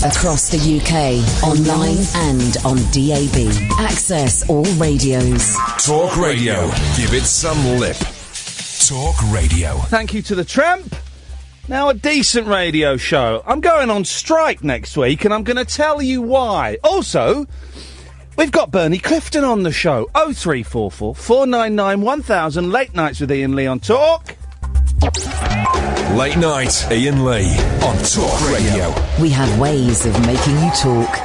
Across the UK, online and on DAB. Access all radios. Talk Radio. Give it some lip. Talk Radio. Thank you to the Tramp. Now, a decent radio show. I'm going on strike next week, and I'm going to tell you why. Also, we've got Bernie Clifton on the show. 0344 499 1000. Late nights with Iain Lee on Talk. Late night, Iain Lee on Talk Radio. We have ways of making you talk.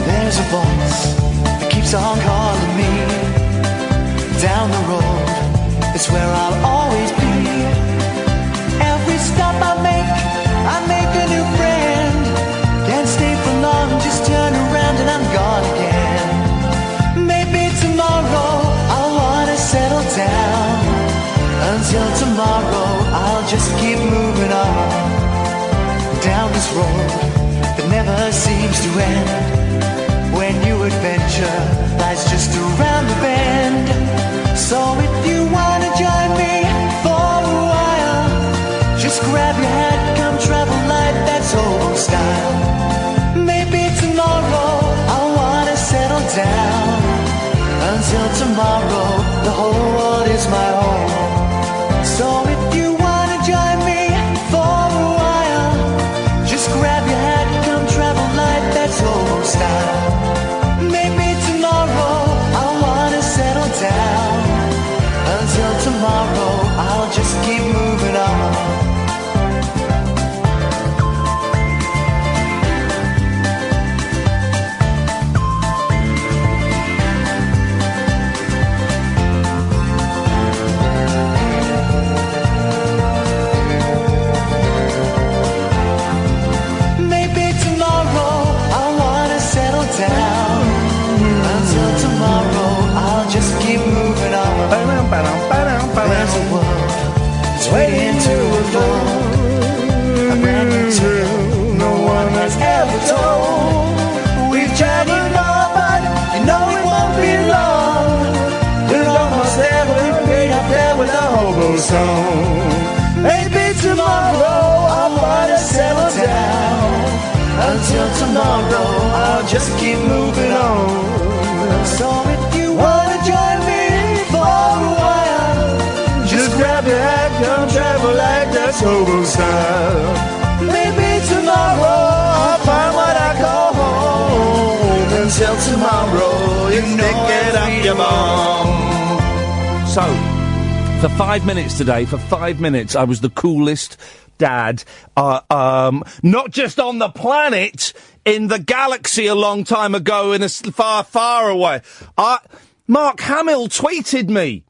There's a voice that keeps on calling me. Down the road, it's where I'll always be. Every stop I make a new friend. Can't stay for long, just turn around and I'm gone again. Maybe tomorrow I'll wanna settle down. Until tomorrow I'll just keep moving on. Down this road that never seems to end. When new adventure lies just around the bend. So if you wanna join me for a while, just grab your hat, come travel light, that's old style. Maybe tomorrow I'll wanna settle down. Until tomorrow, the whole world is my home. So if you wanna join me for a while, just grab your hat, come travel light, that's old style. Maybe tomorrow I'll wanna settle down. Until tomorrow I'll just keep moving on. Maybe tomorrow I'll wanna settle down. Until tomorrow I'll just keep moving on. There's a world that's waiting to unfold. A brand new tale no one has ever told. We've traveled far, but you know it won't be long. We're almost there, we're right up there with a hobo song. Maybe tomorrow I'll wanna settle down. Until tomorrow I'll just keep moving on. So if you wanna join me for a while, just grab your hat, come travel like that's hobo style. Maybe tomorrow I'll find what I call home. Until tomorrow you stick it up your bum. So, for 5 minutes today, for 5 minutes, I was the coolest dad, not just on the planet, in the galaxy a long time ago, in a far, far away. Mark Hamill tweeted me.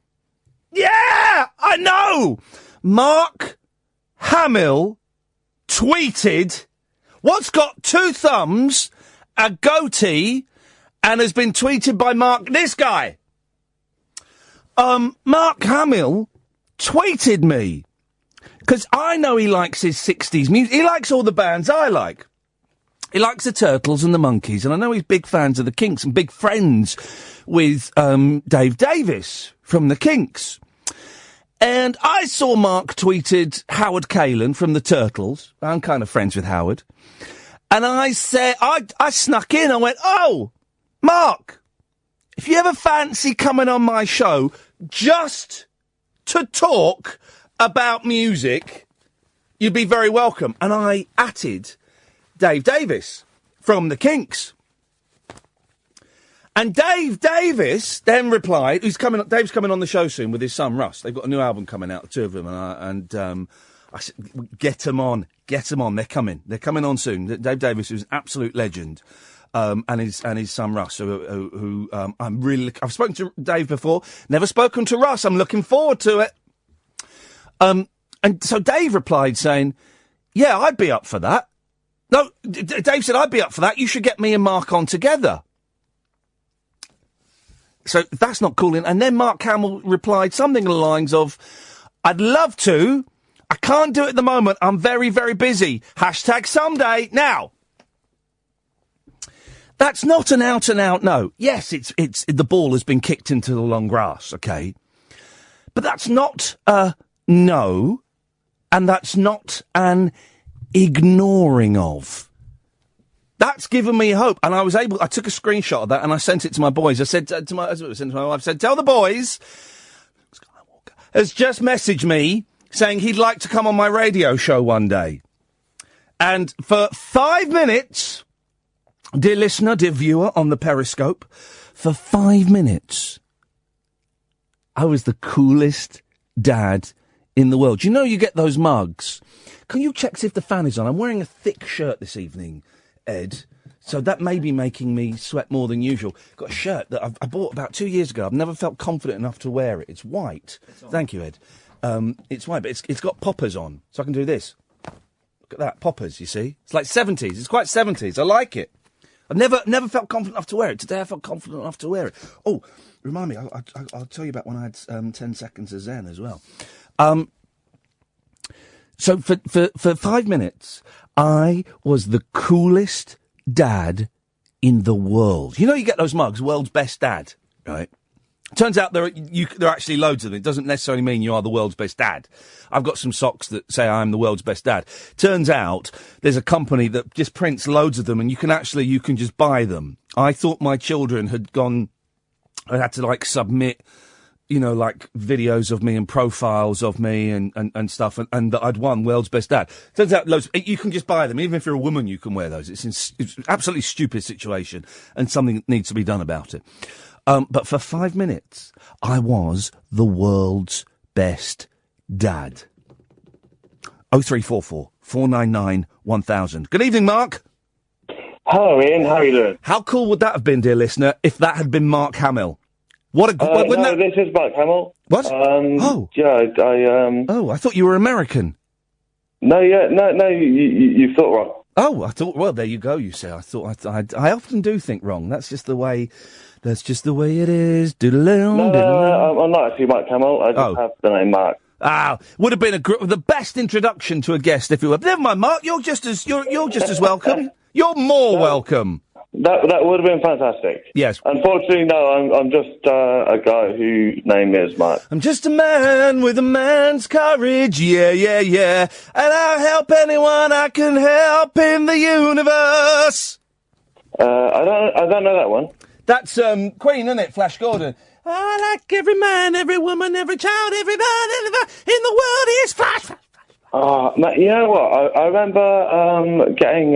Yeah, I know. Mark Hamill tweeted, what's got 2 thumbs, a goatee, and has been tweeted by this guy. Mark Hamill tweeted me. Because I know he likes his 60s music. He likes all the bands I like. He likes the Turtles and the Monkees, and I know he's big fans of the Kinks and big friends with Dave Davis from the Kinks. And I saw Mark tweeted Howard Kaylan from the Turtles. I'm kind of friends with Howard. And I said, I snuck in. I went, oh, Mark, if you ever fancy coming on my show just to talk about music, you'd be very welcome. And I atted Dave Davis from the Kinks. And Dave Davis then replied, Dave's coming on the show soon with his son Russ. They've got a new album coming out, the two of them. And I said, get them on. They're coming on soon. Dave Davis, who's an absolute legend. And his son Russ, who I'm really, I've spoken to Dave before, never spoken to Russ. I'm looking forward to it. And so Dave replied saying, yeah, I'd be up for that. No, Dave said, I'd be up for that. You should get me and Mark on together. So that's not cool. And then Mark Hamill replied something along the lines of, I'd love to. I can't do it at the moment. I'm very, very busy. # someday. Now, That's not an out-and-out no. Yes, it's the ball has been kicked into the long grass, okay? But that's not a no, and that's not an ignoring of. That's given me hope, and I took a screenshot of that and I sent it to my boys. I said to my wife, tell the boys, has just messaged me saying he'd like to come on my radio show one day. And for 5 minutes, dear listener, dear viewer on the Periscope, for 5 minutes, I was the coolest dad in the world. You know you get those mugs. Can you check if the fan is on? I'm wearing a thick shirt this evening, Ed, so that may be making me sweat more than usual. Got a shirt that I bought about 2 years ago. I've never felt confident enough to wear it. It's white. Thank you, Ed. It's white, but it's got poppers on, so I can do this. Look at that, poppers, you see? It's like 70s. It's quite 70s. I like it. I've never felt confident enough to wear it. Today I felt confident enough to wear it. Oh, remind me, I'll tell you about when I had 10 seconds of Zen as well. So for 5 minutes, I was the coolest dad in the world. You know you get those mugs, world's best dad, right? Turns out there are actually loads of them. It doesn't necessarily mean you are the world's best dad. I've got some socks that say I'm the world's best dad. Turns out there's a company that just prints loads of them, and you can just buy them. I thought my children had had to submit, videos of me and profiles of me and stuff, and that I'd won world's best dad. Turns out you can just buy them. Even if you're a woman, you can wear those. It's an absolutely stupid situation, and something needs to be done about it. But for 5 minutes, I was the world's best dad. 0344 499 1000. Good evening, Mark. Hello, Ian. How are you doing? How cool would that have been, dear listener, if that had been Mark Hamill? This is Mark Hamill. What? Yeah, I thought you were American. No, you thought wrong. Oh, I thought. Well, there you go. You say. I often do think wrong. That's just the way it is. No, I'm not actually Mark Hamill. I just have the name Mark. Would have been the best introduction to a guest if you were. Never mind, Mark. You're just as welcome. You're more welcome. That would have been fantastic. Yes. Unfortunately, no. I'm just a guy whose name is Mark. I'm just a man with a man's courage. Yeah. And I'll help anyone I can help in the universe. I don't know that one. That's Queen, isn't it? Flash Gordon. I like every man, every woman, every child, every man in the world is Flash. You know what? I remember getting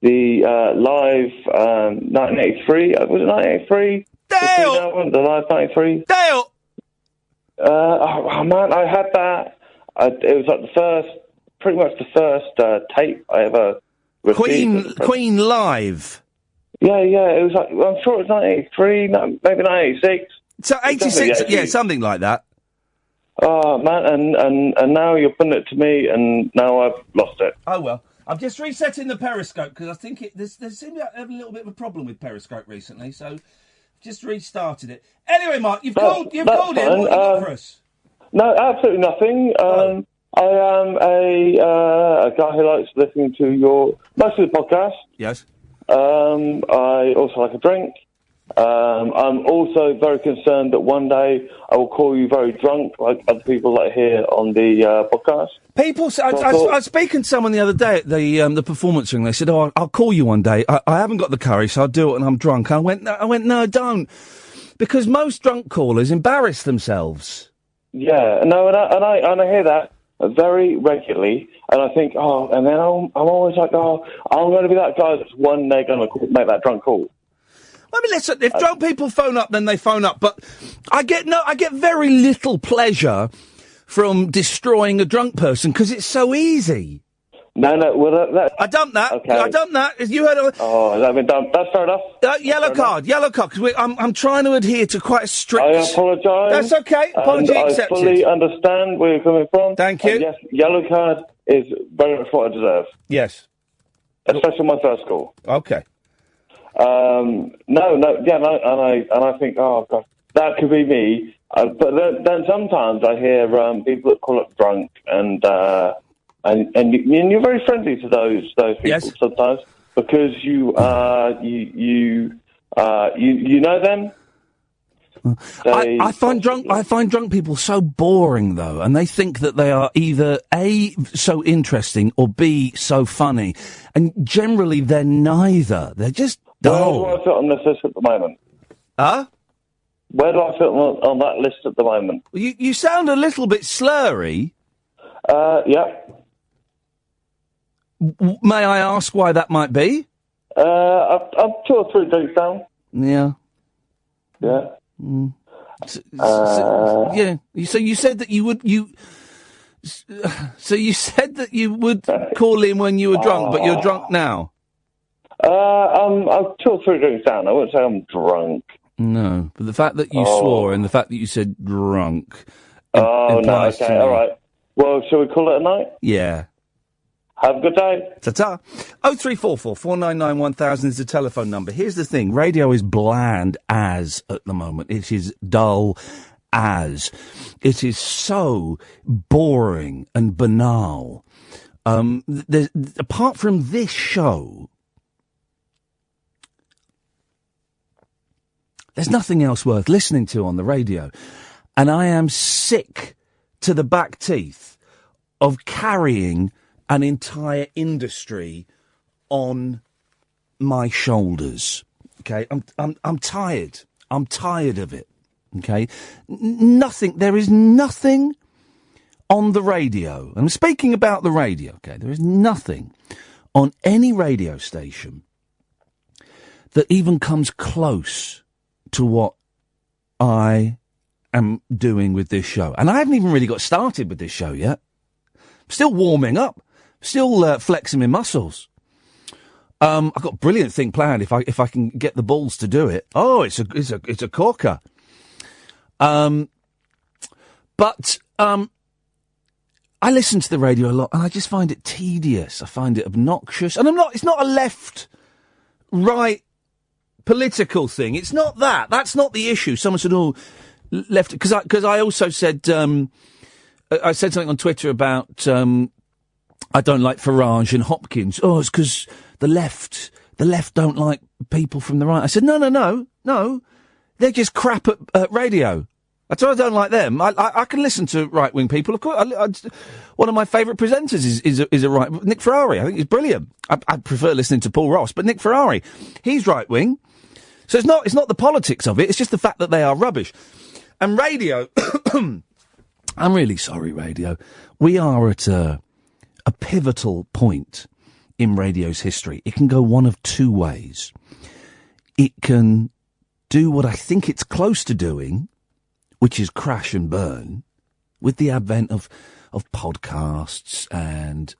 the live 1983. Was it 1983? Dale! The live 1983. Dale! Man, I had that. It was like pretty much the first tape I ever received. Queen live. Yeah, it was like, I'm sure it was 1983, maybe 1986. So 86, something like that. Oh, man, and now you're putting it to me, and now I've lost it. Oh, well. I'm just resetting the Periscope, because I think there seems to have a little bit of a problem with Periscope recently, so just restarted it. Anyway, Mark, you've called in. What have you got for us? No, absolutely nothing. I am a guy who likes listening to most of the podcast. Yes. I also like a drink. I'm also very concerned that one day I will call you very drunk, like other people that are here on the podcast. I was speaking to someone the other day at the performance ring. They said, "Oh, I'll call you one day. I haven't got the courage, so I'll do it when I'm drunk." I went, "No, don't," because most drunk callers embarrass themselves. Yeah, no, and I hear that very regularly, and I think, and then I'm always like, I'm going to be that guy that's one day going to make that drunk call. I mean, listen, if drunk people phone up, then they phone up, but I get very little pleasure from destroying a drunk person because it's so easy. No, well, I dumped that. Okay. I dumped that. You heard of... Oh, has that been done? That's fair enough. Yellow card, because I'm trying to adhere to quite a strict... I apologise. That's okay. Apology accepted. I fully understand where you're coming from. Thank you. Yes, yellow card is very much what I deserve. Yes. Especially my first call. Okay. And I think, oh, God, that could be me. But then sometimes I hear people that call up drunk, and you're very friendly to those people sometimes. because you know them. I find drunk people so boring, though, and they think that they are either A, so interesting, or B, so funny, and generally they're neither. They're just dull. Where do I fit on this list at the moment? Huh? Where do I fit on that list at the moment? You sound a little bit slurry. Yeah. May I ask why that might be? I'm 2 or 3 drinks down. Yeah. Yeah. Yeah. So you said that you would So you said that you would call in when you were drunk, but you're drunk now. I'm 2 or 3 drinks down. I wouldn't say I'm drunk. No, but the fact that you swore and the fact that you said drunk. No. Okay. All right. Well, shall we call it a night? Yeah. Have a good day. Ta-ta. 0344 499 1000 is the telephone number. Here's the thing. Radio is bland as at the moment. It is dull as. It is so boring and banal. Apart from this show, there's nothing else worth listening to on the radio. And I am sick to the back teeth of carrying an entire industry on my shoulders. Okay, I'm tired. I'm tired of it. Okay, there is nothing on the radio. I'm speaking about the radio. Okay, there is nothing on any radio station that even comes close to what I am doing with this show. And I haven't even really got started with this show yet. I'm still warming up. Still flexing my muscles. I've got a brilliant thing planned if I can get the balls to do it. Oh, it's a corker. But I listen to the radio a lot, and I just find it tedious. I find it obnoxious, and it's not a left-right political thing. It's not that. That's not the issue. Someone said, "Oh, left," because I also said I said something on Twitter about. I don't like Farage and Hopkins. Oh, it's because the left don't like people from the right. I said, no. They're just crap at radio. That's why I don't like them. I can listen to right-wing people. Of course, one of my favourite presenters is a right... Nick Ferrari. I think he's brilliant. I prefer listening to Paul Ross, but Nick Ferrari, he's right-wing. So it's not the politics of it. It's just the fact that they are rubbish. And radio... I'm really sorry, radio. We are at a pivotal point in radio's history. It can go one of two ways. It can do what I think it's close to doing, which is crash and burn, with the advent of podcasts and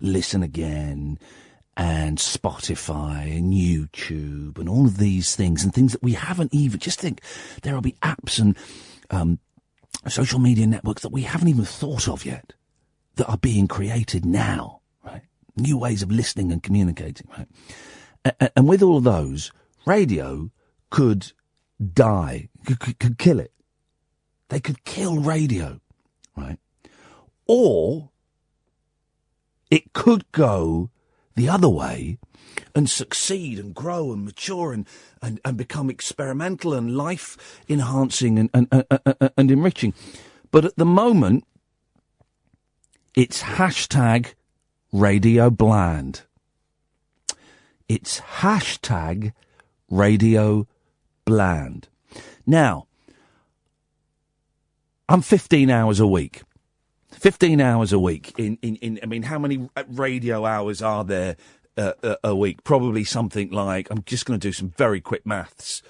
Listen Again and Spotify and YouTube and all of these things and things that we haven't even... Just think, there will be apps and social media networks that we haven't even thought of yet, that are being created now, right? New ways of listening and communicating, right? And with all of those, radio could die, could kill it. They could kill radio, right? Or it could go the other way and succeed and grow and mature and become experimental and life-enhancing and enriching. But at the moment, it's hashtag Radio Bland. It's hashtag Radio Bland. Now, I'm 15 hours a week. 15 hours a week. I mean, how many radio hours are there a week? Probably something like, I'm just going to do some very quick maths.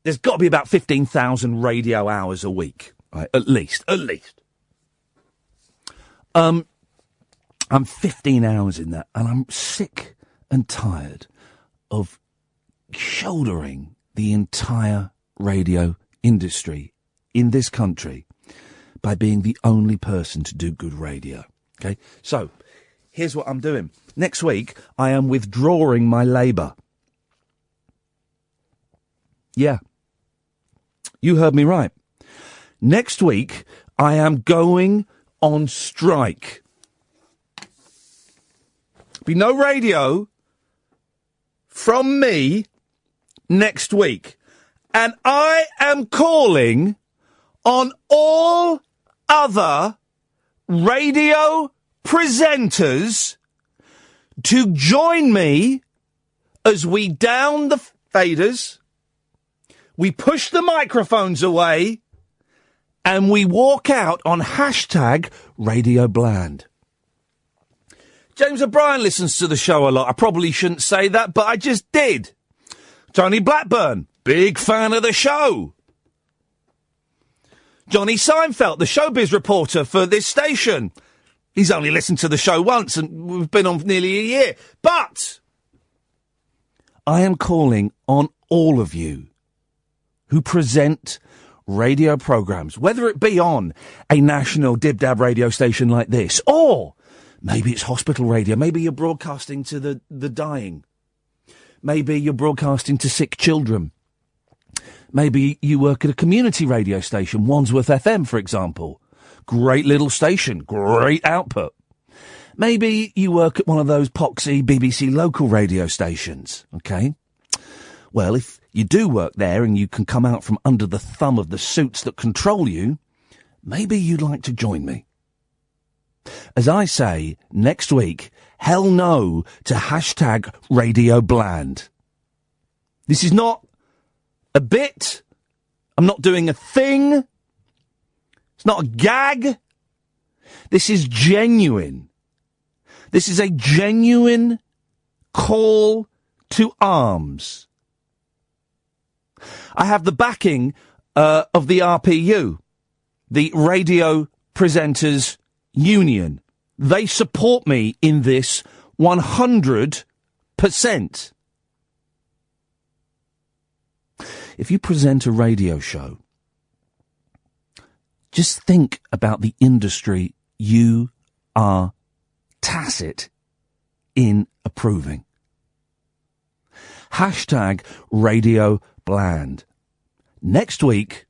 There's got to be about 15,000 radio hours a week, right? At least. I'm 15 hours in that, and I'm sick and tired of shouldering the entire radio industry in this country by being the only person to do good radio. Okay? So, here's what I'm doing. Next week, I am withdrawing my labour. Yeah. You heard me right. Next week, I am going on strike. Be no radio from me next week. And I am calling on all other radio presenters to join me as we down the faders, we push the microphones away, and we walk out on hashtag Radio Bland. James O'Brien listens to the show a lot. I probably shouldn't say that, but I just did. Tony Blackburn, big fan of the show. Johnny Seinfeld, the showbiz reporter for this station. He's only listened to the show once, and we've been on for nearly a year. But I am calling on all of you who present radio programmes, whether it be on a national dib-dab radio station like this, or maybe it's hospital radio, maybe you're broadcasting to the dying, maybe you're broadcasting to sick children, maybe you work at a community radio station, Wandsworth FM, for example. Great little station, great output. Maybe you work at one of those poxy BBC local radio stations, okay? Well, if you do work there and you can come out from under the thumb of the suits that control you, maybe you'd like to join me. As I say, next week, hell no to hashtag Radio Bland. This is not a bit. I'm not doing a thing. It's not a gag. This is genuine. This is a genuine call to arms. I have the backing of the RPU, the Radio Presenters Union. They support me in this 100%. If you present a radio show, just think about the industry you are tacit in approving. Hashtag Radio Bland. Next week,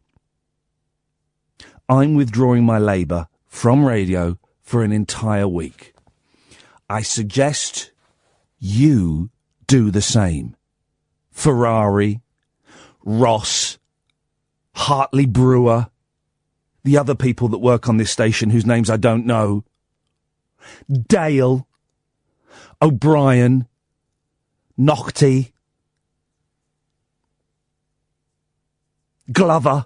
I'm withdrawing my labour from radio for an entire week. I suggest you do the same. Ferrari, Ross, Hartley Brewer, the other people that work on this station whose names I don't know, Dale, O'Brien, Nochty, Glover.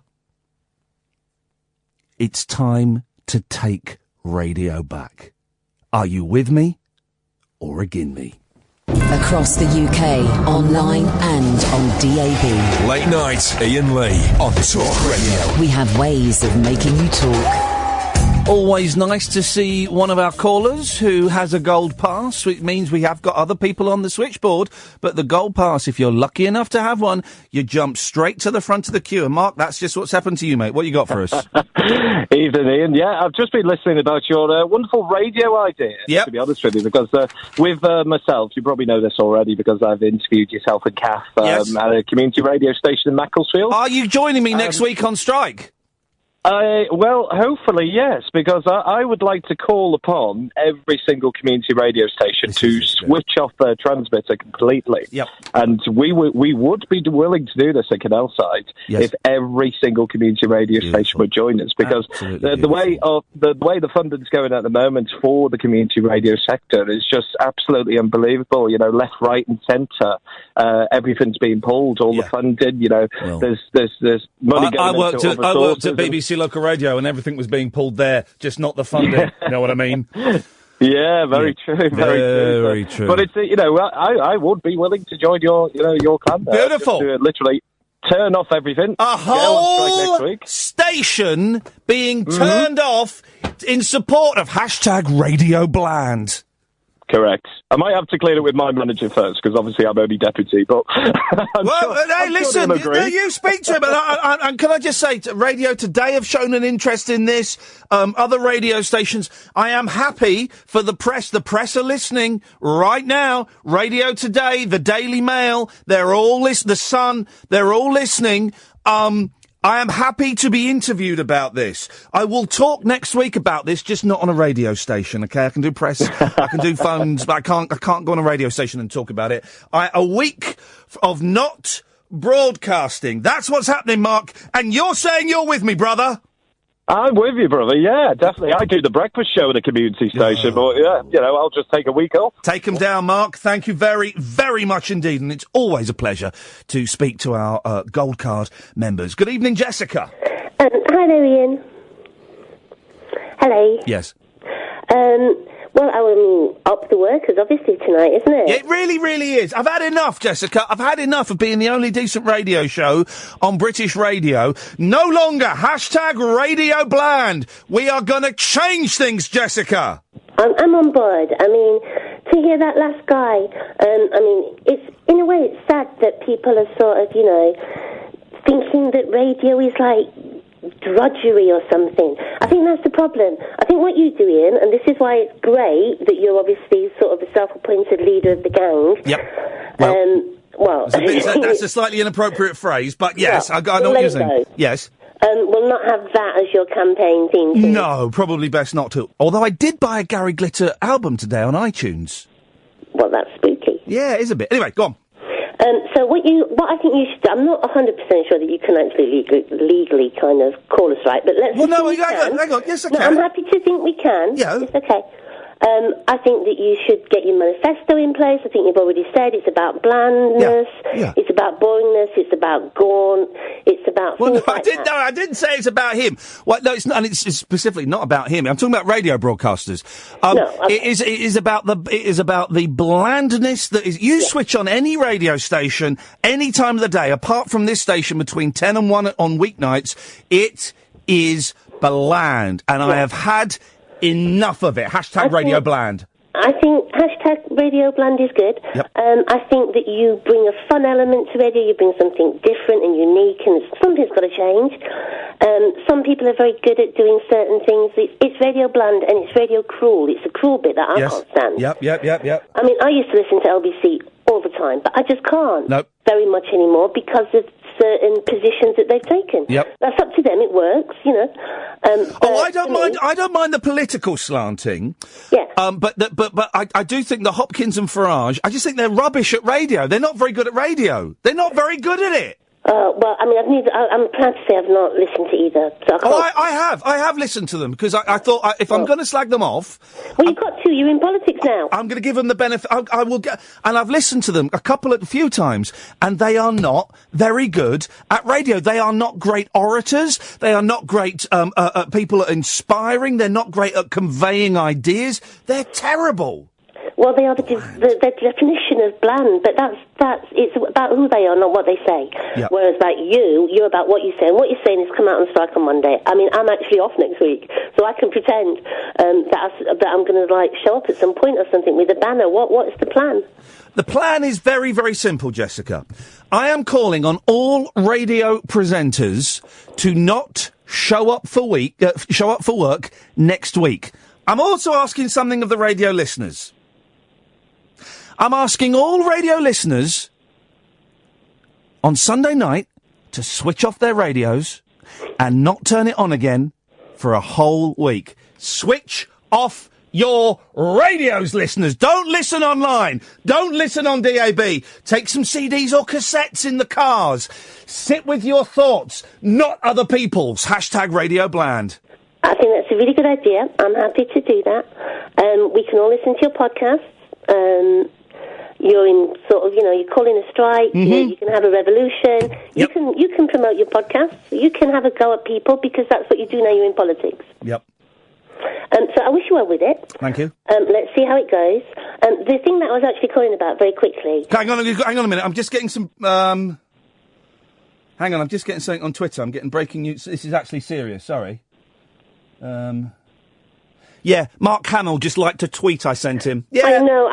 It's time to take radio back. Are you with me or agin me? Across the UK, online and on DAB. Late night, Iain Lee on Talk Radio. We have ways of making you talk. Always nice to see one of our callers who has a gold pass, which means we have got other people on the switchboard. But the gold pass, if you're lucky enough to have one, you jump straight to the front of the queue. And Mark, that's just what's happened to you, mate. What you got for us? Evening, Ian. Yeah, I've just been listening about your wonderful radio idea, to be honest with you, because with myself, you probably know this already because I've interviewed yourself and Kath at a community radio station in Macclesfield. Are you joining me next week on strike? Well, hopefully, yes, because I would like to call upon every single community radio station to switch off their transmitter completely. Yep. And we would be willing to do this at Canalside if every single community radio station would join us, because the way the funding's going at the moment for the community radio sector is just absolutely unbelievable. You know, left, right, and centre, everything's being pulled. All the funding, you know, there's money going. I worked at BBC Local Radio and everything was being pulled there, just not the funding. You know what I mean? Yeah, very true. Very true. But it's I would be willing to join your clan there. Beautiful. To, literally turn off everything. A whole station being turned off in support of hashtag Radio Bland. Correct. I might have to clear it with my manager first, because obviously I'm only deputy, but... listen, you speak to him, and can I just say, Radio Today have shown an interest in this, other radio stations. I am happy for the press. The press are listening right now. Radio Today, the Daily Mail, they're all The Sun, they're all listening. I am happy to be interviewed about this. I will talk next week about this, just not on a radio station, okay? I can do press, I can do phones, but I can't go on a radio station and talk about it. A week of not broadcasting. That's what's happening, Mark. And you're saying you're with me, brother? I'm with you, brother. Yeah, definitely. I do the breakfast show at a community station, but yeah, I'll just take a week off. Take them down, Mark. Thank you very, very much indeed, and it's always a pleasure to speak to our Gold Card members. Good evening, Jessica. Hi there, Ian. Hello. Yes. Well, I mean, up the workers, obviously, tonight, isn't it? It really, really is. I've had enough, Jessica. I've had enough of being the only decent radio show on British radio. No longer #Radio Bland. We are going to change things, Jessica. I'm on board. I mean, to hear that last guy, I mean, in a way, it's sad that people are sort of, thinking that radio is like drudgery or something. I think that's the problem. I think what you do, Ian, and this is why it's great that you're obviously sort of the self-appointed leader of the gang. Yep. Well, that's a slightly inappropriate phrase, but yes, I know what you're saying. Yes. We'll not have that as your campaign theme. No, probably best not to. Although I did buy a Gary Glitter album today on iTunes. Well, that's spooky. Yeah, it is a bit. Anyway, go on. So what I think you should do, I'm not 100% sure that you can actually legally kind of call us right, but let's... Well, no, hang on. Yes, I can. No, I'm happy to think we can. Yeah. It's okay. I think that you should get your manifesto in place. I think you've already said it's about blandness. Yeah. It's about boringness. It's about gaunt. It's about... Well, no, I didn't say it's about him. Well, no, it's not, and it's specifically not about him. I'm talking about radio broadcasters. It is about the blandness that is... You switch on any radio station any time of the day, apart from this station between 10 and 1 on weeknights, it is bland. And I have had enough of it. #Radio Bland. I think #Radio Bland is good. Yep. I think that you bring a fun element to radio. You bring something different and unique, and something's got to change. Some people are very good at doing certain things. It's Radio Bland and it's Radio Cruel. It's a cruel bit that I can't stand. Yep. I mean, I used to listen to LBC all the time, but I just can't very much anymore because of certain positions that they've taken. Yep. That's up to them. It works, I don't mind. I don't mind the political slanting. Yeah. But I do think the Hopkins and Farage. I just think they're rubbish at radio. They're not very good at radio. They're not very good at it. Well, I mean, I'm proud to say I've not listened to either. So I have. I have listened to them because I thought if I'm going to slag them off... Well, you've got to. You're in politics now. I'm going to give them the benefit. I will get... And I've listened to them a few times, and they are not very good at radio. They are not great orators. They are not great people at inspiring. They're not great at conveying ideas. They're terrible. Well, they are the definition of bland, but it's about who they are, not what they say. Yep. Whereas about you're about what you say, and what you're saying is come out and strike on Monday. I mean, I'm actually off next week, so I can pretend that I'm going to show up at some point or something with a banner. What is the plan? The plan is very, very simple, Jessica. I am calling on all radio presenters to not show up for work next week. I'm also asking something of the radio listeners. I'm asking all radio listeners on Sunday night to switch off their radios and not turn it on again for a whole week. Switch off your radios, listeners. Don't listen online. Don't listen on DAB. Take some CDs or cassettes in the cars. Sit with your thoughts, not other people's. #Radio Bland. I think that's a really good idea. I'm happy to do that. We can all listen to your podcasts. You're in sort of, you're calling a strike. Mm-hmm. You can have a revolution. Yep. You can promote your podcast. You can have a go at people because that's what you do now. You're in politics. Yep. So I wish you well with it. Thank you. Let's see how it goes. The thing that I was actually calling about very quickly. Hang on a minute. I'm just getting some. Hang on. I'm just getting something on Twitter. I'm getting breaking news. This is actually serious. Sorry. Yeah, Mark Hamill just liked a tweet I sent him. Yeah. I know.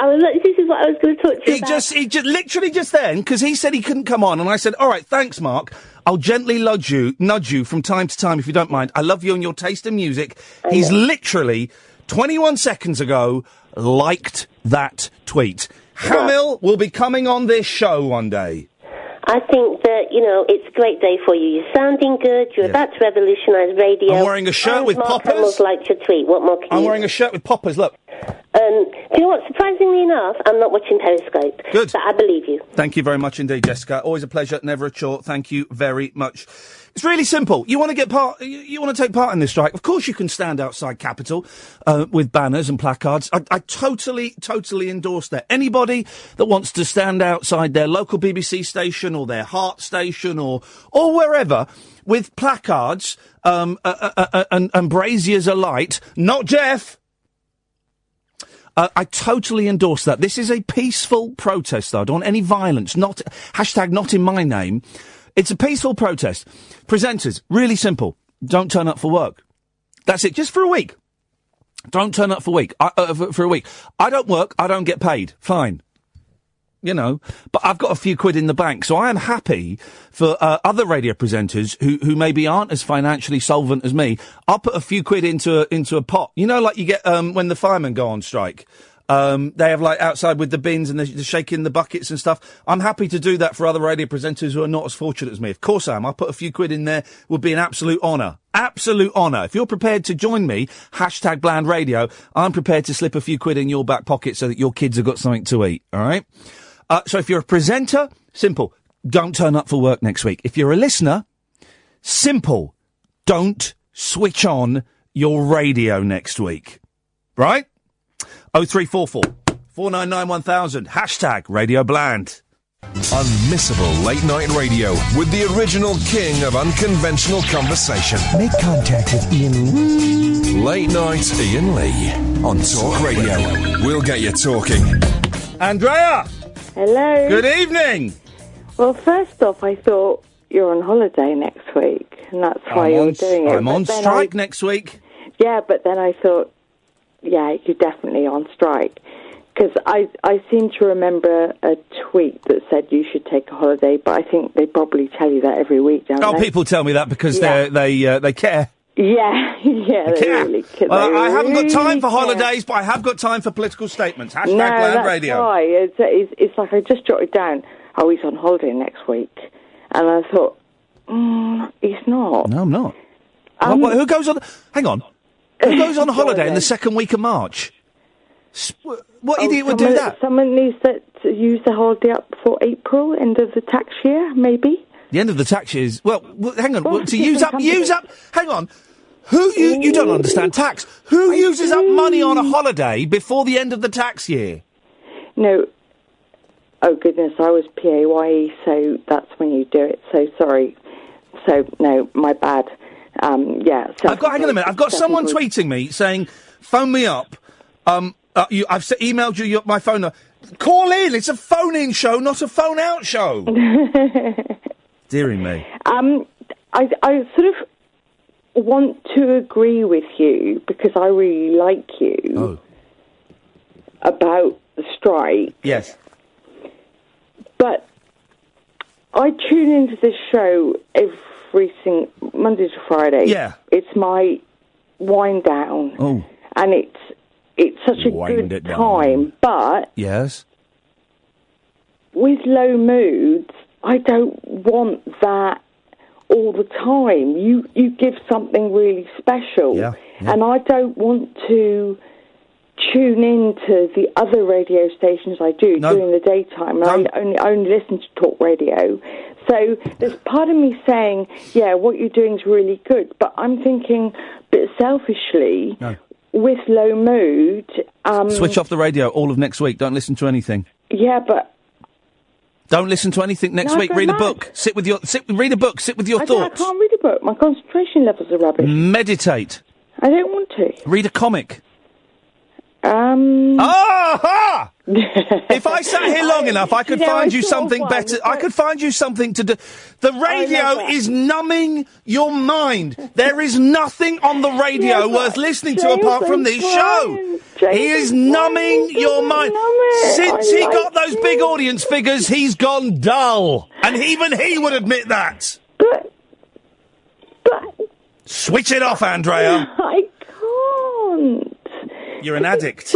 This is what I was going to talk to you about. He just literally just then, because he said he couldn't come on, and I said, all right, thanks, Mark. I'll gently nudge you from time to time if you don't mind. I love you and your taste in music. He's literally 21 seconds ago liked that tweet. Hamill will be coming on this show one day. I think that, it's a great day for you. You're sounding good. You're about to revolutionise radio. I'm wearing a shirt with Mark poppers. Hamill's liked your tweet. What more can I'm you wearing a shirt with poppers, look. Do you know what? Surprisingly enough, I'm not watching Periscope. Good. But I believe you. Thank you very much indeed, Jessica. Always a pleasure, never a chore. Thank you very much. It's really simple. You want to get part? You want to take part in this strike? Of course, you can stand outside Capitol with banners and placards. I totally endorse that. Anybody that wants to stand outside their local BBC station or their Heart station or wherever with placards and braziers alight. Not Jeff. I totally endorse that. This is a peaceful protest, though. I don't want any violence. Not in my name. It's a peaceful protest. Presenters, really simple. Don't turn up for work. That's it. Just for a week. Don't turn up for a week. I don't work. I don't get paid. Fine. But I've got a few quid in the bank, so I am happy for other radio presenters who maybe aren't as financially solvent as me. I'll put a few quid into a pot. Like you get when the firemen go on strike. They have outside with the bins and they're shaking the buckets and stuff. I'm happy to do that for other radio presenters who are not as fortunate as me. Of course I am. I'll put a few quid in there. Would be an absolute honour. Absolute honour. If you're prepared to join me, #Bland Radio, I'm prepared to slip a few quid in your back pocket so that your kids have got something to eat. All right? So if you're a presenter, simple. Don't turn up for work next week. If you're a listener, simple. Don't switch on your radio next week. Right? 0344 499 1000. #Radio Bland. Unmissable late night radio with the original king of unconventional conversation. Make contact with Iain Lee. Late night Iain Lee on Talk Radio. We'll get you talking. Andrea! Hello. Good evening. Well, first off, I thought you're on holiday next week, and that's why you're doing it. I'm on strike next week. Yeah, but then I thought, yeah, you're definitely on strike. Because I seem to remember a tweet that said you should take a holiday, but I think they probably tell you that every week, don't they? People tell me that because they care. Yeah, they really care. I haven't got time for holidays, but I have got time for political statements. #Bland Radio. Why. It's like I just jotted down, he's on holiday next week. And I thought, he's not. No, I'm not. Who goes on... Hang on. Who goes on holiday in the second week of March? What idiot would do that? Someone needs to use the holiday up for April, end of the tax year, maybe? The end of the tax year is... Well, hang on. To use up... Hang on. You don't understand tax. Who uses up money on a holiday before the end of the tax year? No. Oh, goodness, I was PAYE, so that's when you do it. So, sorry. So, no, my bad. Yeah. Hang on a minute. I've got someone tweeting me saying, phone me up. I've emailed you my phone number. Call in. It's a phone-in show, not a phone-out show. Dearie me. I sort of want to agree with you because I really like you about the strike. Yes. But I tune into this show every Monday to Friday. Yeah. It's my wind down. Oh. And it's such a good time. But yes, with low moods, I don't want that all the time. You give something really special. Yeah. And I don't want to tune in to the other radio stations I do during the daytime. And I only listen to talk radio. So there's part of me saying, yeah, what you're doing is really good. But I'm thinking a bit selfishly, with low mood... switch off the radio all of next week. Don't listen to anything. Yeah, but... Don't listen to anything next week. Read a book. Read a book. Sit with your thoughts. I can't read a book. My concentration levels are rubbish. Meditate. I don't want to. Read a comic. Aha! If I sat here long enough, I could find you something better. I could find you something to do. The radio is numbing your mind. There is nothing on the radio worth listening to apart from this show. He is numbing your mind. Since he got those big audience figures, he's gone dull. And even he would admit that. But... Switch it off, Andrea. I can't. You're an addict.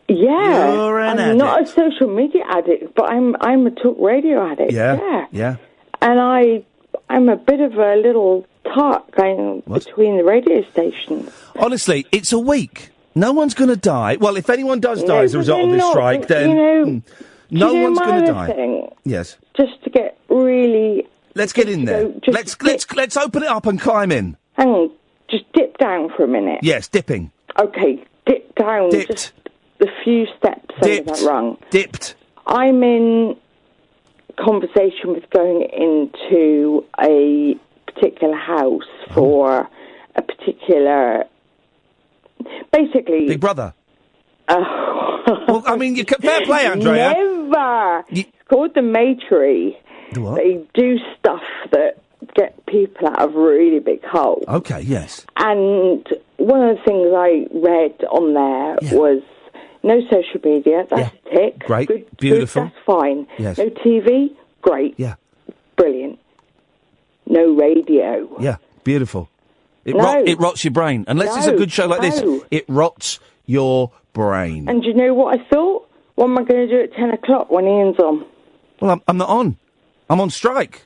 Yeah. You're an I'm addict. not a social media addict, but I'm a talk radio addict. Yeah. And I'm a bit of a little tart going between the radio stations. Honestly, it's a week. No one's going to die. Well, if anyone does die as a result of this strike, then no one's going to die. Thing, yes. Just to get really. Let's get in there. Let's open it up and climb in. Hang on, just dip down for a minute. Yes, dipping. Okay, dip down. Dipped. Just the few steps over that rung. Dipped. I'm in conversation with going into a particular house for a particular. Basically, Big Brother. Well, I mean, fair play, Andrea. Never. It's called the Maitri. The what? They do stuff that get people out of really big holes. Okay, yes. And one of the things I read on there was no social media. That's a tick. Great. Good, Beautiful. Good, that's fine. Yes. No TV. Great. Yeah. Brilliant. No radio. Yeah. Beautiful. It rots your brain. Unless it's a good show like this, it rots your brain. And do you know what I thought? What am I going to do at 10 o'clock when Ian's on? Well, I'm not on. I'm on strike.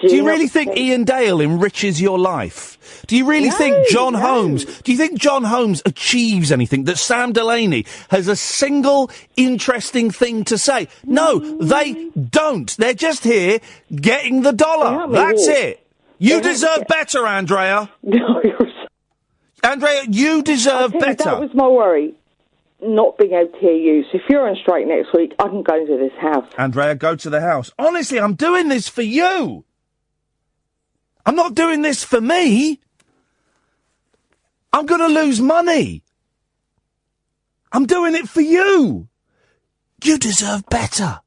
Do you really think Ian Dale enriches your life? Do you really think John Holmes... Do you think John Holmes achieves anything? That Sam Delaney has a single interesting thing to say? No, they don't. They're just here getting the dollar. That's it. You deserve better, Andrea. No, Andrea, you deserve better. That was my worry. Not being able to hear you. So if you're on strike next week, I can go into this house. Andrea, go to the house. Honestly, I'm doing this for you. I'm not doing this for me. I'm going to lose money. I'm doing it for you. You deserve better,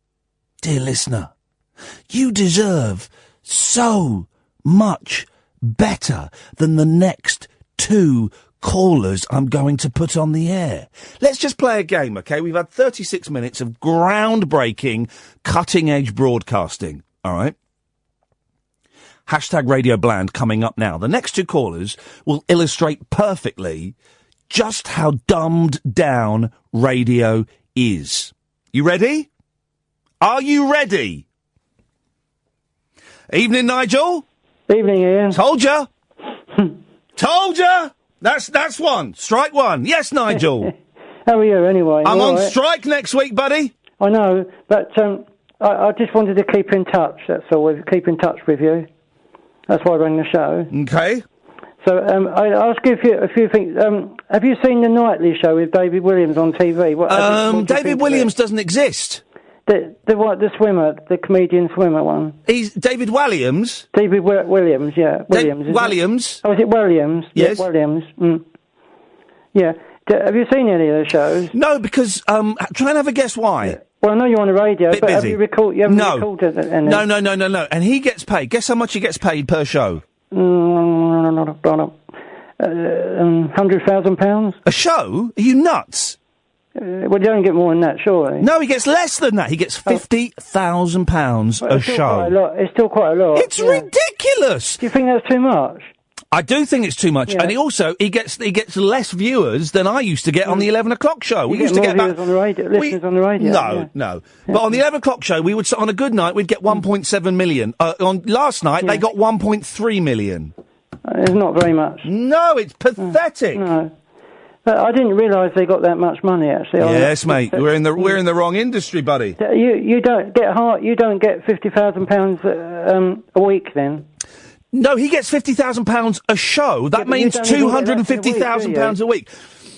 dear listener. You deserve so much better than the next two callers I'm going to put on the air. Let's just play a game, okay? We've had 36 minutes of groundbreaking, cutting-edge broadcasting, all right? Hashtag Radio Bland coming up now. The next two callers will illustrate perfectly just how dumbed down radio is. You ready? Are you ready? Evening, Nigel. Evening, Ian. Told ya. Told ya. That's one. Strike one. Yes, Nigel. How are you, anyway? I'm on strike next week, buddy. I know, but I just wanted to keep in touch, that's all. Keep in touch with you. That's why I rang the show. Okay. So I ask you a few things. Have you seen the nightly show with David Williams on TV? What David Williams doesn't exist. The swimmer, the comedian swimmer one. He's David Williams. David Williams, yeah. Williams. Williams. Oh, is it Williams? Yes. Yeah, Williams. Mm. Yeah. Have you seen any of those shows? No, because try and have a guess why. Yeah. Well, I know you're on the radio, Bit but busy. have you recorded any? No. And he gets paid. Guess how much he gets paid per show? £100,000. A show? Are you nuts? Well, you don't get more than that, surely. No, he gets less than that. He gets £50,000 a show. It's still quite a lot. It's ridiculous. Do you think that's too much? I do think it's too much, and he gets less viewers than I used to get on the 11 o'clock show. We used to get viewers on the radio, listeners on the radio. No. But on the 11 o'clock show, we would on a good night we'd get 1.7 million. On last night they got 1.3 million. It's not very much. No, it's pathetic. No. But I didn't realise they got that much money. Actually. Yes, mate. We're in the wrong industry, buddy. You don't get £50,000 a week then. No, he gets £50,000 a show. That means £250,000 a week.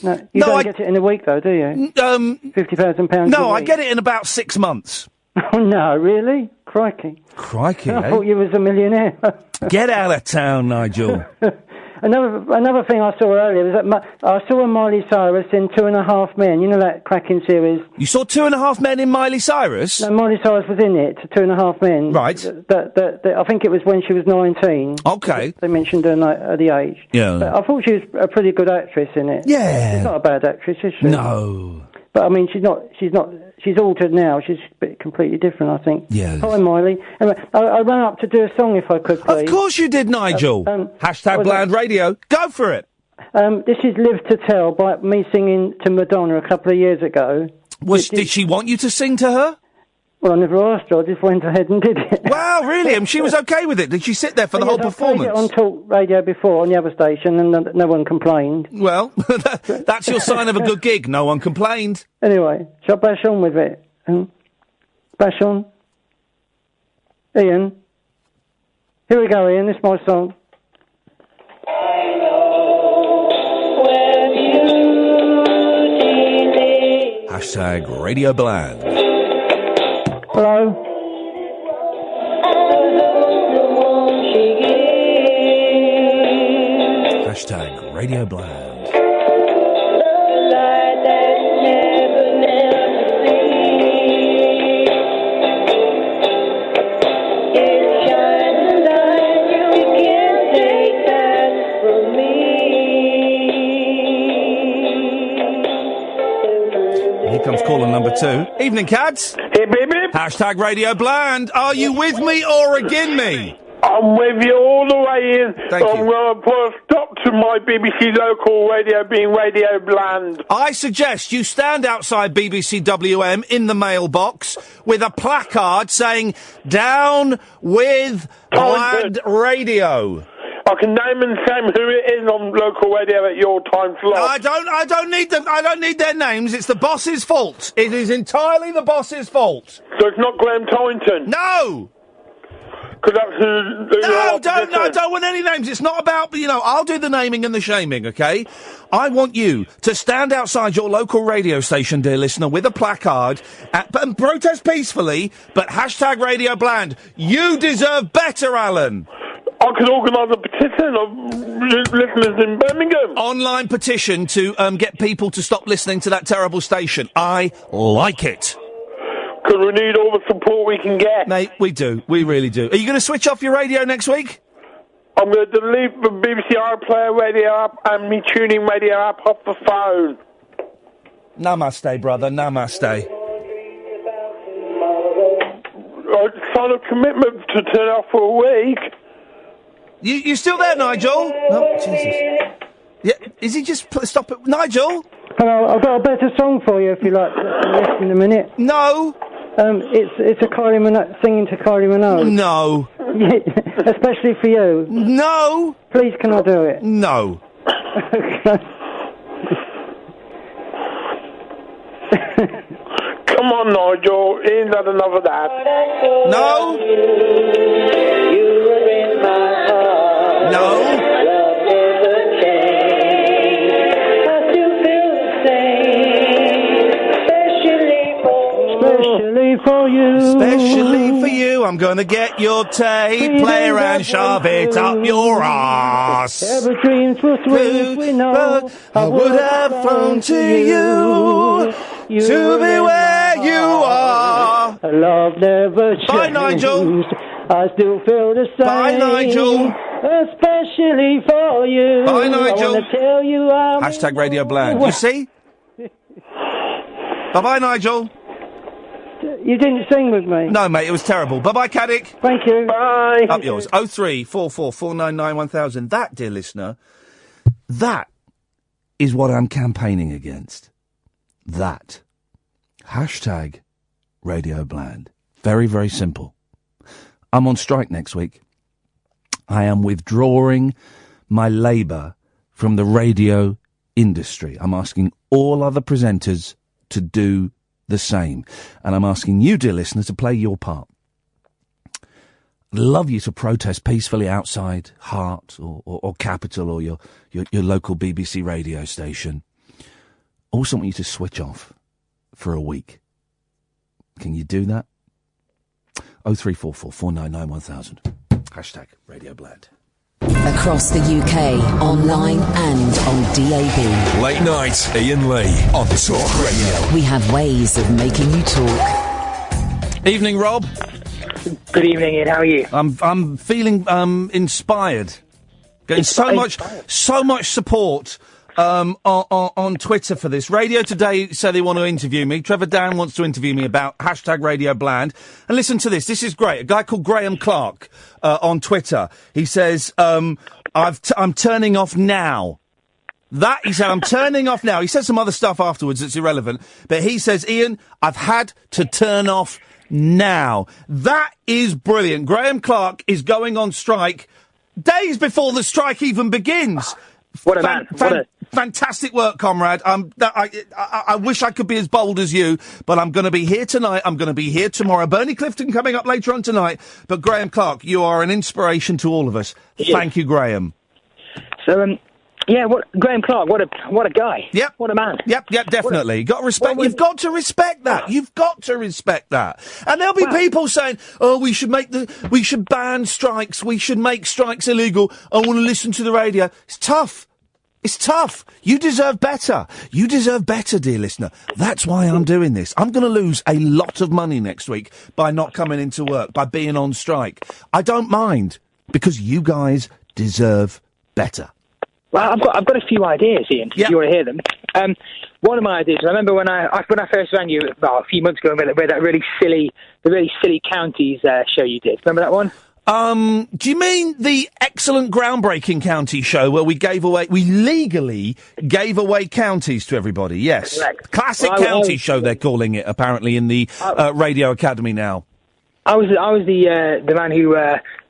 No, you don't get it in a week, though, do you? £50,000. No, I get it in about 6 months. Oh no, really? Crikey! I thought you was a millionaire. Get out of town, Nigel. Another thing I saw earlier was that I saw a Miley Cyrus in 2.5 Men. You know that cracking series? You saw 2.5 Men in Miley Cyrus? No, Miley Cyrus was in it, 2.5 Men. Right. I think it was when she was 19. Okay. They mentioned the age. Yeah. But I thought she was a pretty good actress in it. Yeah. She's not a bad actress, is she? No. But I mean, she's altered now. She's completely different, I think. Yeah. Hi, Miley. Anyway, I ran up to do a song if I could, please. Of course you did, Nigel. Hashtag Bland Radio. Go for it. This is Live to Tell by me singing to Madonna a couple of years ago. Did she want you to sing to her? Well, I never asked her. I just went ahead and did it. Wow, really? And she was okay with it? Did she sit there for the whole performance? I played it on talk radio before on the other station, and no one complained. Well, that's your sign of a good gig. No one complained. Anyway, shall I bash on with it? Bash on. Ian. Here we go, Ian. This is my song. Hashtag Radio Bland. Hello. Hashtag Radio Bland. Comes caller number 2. Evening, Cads. Hey, baby. Hashtag Radio Bland. Are you with me or again me? I'm with you all the way in. Thank you. I'm going to put a stop to my BBC local radio being Radio Bland. I suggest you stand outside BBC WM in the mailbox with a placard saying, "Down with Bland Radio." I can name and shame who it is on local radio at your time slot. I don't need their names. It's the boss's fault. It is entirely the boss's fault. So it's not Graham Torrington? No! Because that's I don't want any names. It's not about, I'll do the naming and the shaming, okay? I want you to stand outside your local radio station, dear listener, with a placard and protest peacefully, but hashtag Radio Bland. You deserve better, Alan. I could organise a petition of listeners in Birmingham. Online petition to get people to stop listening to that terrible station. I like it. Because we need all the support we can get. Mate, we do. We really do. Are you going to switch off your radio next week? I'm going to delete the BBC iPlayer radio app and me tuning radio app off the phone. Namaste, brother. Namaste. I signed a commitment to turn off for a week. You still there, Nigel? Oh, Jesus. Yeah, is he just stop it? Nigel? Hello, I've got a better song for you if you like to listen in a minute. No. It's a Kylie Minogue, singing to Kylie Minogue. No. Especially for you. No. Please, can I do it? No. Come on, Nigel. Ain't that enough of that? No. No. Especially for you. Especially for you. I'm going to get your tape player and shove it up your ass. Every dreams were sweet, we know. I would have flown to you to be where you are. Love never changes. Bye, Nigel. I still feel the same. Bye, Nigel. Especially for you. Bye, Nigel. I want to tell you I'm... Hashtag Radio Bland. You see? Bye-bye, Nigel. You didn't sing with me. No, mate, it was terrible. Bye-bye, Caddick. Thank you. Bye. Up yours. 03444991000. That, dear listener, that is what I'm campaigning against. That. Hashtag Radio Bland. Very, very simple. I'm on strike next week. I am withdrawing my labour from the radio industry. I'm asking all other presenters to do the same. And I'm asking you, dear listener, to play your part. I'd love you to protest peacefully outside Hart or Capital or your local BBC radio station. Also want you to switch off for a week. Can you do that? 03444991000. Hashtag Radio Bland. Across the UK, online and on DAB. Late night, Iain Lee on Talk Radio. We have ways of making you talk. Evening, Rob. Good evening, Ian. How are you? I'm feeling inspired. Getting so much support on Twitter for this. Radio Today say they want to interview me. Trevor Dan wants to interview me about hashtag Radio Bland. And listen to this. This is great. A guy called Graham Clark on Twitter. He says, I'm turning off now. That, he said, I'm turning off now. He said some other stuff afterwards that's irrelevant, but he says, Iain, I've had to turn off now. That is brilliant. Graham Clark is going on strike days before the strike even begins. What a man. Fantastic work, comrade. I wish I could be as bold as you, but I'm going to be here tonight. I'm going to be here tomorrow. Bernie Clifton coming up later on tonight. But Graham Clark, you are an inspiration to all of us. Thank you, Graham. So, Graham Clark, what a guy. Yep. What a man. Yep, definitely. Got to respect. You've got to respect that. You've got to respect that. And there'll be people saying, "Oh, we should ban strikes. We should make strikes illegal. I want to listen to the radio." It's tough. It's tough. You deserve better. You deserve better, dear listener. That's why I'm doing this. I'm going to lose a lot of money next week by not coming into work, by being on strike. I don't mind, because you guys deserve better. Well, I've got a few ideas, Iain, if you want to hear them. One of my ideas, I remember when I first rang you a few months ago with that really silly counties show you did. Remember that one? Do you mean the excellent groundbreaking county show where we legally gave away counties to everybody? Yes. Correct. Classic county show, they're calling it, apparently, in the Radio Academy now. I was the man who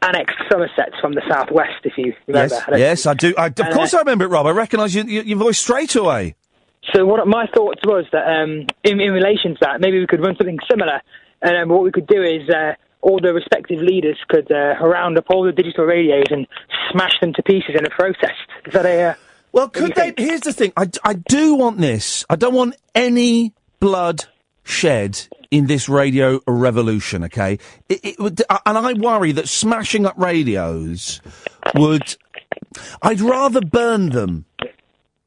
annexed Somerset from the southwest, if you remember. Yes, I do. Of course I remember it, Rob. I recognise your voice straight away. So what my thoughts was that in relation to that, maybe we could run something similar. And what we could do is all the respective leaders could round up all the digital radios and smash them to pieces in a protest. Is that a... Well, could they... Here's the thing. I do want this. I don't want any blood shed in this radio revolution, okay? And I worry that smashing up radios would... I'd rather burn them.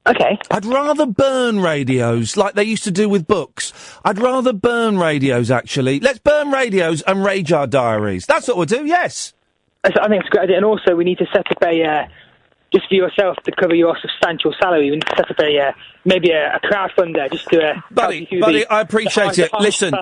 Okay. I'd rather burn radios like they used to do with books. I'd rather burn radios, actually. Let's burn radios and rage our diaries. That's what we'll do, yes. I think it's a great idea. And also, we need to set up just for yourself to cover your substantial salary. We need to set up maybe a crowdfunder just to... Buddy, I appreciate it. Listen,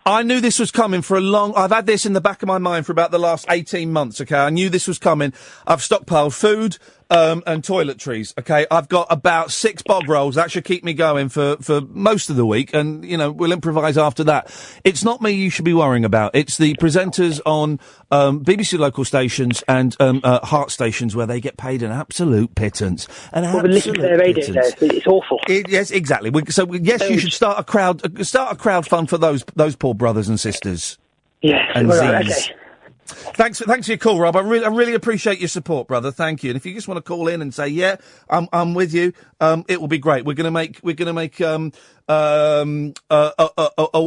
I knew this was coming for a long... I've had this in the back of my mind for about the last 18 months, okay? I knew this was coming. I've stockpiled food... and toiletries, okay? I've got about 6 bog rolls. That should keep me going for most of the week, and, we'll improvise after that. It's not me you should be worrying about. It's the presenters on BBC local stations and Heart stations where they get paid an absolute pittance. Listen to their radio, though. It's awful. Yes, exactly. You should start a crowd fund for those poor brothers and sisters. Yes. And okay. Thanks for your call, Rob. I really appreciate your support, brother. Thank you. And if you just want to call in and say, "Yeah, I'm with you," it will be great. We're gonna make a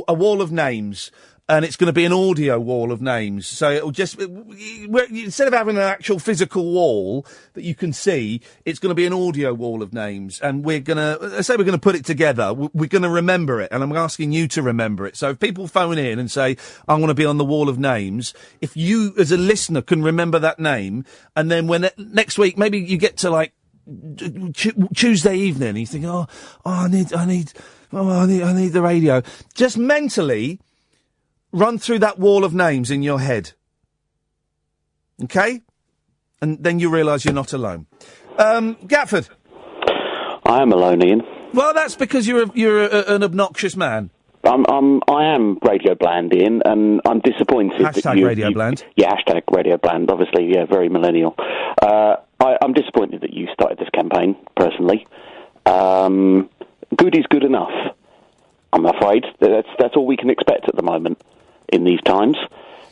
wall of names. And it's going to be an audio wall of names. So it'll instead of having an actual physical wall that you can see, it's going to be an audio wall of names. And we're going to put it together. We're going to remember it. And I'm asking you to remember it. So if people phone in and say, "I want to be on the wall of names," if you as a listener can remember that name, and then when next week, maybe you get to Tuesday evening, and you think, I need the radio. Just mentally run through that wall of names in your head. Okay? And then you realise you're not alone. Gatford. I am alone, Iain. Well, that's because you're an obnoxious man. I am Radio Bland, Iain, and I'm disappointed. Hashtag Radio Bland. Yeah, hashtag Radio Bland, obviously, yeah, very millennial. I'm disappointed that you started this campaign, personally. Good is good enough, I'm afraid. That's all we can expect at the moment. In these times,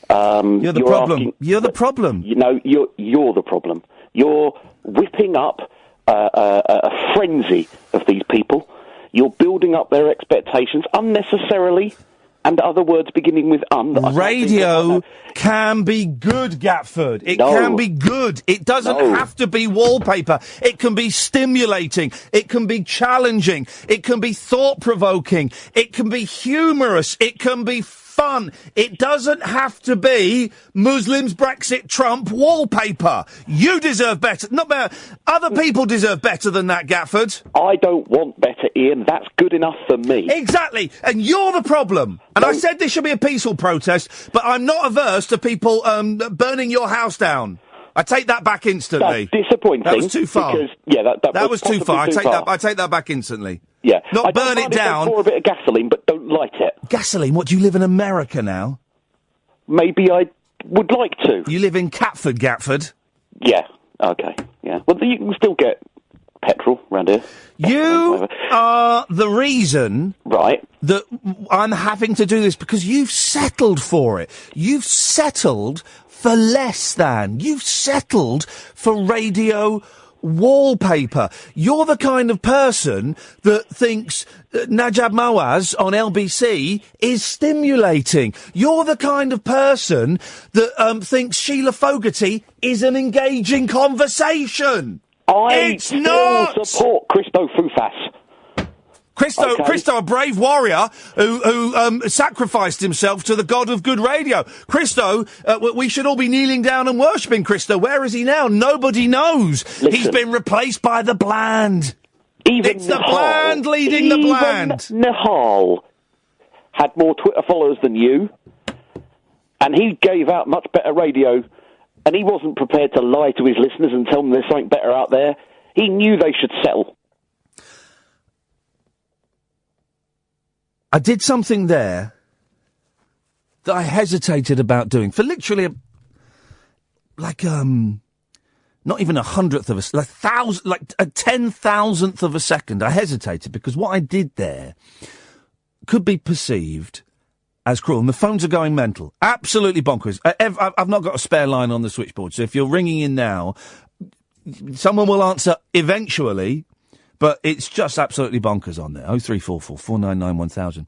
you're the problem. You're the problem. You're the problem. You're whipping up a frenzy of these people. You're building up their expectations unnecessarily, and other words beginning with Radio can be good, Gatford. It can be good. It doesn't have to be wallpaper. It can be stimulating. It can be challenging. It can be thought-provoking. It can be humorous. It can be fun. It doesn't have to be Muslims, Brexit, Trump wallpaper. You deserve better. Not better. Other people deserve better than that, Gatford. I don't want better, Iain. That's good enough for me. Exactly. And you're the problem. And I said this should be a peaceful protest, but I'm not averse to people burning your house down. I take that back instantly. That's disappointing. That was too far. Because, that was too far. I take that back instantly. Yeah. Not burn it down. Pour a bit of gasoline, but don't light it. Gasoline? What, do you live in America now? Maybe I would like to. You live in Gatford? Yeah. Okay. Yeah. Well, you can still get petrol around here. You are the reason, right, that I'm having to do this, because you've settled for it. You've settled for less than. You've settled for radio wallpaper. You're the kind of person that thinks Najab Mawaz on LBC is stimulating. You're the kind of person that thinks Sheila Fogarty is an engaging conversation. It's not! Support Christo Fufas. Christo, a brave warrior who sacrificed himself to the god of good radio. Christo, we should all be kneeling down and worshipping Christo. Where is he now? Nobody knows. Listen, he's been replaced by the bland. It's the bland leading the bland. Nihal had more Twitter followers than you, and he gave out much better radio, and he wasn't prepared to lie to his listeners and tell them there's something better out there. He knew they should settle. I did something there that I hesitated about doing for literally not even 100th of a 10,000th of a second. I hesitated because what I did there could be perceived as cruel. And the phones are going mental. Absolutely bonkers. I've not got a spare line on the switchboard, so if you're ringing in now, someone will answer eventually. But it's just absolutely bonkers on there. 0344 499 1000.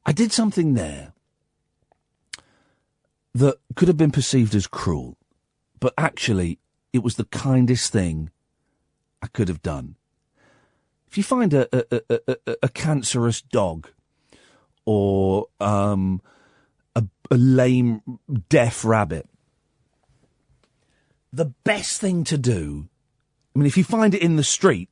I did something there that could have been perceived as cruel, but actually it was the kindest thing I could have done. If you find a cancerous dog or a lame deaf rabbit, the best thing to do, I mean, if you find it in the street,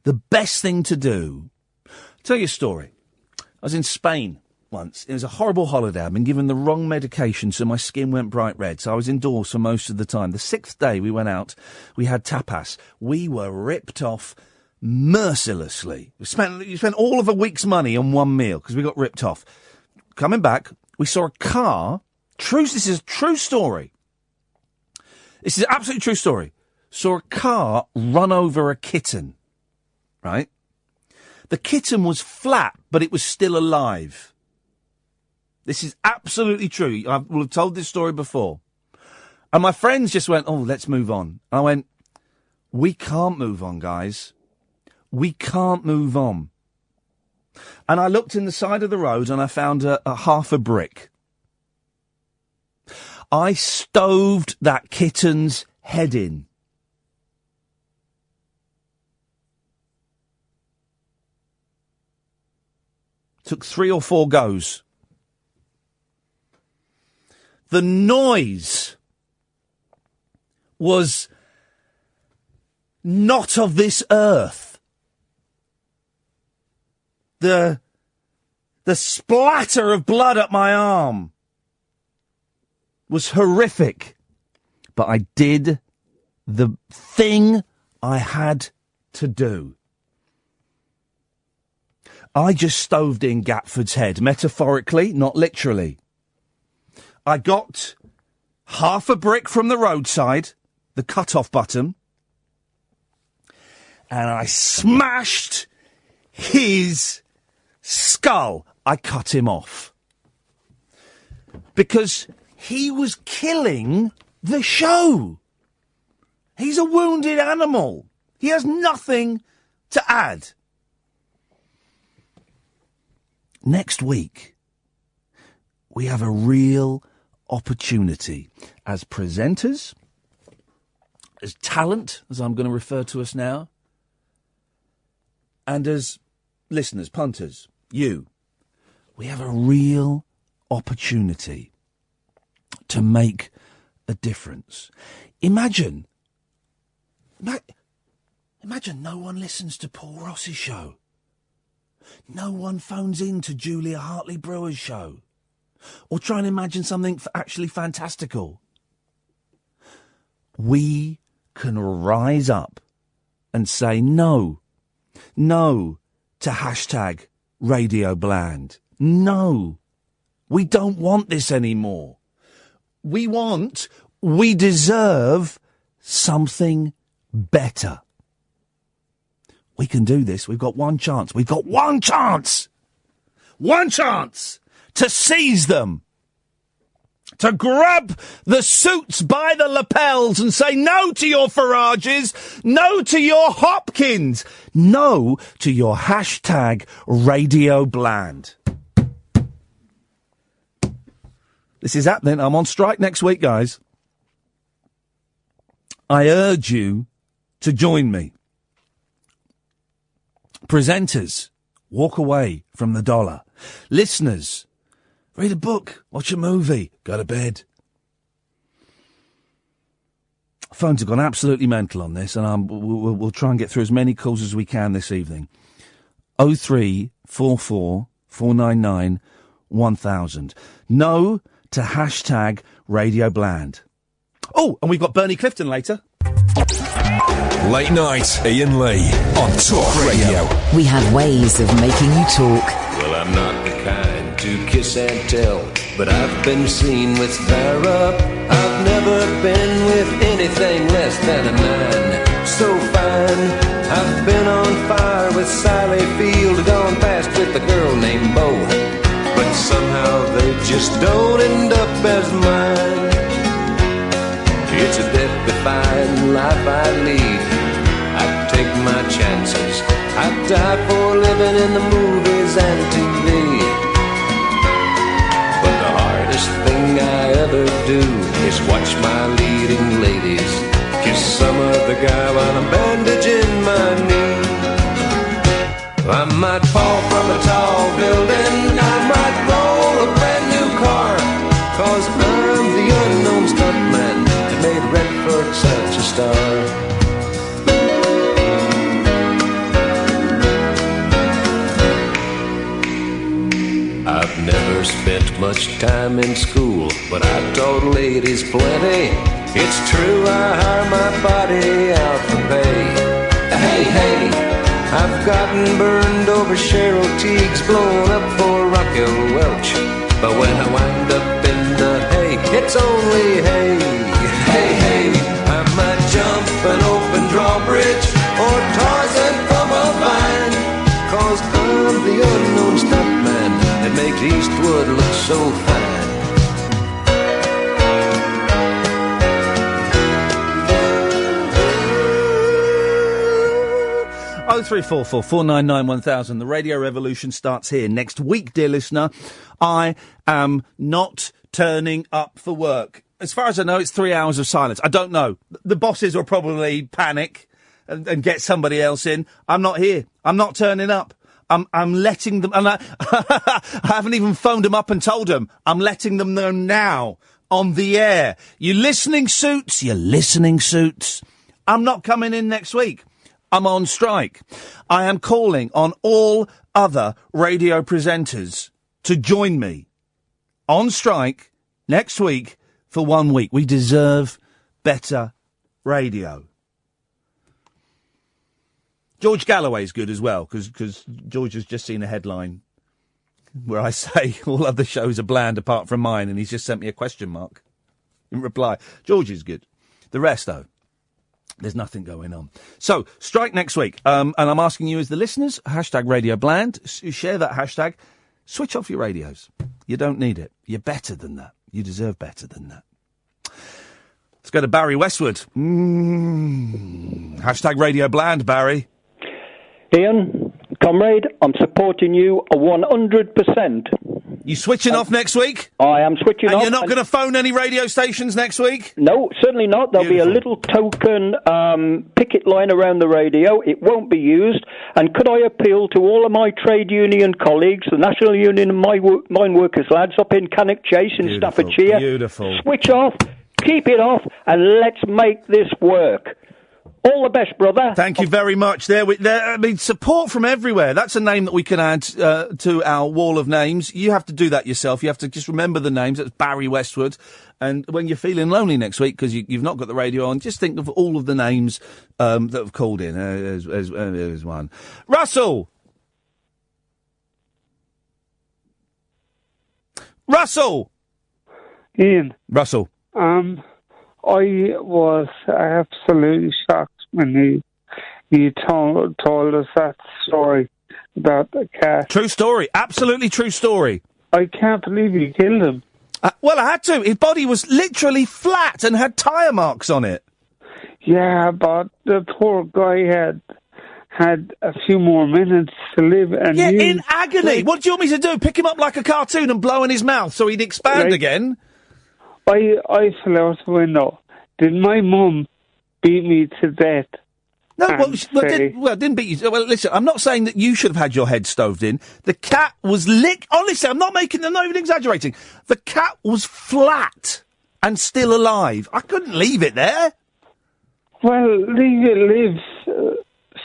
the best thing to do... I'll tell you a story. I was in Spain once. It was a horrible holiday. I'd been given the wrong medication, so my skin went bright red. So I was indoors for most of the time. The 6th day we went out, we had tapas. We were ripped off mercilessly. You spent all of a week's money on one meal because we got ripped off. Coming back, we saw a car. This is a true story. This is an absolutely true story. Saw a car run over a kitten, right? The kitten was flat, but it was still alive. This is absolutely true. I will have told this story before. And my friends just went, oh, let's move on. And I went, we can't move on, guys. We can't move on. And I looked in the side of the road and I found a half a brick. I stoved that kitten's head in. Took 3 or 4 goes. The noise was not of this earth. The splatter of blood up my arm was horrific. But I did the thing I had to do. I just stoved in Gatford's head, metaphorically, not literally. I got half a brick from the roadside, the cut-off button, and I smashed his skull. I cut him off. Because he was killing the show. He's a wounded animal. He has nothing to add. Next week, we have a real opportunity as presenters, as talent, as I'm going to refer to us now, and as listeners, punters, you. We have a real opportunity to make a difference. Imagine no one listens to Paul Ross's show. No one phones in to Julia Hartley-Brewer's show. Or try and imagine something actually fantastical. we can rise up and say no to hashtag Radio Bland. No, we don't want this anymore. We deserve something better. We can do this. We've got one chance. We've got one chance! One chance to seize them. To grab the suits by the lapels and say no to your Farages, no to your Hopkins, no to your hashtag Radio Bland. This is happening. I'm on strike next week, guys. I urge you to join me. Presenters, walk away from the dollar. Listeners, read a book, watch a movie, go to bed. Phones have gone absolutely mental on this, and we'll try and get through as many calls as we can this evening. 0344 499 1000. No to hashtag Radio Bland. Oh, and we've got Bernie Clifton later. Late night, Iain Lee on Talk Radio. We have ways of making you talk. Well, I'm not the kind to kiss and tell, but I've been seen with Farrah. I've never been with anything less than a 9. So fine, I've been on fire with Sally Field, gone past with a girl named Bo, but somehow they just don't end up as mine. It's a death-defying life I lead. I take my chances. I die for living in the movies and TV. But the hardest thing I ever do is watch my leading ladies kiss some other guy while I'm bandaging my knee. I might fall from a tall building, I might roll a brand new car, 'cause I'm the unknown stuntman that made Redford such a star. I've never spent much time in school, but I taught ladies plenty. It's true, I hire my body out for pay. Hey, hey, I've gotten burned over Cheryl Teague's, blown up for Raquel Welch. But when I wind up in the hay, it's only hay. Hey, hey, I might jump an open drawbridge or Tarzan from a vine, 'cause I'm the unknown stuntman that makes Eastwood look so fine. 0344 499 1000. The radio revolution starts here next week, dear listener. I am not turning up for work. As far as I know, it's 3 hours of silence. I don't know. The bosses will probably panic and get somebody else in. I'm not here. I'm not turning up. I'm letting them, and I haven't even phoned them up and told them. I'm letting them know now on the air. You listening suits? I'm not coming in next week. I'm on strike. I am calling on all other radio presenters to join me on strike next week for 1 week. We deserve better radio. George Galloway's good as well, because George has just seen a headline where I say all other shows are bland apart from mine, and he's just sent me a question mark in reply. George is good. The rest, though, there's nothing going on. So, strike next week. And I'm asking you as the listeners, hashtag Radio Bland, share that hashtag, switch off your radios. You don't need it. You're better than that. You deserve better than that. Let's go to Barry Westwood. Hashtag Radio Bland, Barry. Ian, comrade, I'm supporting you 100%. You switching off next week? I am switching off. And you're not going to phone any radio stations next week? No, certainly not. There'll be a little token picket line around the radio. It won't be used. And could I appeal to all of my trade union colleagues, the National Union of Mine Workers lads up in Cannock Chase in Staffordshire? Beautiful. Switch off, keep it off, and let's make this work. All the best, brother. Thank you very much. I mean, support from everywhere. That's a name that we can add to our wall of names. You have to do that yourself. You have to just remember the names. That's Barry Westwood. And when you're feeling lonely next week because you've not got the radio on, just think of all of the names that have called in. There's one. Russell! Russell! Ian. Russell. I was absolutely shocked when you told us that story about the cat. True story. Absolutely true story. I can't believe you killed him. Well, I had to. His body was literally flat and had tyre marks on it. Yeah, but the poor guy had a few more minutes to live. And in agony. What do you want me to do? Pick him up like a cartoon and blow in his mouth so he'd expand again? I fell out the window. Did my mum beat me to death? No, didn't beat you. Well, listen, I'm not saying that you should have had your head stoved in. The cat was honestly, I'm not even exaggerating. The cat was flat and still alive. I couldn't leave it there. Well, leave it live.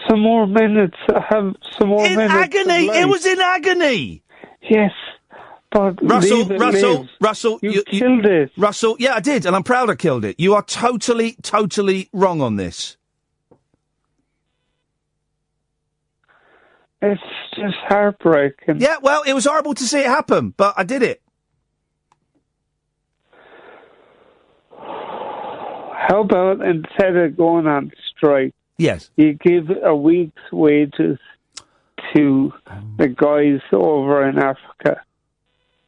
Some more minutes. Have some more minutes. In agony. It was in agony. Yes. But Russell, you killed it. Russell, yeah, I did, and I'm proud I killed it. You are totally wrong on this. It's just heartbreaking. Yeah, well, it was horrible to see it happen, but I did it. How about instead of going on strike, yes, you give a week's wages to the guys over in Africa?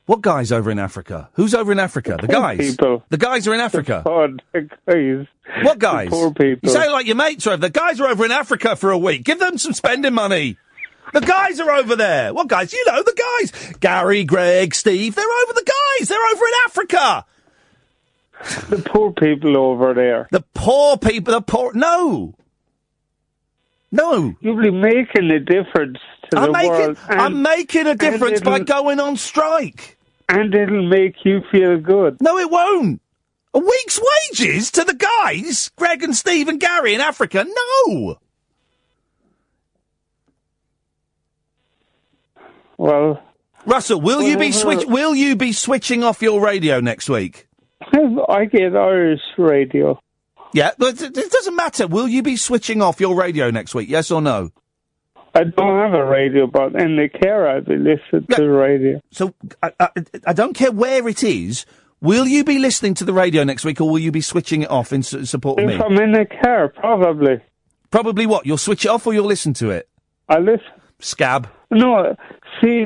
What guys over in Africa? Who's over in Africa? The guys? People. The guys are in Africa? The guys. What guys? The poor people. You say it like your mates are over. The guys are over in Africa for a week. Give them some spending money. The guys are over there. What guys? You know, the guys. Gary, Greg, Steve, they're over the guys. They're over in Africa. The poor people over there. The poor people, No. You'll be making a difference to the world. I'm making a difference by going on strike. And it'll make you feel good. No, it won't. A week's wages to the guys? Greg and Steve and Gary in Africa? No. Well, Russell, will you be switching off your radio next week? I get Irish radio. Yeah, but it doesn't matter. Will you be switching off your radio next week? Yes or no? I don't have a radio, but in the car I'll be listening to the radio. So I don't care where it is. Will you be listening to the radio next week, or will you be switching it off in support of me? If I'm in the car, probably. Probably what? You'll switch it off, or you'll listen to it? I listen. Scab. No, see,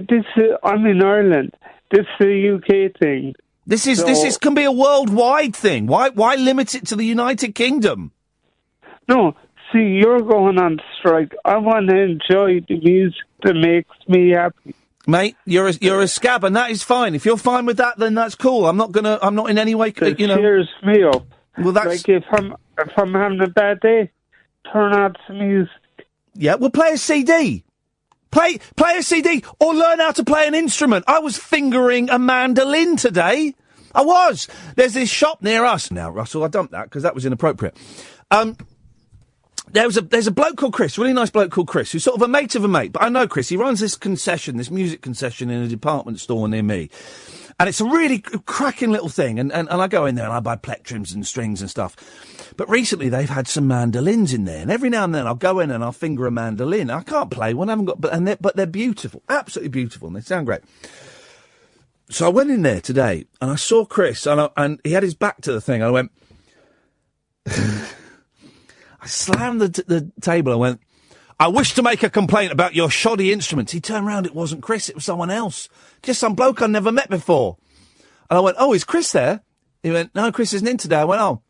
I'm in Ireland. This is a UK thing. This can be a worldwide thing. Why limit it to the United Kingdom? No, see, you're going on strike. I want to enjoy the music that makes me happy. Mate, you're a scab, and that is fine. If you're fine with that, then that's cool. I'm not in any way, It cheers me up. Well, that's like if I'm having a bad day, turn on some music. Yeah, well, play a CD. Play a CD or learn how to play an instrument. I was fingering a mandolin today. I was. There's this shop near us now, Russell. I dumped that because that was inappropriate. There's a bloke called Chris, really nice bloke called Chris, who's sort of a mate of a mate. But I know Chris. He runs this music concession in a department store near me. And it's a really cracking little thing. And I go in there and I buy plectrums and strings and stuff. But recently they've had some mandolins in there. And every now and then I'll go in and I'll finger a mandolin. I can't play one, I haven't got, but they're beautiful. Absolutely beautiful. And they sound great. So I went in there today and I saw Chris and he had his back to the thing. I went, I slammed the table. I went, I wish to make a complaint about your shoddy instruments. He turned round. It wasn't Chris. It was someone else. Just some bloke I'd never met before. And I went, oh, is Chris there? He went, no, Chris isn't in today. I went, oh.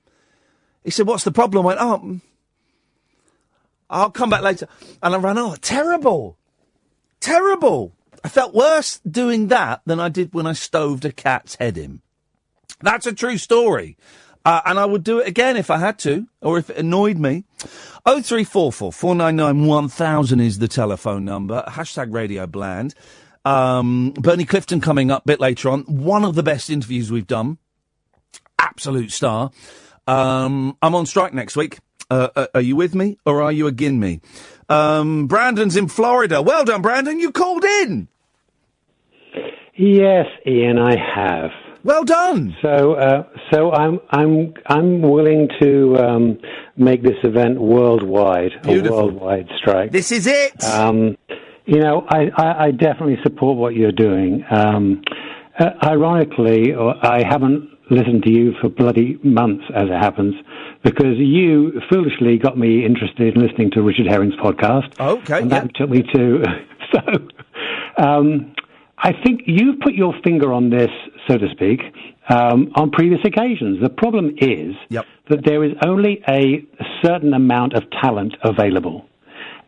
He said, what's the problem? I went, oh, I'll come back later. And I ran, oh, terrible. Terrible. I felt worse doing that than I did when I stoved a cat's head in. That's a true story. And I would do it again if I had to, or if it annoyed me. 0344 499 1000 is the telephone number. # Radio Bland. Bernie Clifton coming up a bit later on. One of the best interviews we've done. Absolute star. I'm on strike next week. Are you with me or are you against me? Brandon's in Florida. Well done, Brandon. You called in. Yes, Ian, I have. Well done. So I'm willing to make this event worldwide. Beautiful. A worldwide strike. This is it. I definitely support what you're doing. Ironically, I haven't listened to you for bloody months, as it happens, because you foolishly got me interested in listening to Richard Herring's podcast. Okay. And that took me to... I think you've put your finger on this, so to speak, on previous occasions. The problem is that there is only a certain amount of talent available,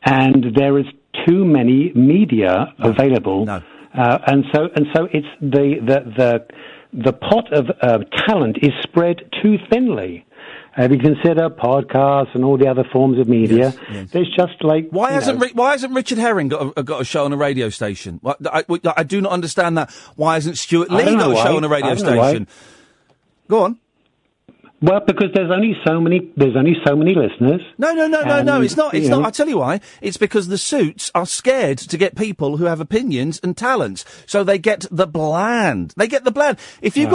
and there is too many media available, and so it's the pot of talent is spread too thinly. If you consider podcasts and all the other forms of media, there's just like... Why hasn't Richard Herring got a show on a radio station? I do not understand that. Why hasn't Stuart Lee got a show on a radio station? Go on. Well, because there's only so many listeners. No, it's not. It's not. I'll tell you why. It's because the suits are scared to get people who have opinions and talents. So they get the bland. If you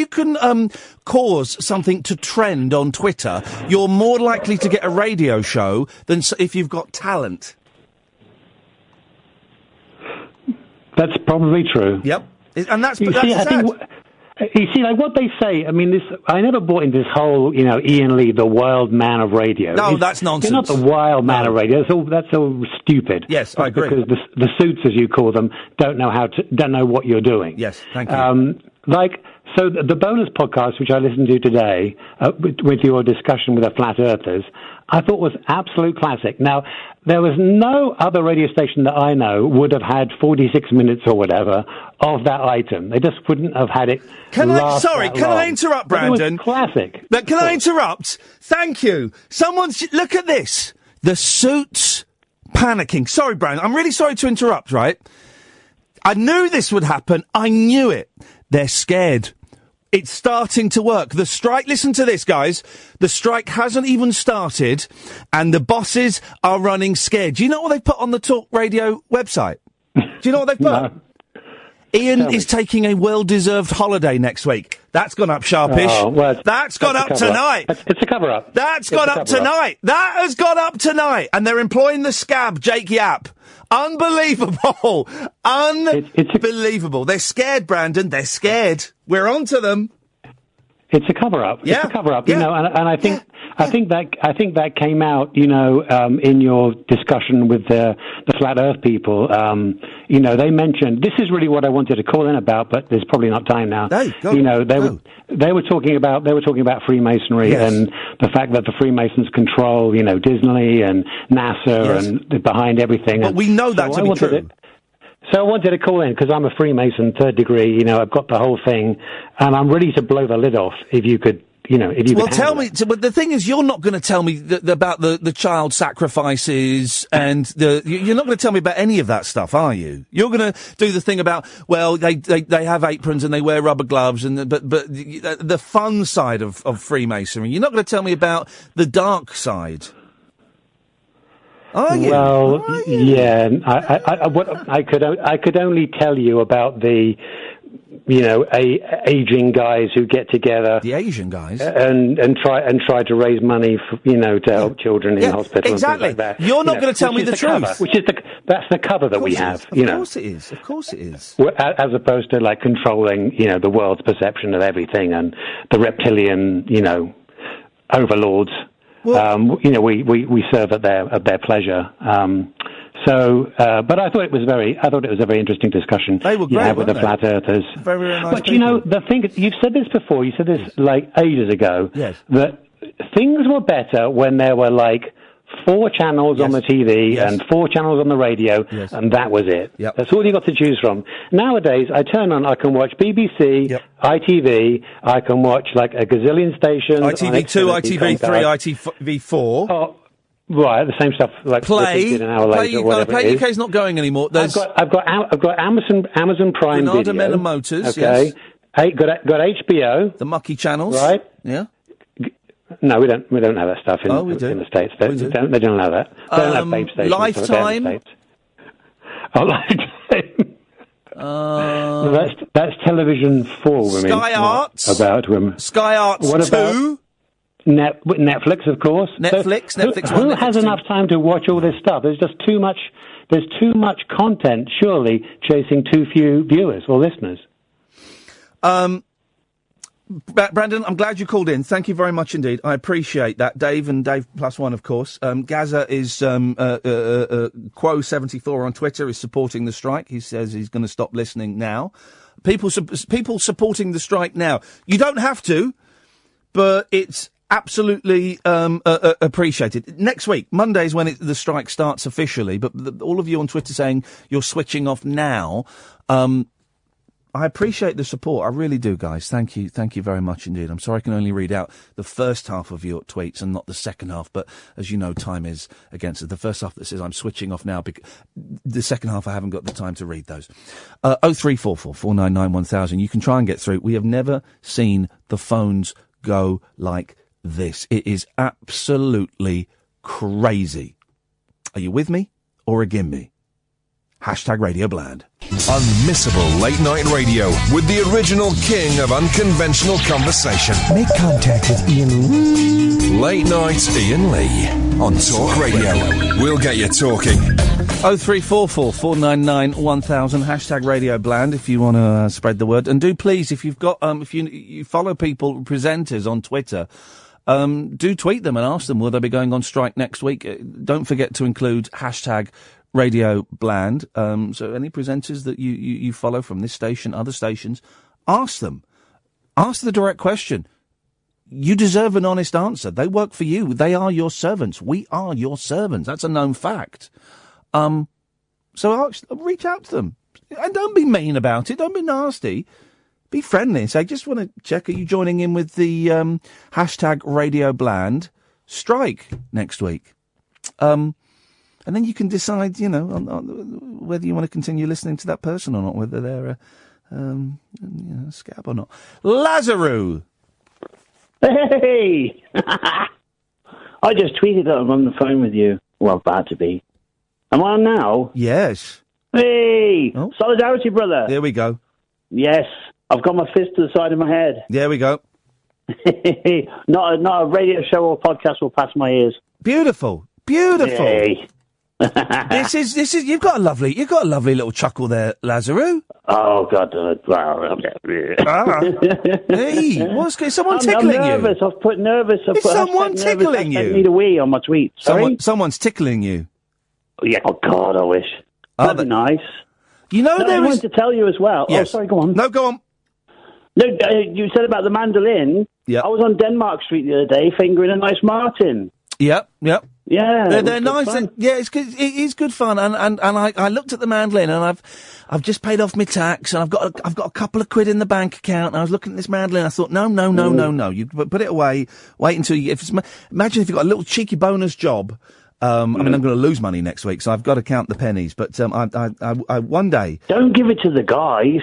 can cause something to trend on Twitter, you're more likely to get a radio show than if you've got talent. That's probably true. Yep. And that's sad. You see, like what they say, I mean, I never bought into this whole, Iain Lee, the wild man of radio. No, that's nonsense. You're not the wild man of radio. That's all stupid. Yes, I agree. Because the suits, as you call them, don't know what you're doing. Yes, thank you. So the bonus podcast, which I listened to today, with your discussion with the Flat Earthers, I thought was absolute classic. Now, there was no other radio station that I know would have had 46 minutes or whatever of that item. They just wouldn't have had it. Can I interrupt, Brandon? It was classic. But can I interrupt? Thank you. Look at this. The suits panicking. Sorry, Brandon. I'm really sorry to interrupt, right? I knew this would happen. I knew it. They're scared. It's starting to work. The strike, listen to this, guys. The strike hasn't even started, and the bosses are running scared. Do you know what they've put on the Talk Radio website? Do you know what they've put? No. Ian is taking a well-deserved holiday next week. That's gone up sharpish. That's gone up tonight. It's a cover-up. That's gone up tonight. That has gone up tonight. And they're employing the scab, Jake Yap. Unbelievable. Unbelievable. They're scared, Brandon. They're scared. We're on to them. It's a cover-up. Yeah. It's a cover-up. Yeah. And I think that came out, in your discussion with the Flat Earth people. They mentioned, this is really what I wanted to call in about, but there's probably not time now. They were talking about Freemasonry and the fact that the Freemasons control, Disney and NASA and behind everything. But we know that to be true. So I wanted to call in because I'm a Freemason, 3rd degree. I've got the whole thing, and I'm ready to blow the lid off. If you could, Well, tell me. But the thing is, you're not going to tell me about the child sacrifices and you're not going to tell me about any of that stuff, are you? You're going to do the thing about they have aprons and they wear rubber gloves but the fun side of Freemasonry. You're not going to tell me about the dark side. Are you? Well, yeah. I could only tell you about the, aging guys who get together. The Asian guys, and try to raise money for, to help children in hospital. Exactly. And things like that. You're not going to tell me the truth. That's the cover that we have. Of course it is. Of course it is. As opposed to controlling, the world's perception of everything and the reptilian, overlords. Well, we serve at their pleasure. But I thought it was a very interesting discussion. They were great, with the Flat Earthers. Very, very nice. But the thing you've said this before. You said this ages ago. Yes. That things were better when there were 4 channels on the TV and 4 channels on the radio, and that was it. Yep. That's all you got to choose from. Nowadays, I turn on, I can watch BBC, ITV, I can watch a gazillion stations. ITV2, ITV3, ITV4. Oh, right, the same stuff. Play an hour later, or whatever Play it is. UK's not going anymore. I've got Amazon Prime Granada Video. Men and Motors. Okay. Yes. Got HBO. The mucky channels. Right. Yeah. No, we don't have that stuff in the States. They don't allow that. They don't have babe stations. Lifetime. Lifetime. That's television for women. Sky Arts. About women. Sky Arts What 2. about Netflix, of course. Netflix. So who has enough time to watch all this stuff? There's just too much. There's too much content, surely, chasing too few viewers or listeners. Brandon, I'm glad you called in. Thank you very much indeed. I appreciate that. Dave and Dave +1, of course. Gaza is Quo74 on Twitter is supporting the strike. He says he's going to stop listening now. People supporting the strike now. You don't have to, but it's absolutely appreciated. Next week, Monday is when the strike starts officially, but all of you on Twitter saying you're switching off now, I appreciate the support. I really do, guys. Thank you very much indeed. I'm sorry I can only read out the first half of your tweets and not the second half, but as you know, time is against us. The first half that says I'm switching off now, the second half I haven't got the time to read those. 0344 499 1000. You can try and get through. We have never seen the phones go like this. It is absolutely crazy. Are you with me or against me? #Radio Bland. Unmissable late night radio with the original king of unconventional conversation. Make contact with Iain Lee. Late night Iain Lee on Talk Radio. We'll get you talking. 0344 499 1000 #Radio Bland if you want to spread the word. And do please, if you've got if you follow people, presenters on Twitter, do tweet them and ask them will they be going on strike next week. Don't forget to include #Radio Bland. So any presenters that you follow from this station, other stations, ask them. Ask the direct question. You deserve an honest answer. They work for you. They are your servants. We are your servants. That's a known fact. So reach out to them. And don't be mean about it. Don't be nasty. Be friendly and say, just want to check, are you joining in with the #Radio Bland strike next week? And then you can decide, on whether you want to continue listening to that person or not, whether they're a scab or not. Lazaru! Hey! I just tweeted that I'm on the phone with you. Well, bad to be. Am I on now? Yes. Hey! Oh. Solidarity, brother! There we go. Yes. I've got my fist to the side of my head. There we go. Not a radio show or podcast will pass my ears. Beautiful. Beautiful. Hey. This is. You've got a lovely little chuckle there, Lazaru. Oh God! Hey, is someone tickling I'm nervous. you? I've put nervous. Is someone tickling you? Need a wee on my tweet. Someone's tickling you. Yeah. Oh God, I wish. That'd be nice. You know, I wanted to tell you as well. Yes. Oh, sorry. Go on. No, go on. No, you said about the mandolin. Yeah. I was on Denmark Street the other day, fingering a nice martin. Yep. Yeah, they're nice. It is good fun. And I looked at the mandolin, and I've just paid off my tax, and I've got a couple of quid in the bank account. And I was looking at this mandolin. I thought, no. You put it away. Wait until you. Imagine if you got a little cheeky bonus job. I mean, I'm going to lose money next week, so I've got to count the pennies. But I one day. Don't give it to the guys.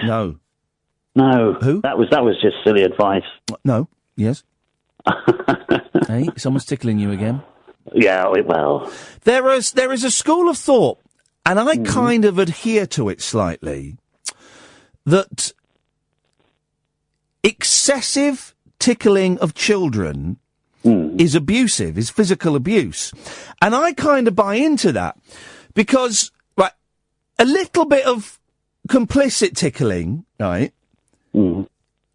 No. Who? That was just silly advice. No. Yes. Hey, someone's tickling you again. Yeah, well. There is a school of thought, and I kind of adhere to it slightly, that excessive tickling of children is abusive, is physical abuse. And I kind of buy into that, because, right, a little bit of complicit tickling, right?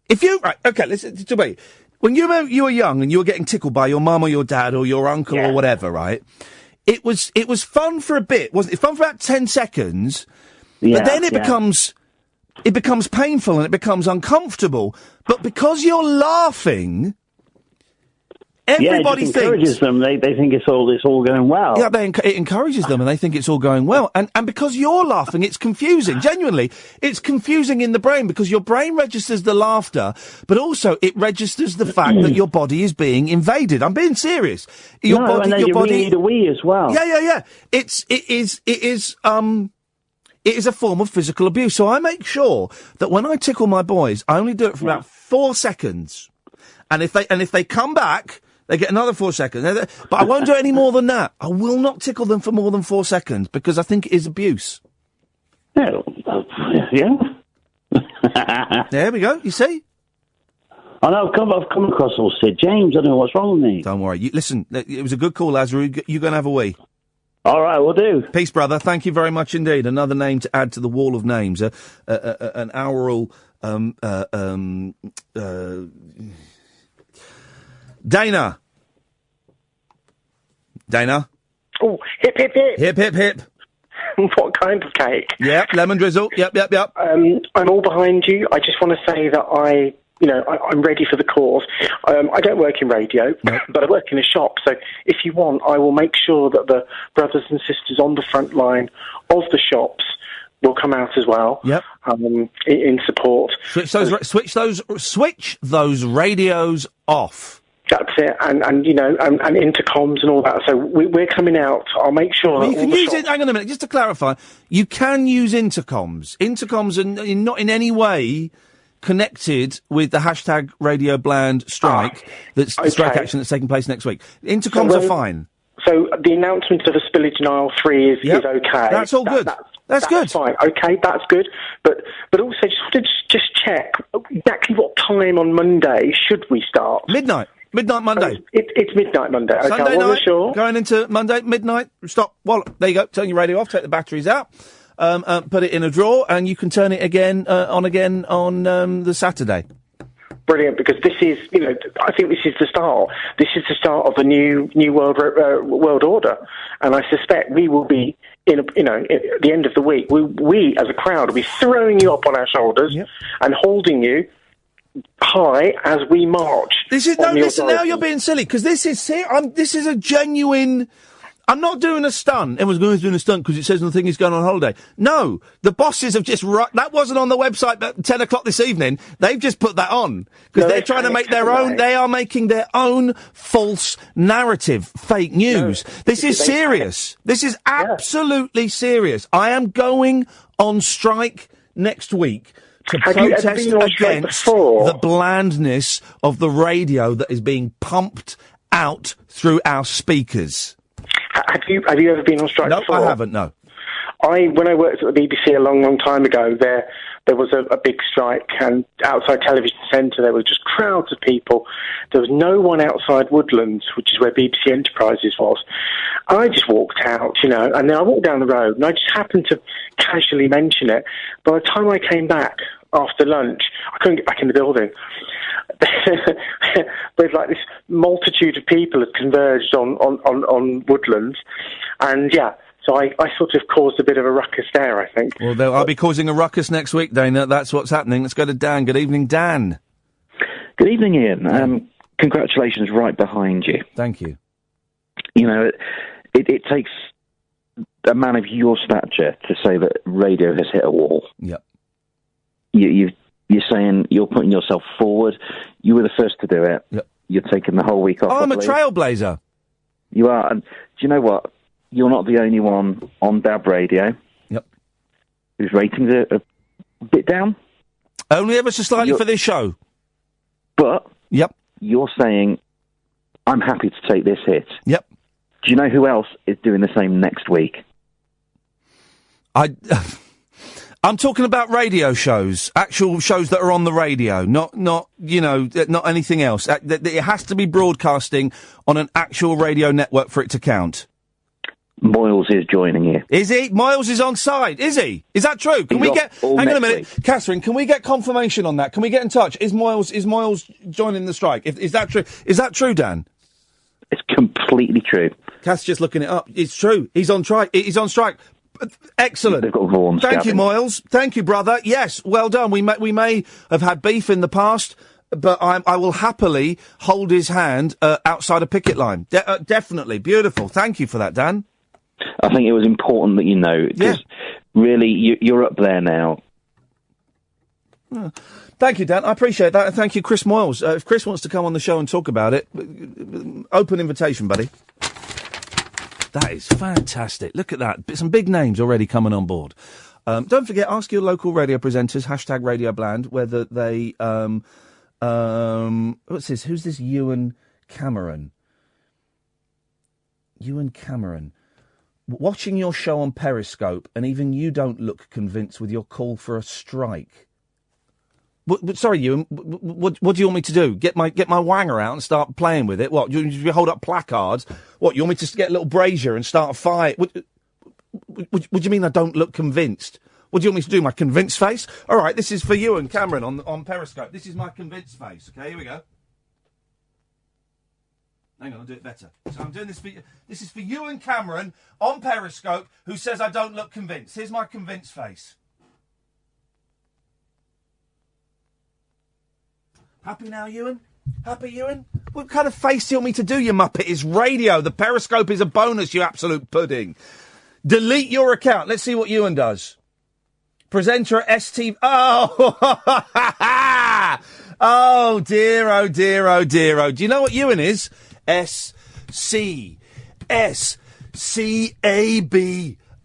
If you, right, okay, listen to me. When you were young and you were getting tickled by your mum or your dad or your uncle or whatever, right? It was fun for a bit, wasn't it? Fun for about 10 seconds, but then it becomes painful and it becomes uncomfortable. But because you're laughing, everybody it encourages them. They think it's all going well. Yeah, it encourages them, and they think it's all going well. And because you're laughing, it's confusing. Genuinely, it's confusing in the brain, because your brain registers the laughter, but also it registers the fact that your body is being invaded. I'm being serious. Your body need a wee as well. Yeah. It is a form of physical abuse. So I make sure that when I tickle my boys, I only do it for about 4 seconds, and if they come back, they get another 4 seconds. But I won't do any more than that. I will not tickle them for more than 4 seconds, because I think it is abuse. Yeah. There we go. You see? I know. I've come across all Sid James. I don't know what's wrong with me. Don't worry. Listen, it was a good call, Lazarus. You're going to have a wee. All right, we'll do. Peace, brother. Thank you very much indeed. Another name to add to the wall of names. An aural... Dana. Oh, hip, hip, hip. Hip, hip, hip. What kind of cake? Yep, lemon drizzle. Yep. I'm all behind you. I just want to say that I'm ready for the cause. I don't work in radio, but I work in a shop. So if you want, I will make sure that the brothers and sisters on the front line of the shops will come out as well. Yep. In support. Switch those radios off. That's it, and intercoms and all that. So we're coming out. I'll make sure. Well, that you can use it. Hang on a minute, just to clarify, you can use intercoms. Intercoms are not in any way connected with the hashtag Radio Bland strike. Strike action that's taking place next week. Intercoms are fine. So the announcement of a spillage in aisle 3 is okay. That's all good. That's good. Fine. Okay, that's good. But also, just wanted to check exactly what time on Monday should we start? Midnight Monday. It's midnight Monday. Okay, Sunday night, sure. Going into Monday, midnight, stop. Well, there you go. Turn your radio off, take the batteries out, put it in a drawer, and you can turn it on the Saturday. Brilliant, because this is, I think this is the start. This is the start of a new world order, and I suspect we will be at the end of the week. We as a crowd will be throwing you up on our shoulders and holding you high as we march. Listen. Now you're being silly, because this is a genuine. I'm not doing a stunt. Everyone's going to do a stunt because it says on the thing he's going on holiday. No, the bosses have just... that wasn't on the website at 10 o'clock this evening. They've just put that on because they're trying to make their own... They are making their own false narrative, fake news. This is serious. This is absolutely serious. I am going on strike next week to protest against the blandness of the radio that is being pumped out through our speakers. Have you ever been on strike before? No, I haven't, no. When I worked at the BBC a long, long time ago, there was a big strike, and outside Television Centre there were just crowds of people. There was no one outside Woodlands, which is where BBC Enterprises was. I just walked out, and then I walked down the road, and I just happened to casually mention it. By the time I came back after lunch, I couldn't get back in the building. There's like this multitude of people have converged on Woodlands, and so I sort of caused a bit of a ruckus there, I think. Well, I'll be causing a ruckus next week, Dana. That's what's happening. Let's go to Dan. Good evening, Dan. Good evening, Ian. Congratulations, right behind you. Thank you. It takes a man of your stature to say that radio has hit a wall. Yep. You're saying you're putting yourself forward. You were the first to do it. Yep. You're taking the whole week off. I'm a trailblazer. You are. And do you know what? You're not the only one on DAB radio. Yep. Whose ratings are a bit down. Only ever so slightly for this show. But yep. You're saying, I'm happy to take this hit. Yep. Do you know who else is doing the same next week? I'm talking about radio shows, actual shows that are on the radio, not anything else. It has to be broadcasting on an actual radio network for it to count. Moyles is joining you. Is he? Moyles is on side, is he? Is that true? Can we get... Hang on a minute. Catherine, can we get confirmation on that? Can we get in touch? Is Moyles joining the strike? Is that true? Is that true, Dan? It's completely true. Kath's just looking it up. It's true. He's on strike. Excellent. They've got Vaughan. Thank you, Moyles. Thank you, brother. Yes, well done. We may have had beef in the past, but I will happily hold his hand outside a picket line. Definitely. Beautiful. Thank you for that, Dan. I think it was important that you know, because really, you're up there now. Thank you, Dan. I appreciate that. And thank you, Chris Moyles. If Chris wants to come on the show and talk about it, open invitation, buddy. That is fantastic. Look at that. Some big names already coming on board. Don't forget, ask your local radio presenters, hashtag Radio Bland, whether they... what's this? Who's this Ewan Cameron? Ewan Cameron. Watching your show on Periscope, and even you don't look convinced with your call for a strike. Sorry, Ewan. What do you want me to do? Get my wanger out and start playing with it? What? Do you hold up placards? What? You want me to get a little brazier and start a fire? What do you mean I don't look convinced? What do you want me to do? My convinced face? All right, this is for Ewan Cameron on Periscope. This is my convinced face. Okay, here we go. Hang on, I'll do it better. So I'm doing this for you. This is for Ewan Cameron on Periscope, who says I don't look convinced. Here's my convinced face. Happy now, Ewan? Happy, Ewan? What kind of face do you want me to do, you muppet? It's radio. The Periscope is a bonus, you absolute pudding. Delete your account. Let's see what Ewan does. Presenter at STV. Oh! Oh, dear, oh, dear, oh, dear, oh. Do you know what Ewan is? SCAB.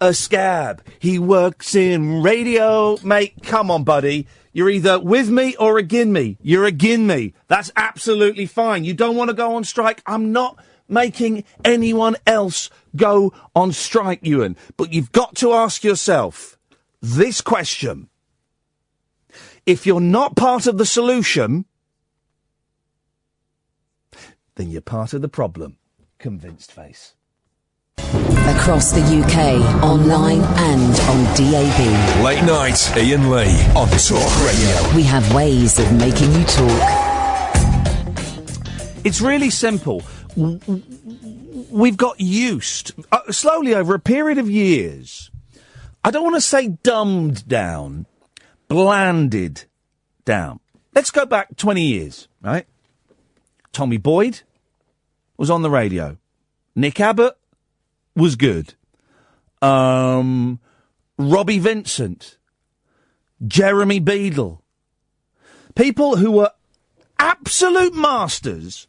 A scab. He works in radio. Mate, come on, buddy. You're either with me or agin me. You're agin me. That's absolutely fine. You don't want to go on strike. I'm not making anyone else go on strike, Ewan. But you've got to ask yourself this question. If you're not part of the solution, then you're part of the problem. Convinced face. Across the UK, online and on DAB. Late night, Iain Lee on Talk Radio. We have ways of making you talk. It's really simple. We've got used, slowly over a period of years, I don't want to say dumbed down, blanded down. Let's go back 20 years, right? Tommy Boyd was on the radio. Nick Abbott was good. Robbie Vincent, Jeremy Beadle. People who were absolute masters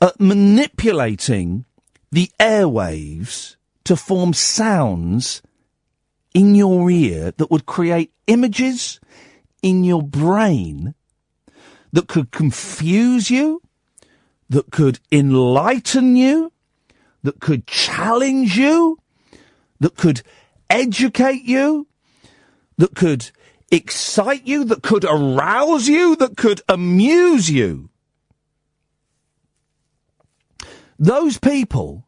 at manipulating the airwaves to form sounds in your ear that would create images in your brain that could confuse you, that could enlighten you, that could challenge you, that could educate you, that could excite you, that could arouse you, that could amuse you. Those people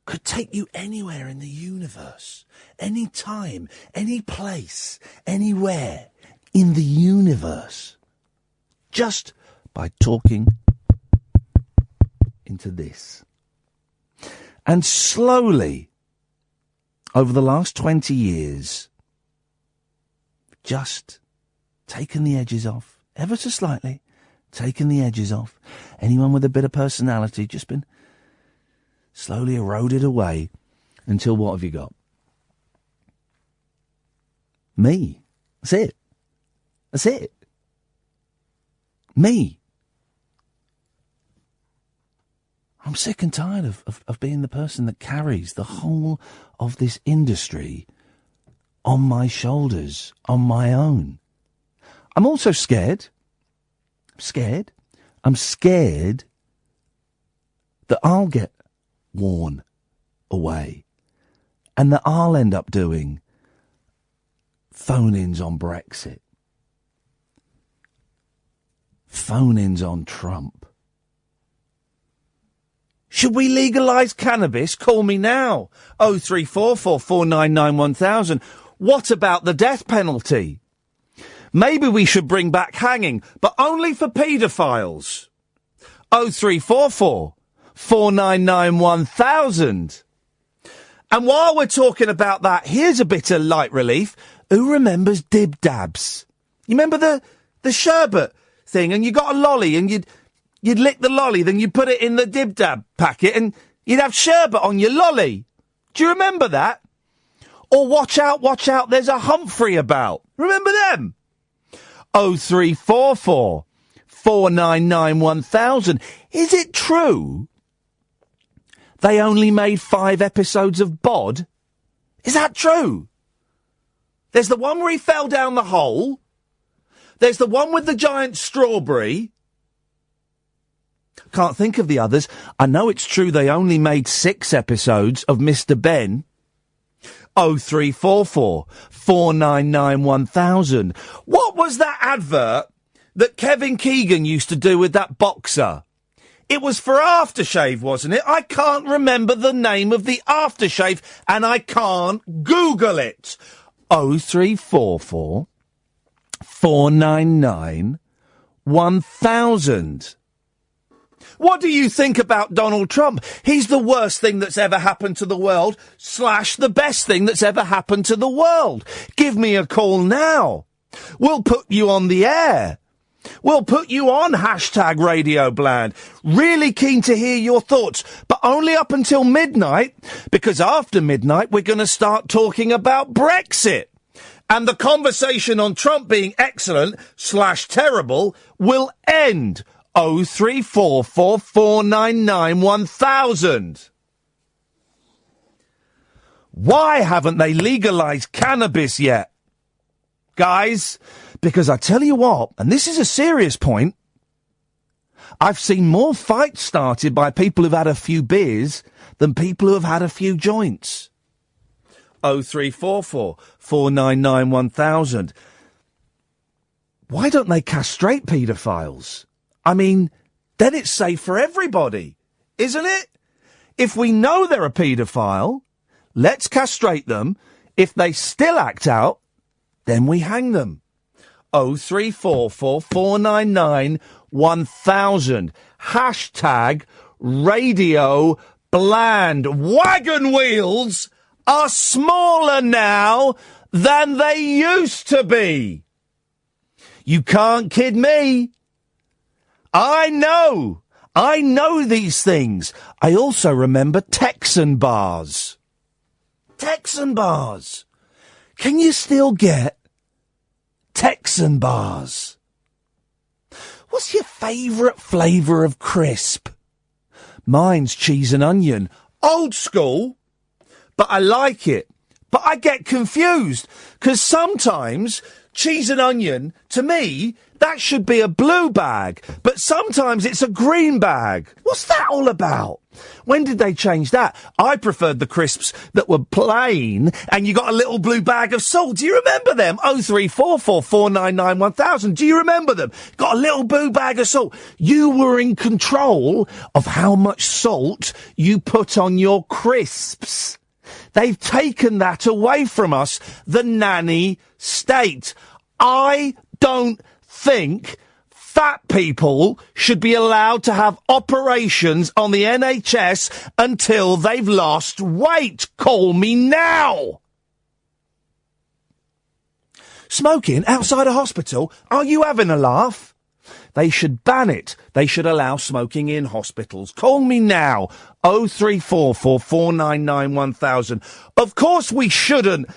could take you anywhere in the universe, any time, any place, anywhere in the universe, just by talking into this. And slowly, over the last 20 years, just taken the edges off, ever so slightly, taken the edges off. Anyone with a bit of personality just been slowly eroded away until what have you got? Me. That's it. That's it. Me. I'm sick and tired of being the person that carries the whole of this industry on my shoulders, on my own. I'm also scared. I'm scared that I'll get worn away and that I'll end up doing phone-ins on Brexit, phone-ins on Trump. Should we legalise cannabis? Call me now. 0344 499 1000. What about the death penalty? Maybe we should bring back hanging, but only for paedophiles. 0344 499 1000. And while we're talking about that, here's a bit of light relief. Who remembers Dib Dabs? You remember the sherbet thing, and you got a lolly, and you'd lick the lolly, then you'd put it in the Dib Dab packet, and you'd have sherbet on your lolly. Do you remember that? Or watch out, there's a Humphrey about. Remember them? 0344 499 1000. Is it true they only made 5 episodes of Bod? Is that true? There's the one where he fell down the hole. There's the one with the giant strawberry. Can't think of the others. I know it's true they only made 6 episodes of Mr. Ben. 0344 499 1000. What was that advert that Kevin Keegan used to do with that boxer? It was for aftershave, wasn't it? I can't remember the name of the aftershave, and I can't Google it. 0344 499 1000. What do you think about Donald Trump? He's the worst thing that's ever happened to the world, / the best thing that's ever happened to the world. Give me a call now. We'll put you on the air. We'll put you on hashtag Radio Bland. Really keen to hear your thoughts, but only up until midnight, because after midnight we're going to start talking about Brexit. And the conversation on Trump being excellent / terrible will end. 0344 499 1000. Why haven't they legalised cannabis yet? Guys, because I tell you what, and this is a serious point, I've seen more fights started by people who've had a few beers than people who have had a few joints. 0344 499 1000. Why don't they castrate paedophiles? I mean, then it's safe for everybody, isn't it? If we know they're a paedophile, let's castrate them. If they still act out, then we hang them. 0344 499 1000. Hashtag Radio Bland. Wagon wheels are smaller now than they used to be. You can't kid me. I know these things. I also remember Texan bars. Texan bars. Can you still get Texan bars? What's your favourite flavour of crisp? Mine's cheese and onion. Old school, but I like it. But I get confused, because sometimes cheese and onion, to me, that should be a blue bag, but sometimes it's a green bag. What's that all about? When did they change that? I preferred the crisps that were plain and you got a little blue bag of salt. Do you remember them? 0344 499 1000. Do you remember them? Got a little blue bag of salt. You were in control of how much salt you put on your crisps. They've taken that away from us, the nanny state. I don't think fat people should be allowed to have operations on the NHS until they've lost weight. Call me now. Smoking outside a hospital? Are you having a laugh? They should ban it. They should allow smoking in hospitals. Call me now. 0344 499 1000. Of course we shouldn't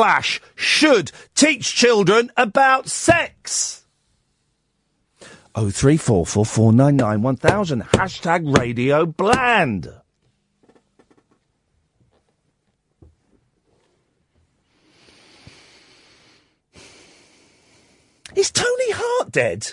/ should teach children about sex. 0344 499 1000. Hashtag Radio Bland. Is Tony Hart dead?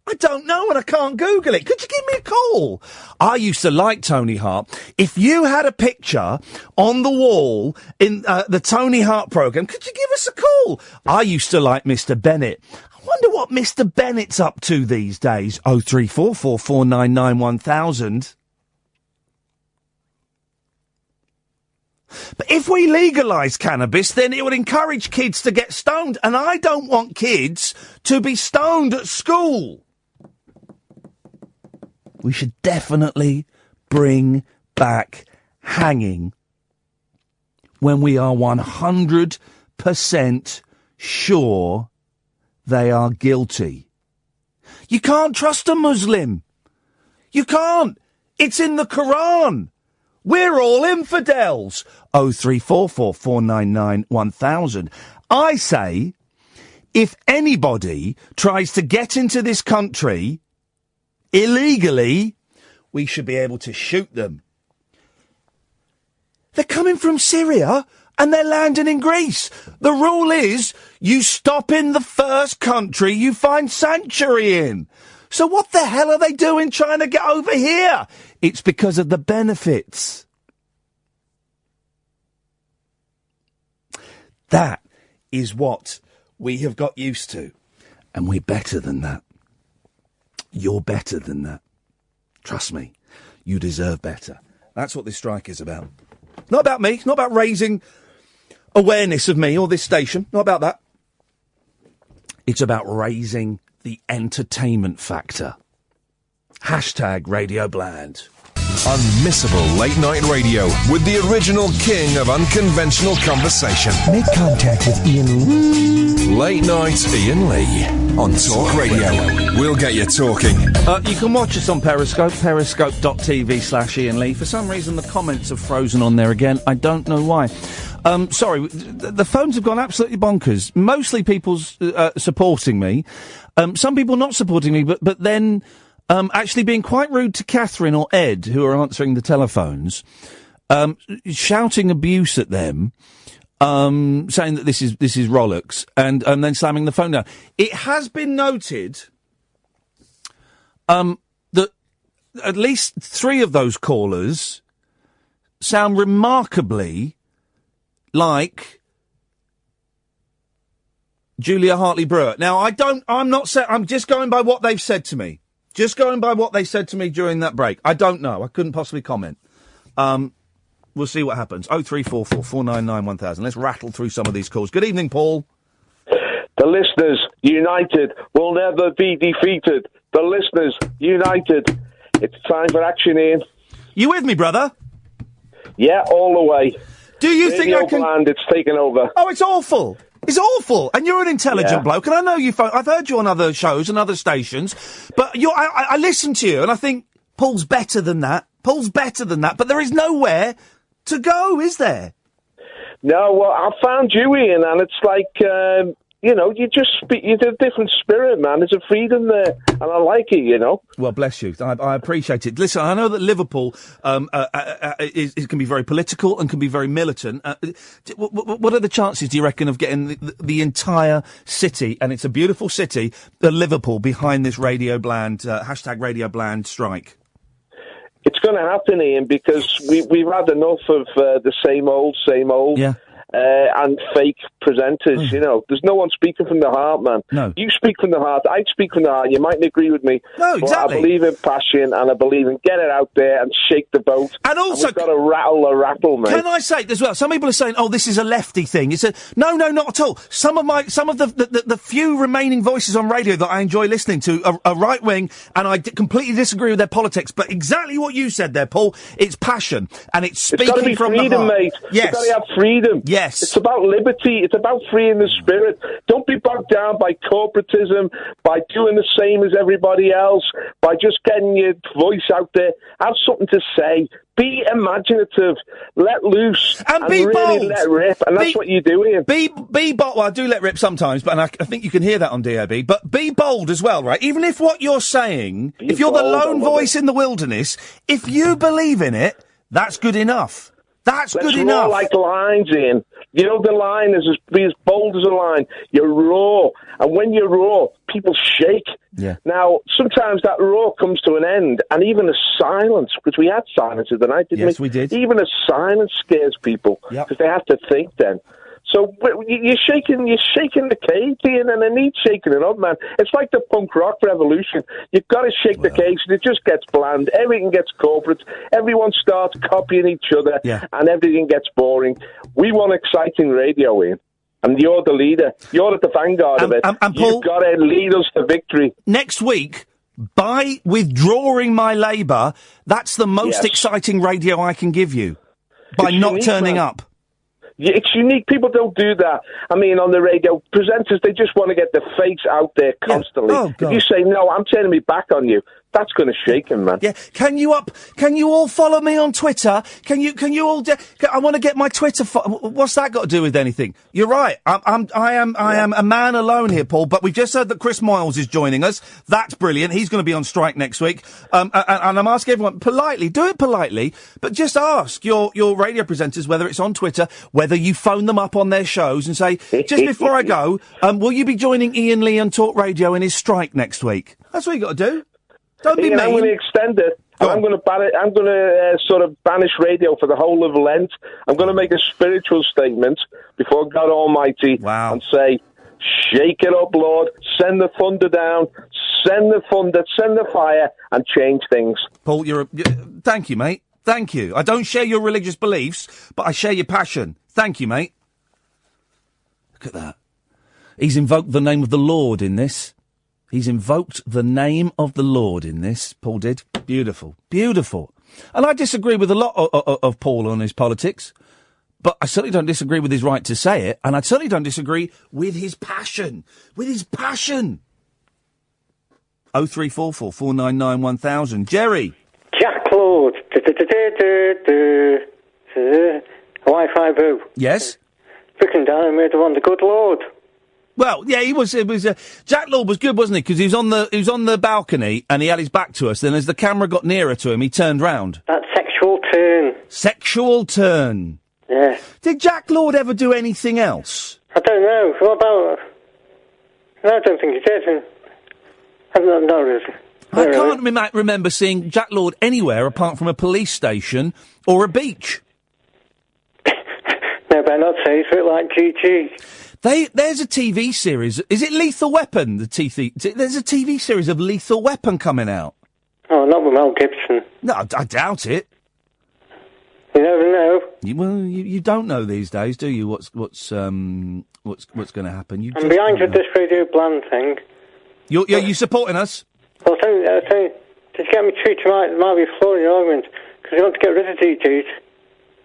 I don't know and I can't Google it. Could you give me a call? I used to like Tony Hart. If you had a picture on the wall in the Tony Hart programme, could you give us a call? I used to like Mr. Bennett. I wonder what Mr. Bennett's up to these days. 0344 499 1000. But if we legalise cannabis, then it would encourage kids to get stoned. And I don't want kids to be stoned at school. We should definitely bring back hanging when we are 100% sure they are guilty. You can't trust a Muslim. You can't. It's in the Quran. We're all infidels. 0344 499 1000. I say, if anybody tries to get into this country illegally, we should be able to shoot them. They're coming from Syria and they're landing in Greece. The rule is you stop in the first country you find sanctuary in. So what the hell are they doing trying to get over here? It's because of the benefits. That is what we have got used to. And we're better than that. You're better than that. Trust me, you deserve better. That's what this strike is about. Not about me, not about raising awareness of me or this station, not about that. It's about raising the entertainment factor. Hashtag Radio Bland. Unmissable late night radio with the original king of unconventional conversation. Make contact with Iain Lee. Late night Iain Lee on Talk Radio. We'll get you talking. You can watch us on Periscope, periscope.tv/Iain Lee. For some reason, the comments have frozen on there again. I don't know why. Sorry, the phones have gone absolutely bonkers. Mostly people supporting me. Some people not supporting me, but then actually being quite rude to Catherine or Ed, who are answering the telephones, shouting abuse at them, saying that this is Rolex, and then slamming the phone down. It has been noted that at least 3 of those callers sound remarkably like Julia Hartley-Brewer. Now, I'm just going by what they've said to me. Just going by what they said to me during that break. I don't know. I couldn't possibly comment. We'll see what happens. 0344 499 1000. Let's rattle through some of these calls. Good evening, Paul. The listeners, united, will never be defeated. The listeners, united. It's time for action, Ian. You with me, brother? Yeah, all the way. Do you think I can... Bland, it's taken over. Oh, it's awful. It's awful. And you're an intelligent bloke, and I know I've heard you on other shows and other stations, but I listen to you, and I think, Paul's better than that. Paul's better than that, but there is nowhere to go, is there? No, well, I found you, Ian, and it's like, you have a different spirit, man. There's a freedom there, and I like it, you know. Well, bless you. I appreciate it. Listen, I know that Liverpool can be very political and can be very militant. What are the chances, do you reckon, of getting the entire city, and it's a beautiful city, Liverpool, behind this Radio Bland, hashtag Radio Bland strike? It's going to happen, Ian, because we've had enough of the same old. Yeah. And fake presenters, you know. There's no one speaking from the heart, man. No. You speak from the heart, I speak from the heart. You mightn't agree with me. No, exactly. But I believe in passion, and I believe in get it out there and shake the boat. And also... we've got to rattle the rattle, mate. Can I say as well, some people are saying, oh, this is a lefty thing. It's no, not at all. Some of the few remaining voices on radio that I enjoy listening to are right-wing, and I completely disagree with their politics. But exactly what you said there, Paul, it's passion, and it's speaking from the heart. It's got to be freedom, mate. Yes. You've got to have freedom. Yes. It's about liberty. It's about freeing the spirit. Don't be bogged down by corporatism, by doing the same as everybody else, by just getting your voice out there. Have something to say. Be imaginative. Let loose. And be really bold. Let rip. And that's what you do, Ian. Be bold. Well, I do let rip sometimes, but I think you can hear that on DAB. But be bold as well, right? Even if what you're saying, if you're the lone voice in the wilderness, if you believe in it, that's good enough. That's good enough. Roar like lions, Ian. You know, the lion is be as bold as a lion. You roar. And when you roar, people shake. Yeah. Now, sometimes that roar comes to an end, and even a silence, because we had silence the night, didn't we? Yes, we did. Even a silence scares people, because they have to think then. So you're shaking the cage, Ian, and it needs shaking it up, man. It's like the punk rock revolution. You've got to shake the cage, and it just gets bland. Everything gets corporate. Everyone starts copying each other, and everything gets boring. We want exciting radio, Ian. And you're the leader. You're at the vanguard of it. And Paul, you've got to lead us to victory. Next week, by withdrawing my labour, that's the most exciting radio I can give you. By It's not unique, turning man. up. Yeah, it's unique. People don't do that. I mean, on the radio, presenters, they just want to get the face out there constantly. Oh, God. If you say, no, I'm turning me back on you, that's going to shake him, man. Yeah. Can you all follow me on Twitter? Can you all, I want to get my Twitter, what's that got to do with anything? You're right. I am a man alone here, Paul, but we've just heard that Chris Moyles is joining us. That's brilliant. He's going to be on strike next week. And I'm asking everyone politely, do it politely, but just ask your radio presenters whether it's on Twitter, whether you phone them up on their shows and say, just before I go, will you be joining Iain Lee on Talk Radio in his strike next week? That's what you got to do. Don't be mean. I'm going to extend it. I'm going to sort of banish radio for the whole of Lent. I'm going to make a spiritual statement before God Almighty and say, shake it up, Lord. Send the thunder down. Send the thunder. Send the fire and change things. Paul, thank you, mate. Thank you. I don't share your religious beliefs, but I share your passion. Thank you, mate. Look at that. He's invoked the name of the Lord in this. He's invoked the name of the Lord in this. Paul did. Beautiful. Beautiful. And I disagree with a lot of Paul on his politics, but I certainly don't disagree with his right to say it, and I certainly don't disagree with his passion. With his passion. 0344 499 1000. Jerry. Jack Lord. Wi-Fi boo. Yes? Freaking down made one the good Lord. Well, yeah, he was. Jack Lord was good, wasn't he? Because he was on the balcony and he had his back to us. Then, as the camera got nearer to him, he turned round. That sexual turn. Sexual turn. Yeah. Did Jack Lord ever do anything else? I don't know. What about? No, I don't think he did. I can't remember seeing Jack Lord anywhere apart from a police station or a beach. No, better not say. It's a bit like GG. There's a TV series. Is it Lethal Weapon? There's a TV series of Lethal Weapon coming out. Oh, not with Mel Gibson. No, I doubt it. You never know. You don't know these days, do you? What's going to happen? I'm behind with this Radio Bland thing. You supporting us? Well, I think, did you get me through tonight? It might be flooring your argument because you want to get rid of DJs,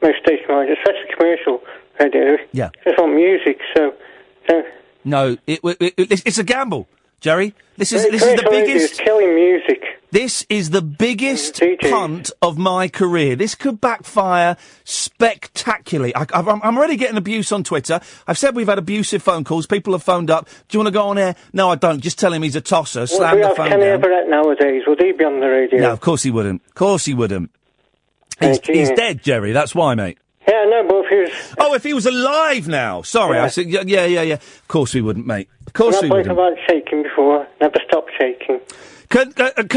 most station managers, especially commercial radio. Yeah. Just want music, so. No, it's a gamble, Jerry. This is the biggest. It's killing music. This is the biggest punt of my career. This could backfire spectacularly. I'm already getting abuse on Twitter. I've said we've had abusive phone calls. People have phoned up. Do you want to go on air? No, I don't. Just tell him he's a tosser. Slam the phone down. Kenny Everett nowadays? Would he be on the radio? No, of course he wouldn't. Of course he wouldn't. He's dead, Jerry. That's why, mate. Yeah, no, but if he was... Oh, if he was alive now. Sorry, I said, yeah. Of course we wouldn't, mate. Of course we wouldn't. I've spoken about shaking before. Never stop shaking. Can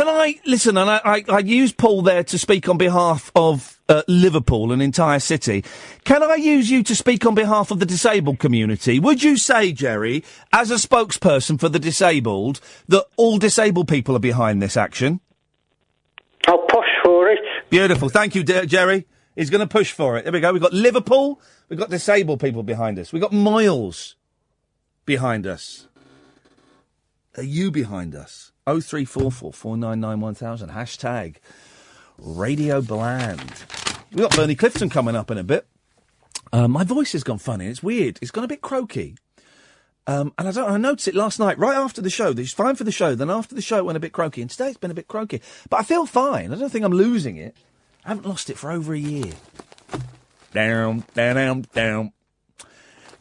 I listen? And I use Paul there to speak on behalf of Liverpool, an entire city. Can I use you to speak on behalf of the disabled community? Would you say, Jerry, as a spokesperson for the disabled, that all disabled people are behind this action? I'll push for it. Beautiful. Thank you, Jerry. He's going to push for it. There we go. We've got Liverpool. We've got disabled people behind us. We've got Miles behind us. Are you behind us? 0344 499 1000. Hashtag Radio Bland. We've got Bernie Clifton coming up in a bit. My voice has gone funny. It's weird. It's gone a bit croaky. And I noticed it last night, right after the show. It's fine for the show. Then after the show, it went a bit croaky. And today it's been a bit croaky. But I feel fine. I don't think I'm losing it. I haven't lost it for over a year. Down.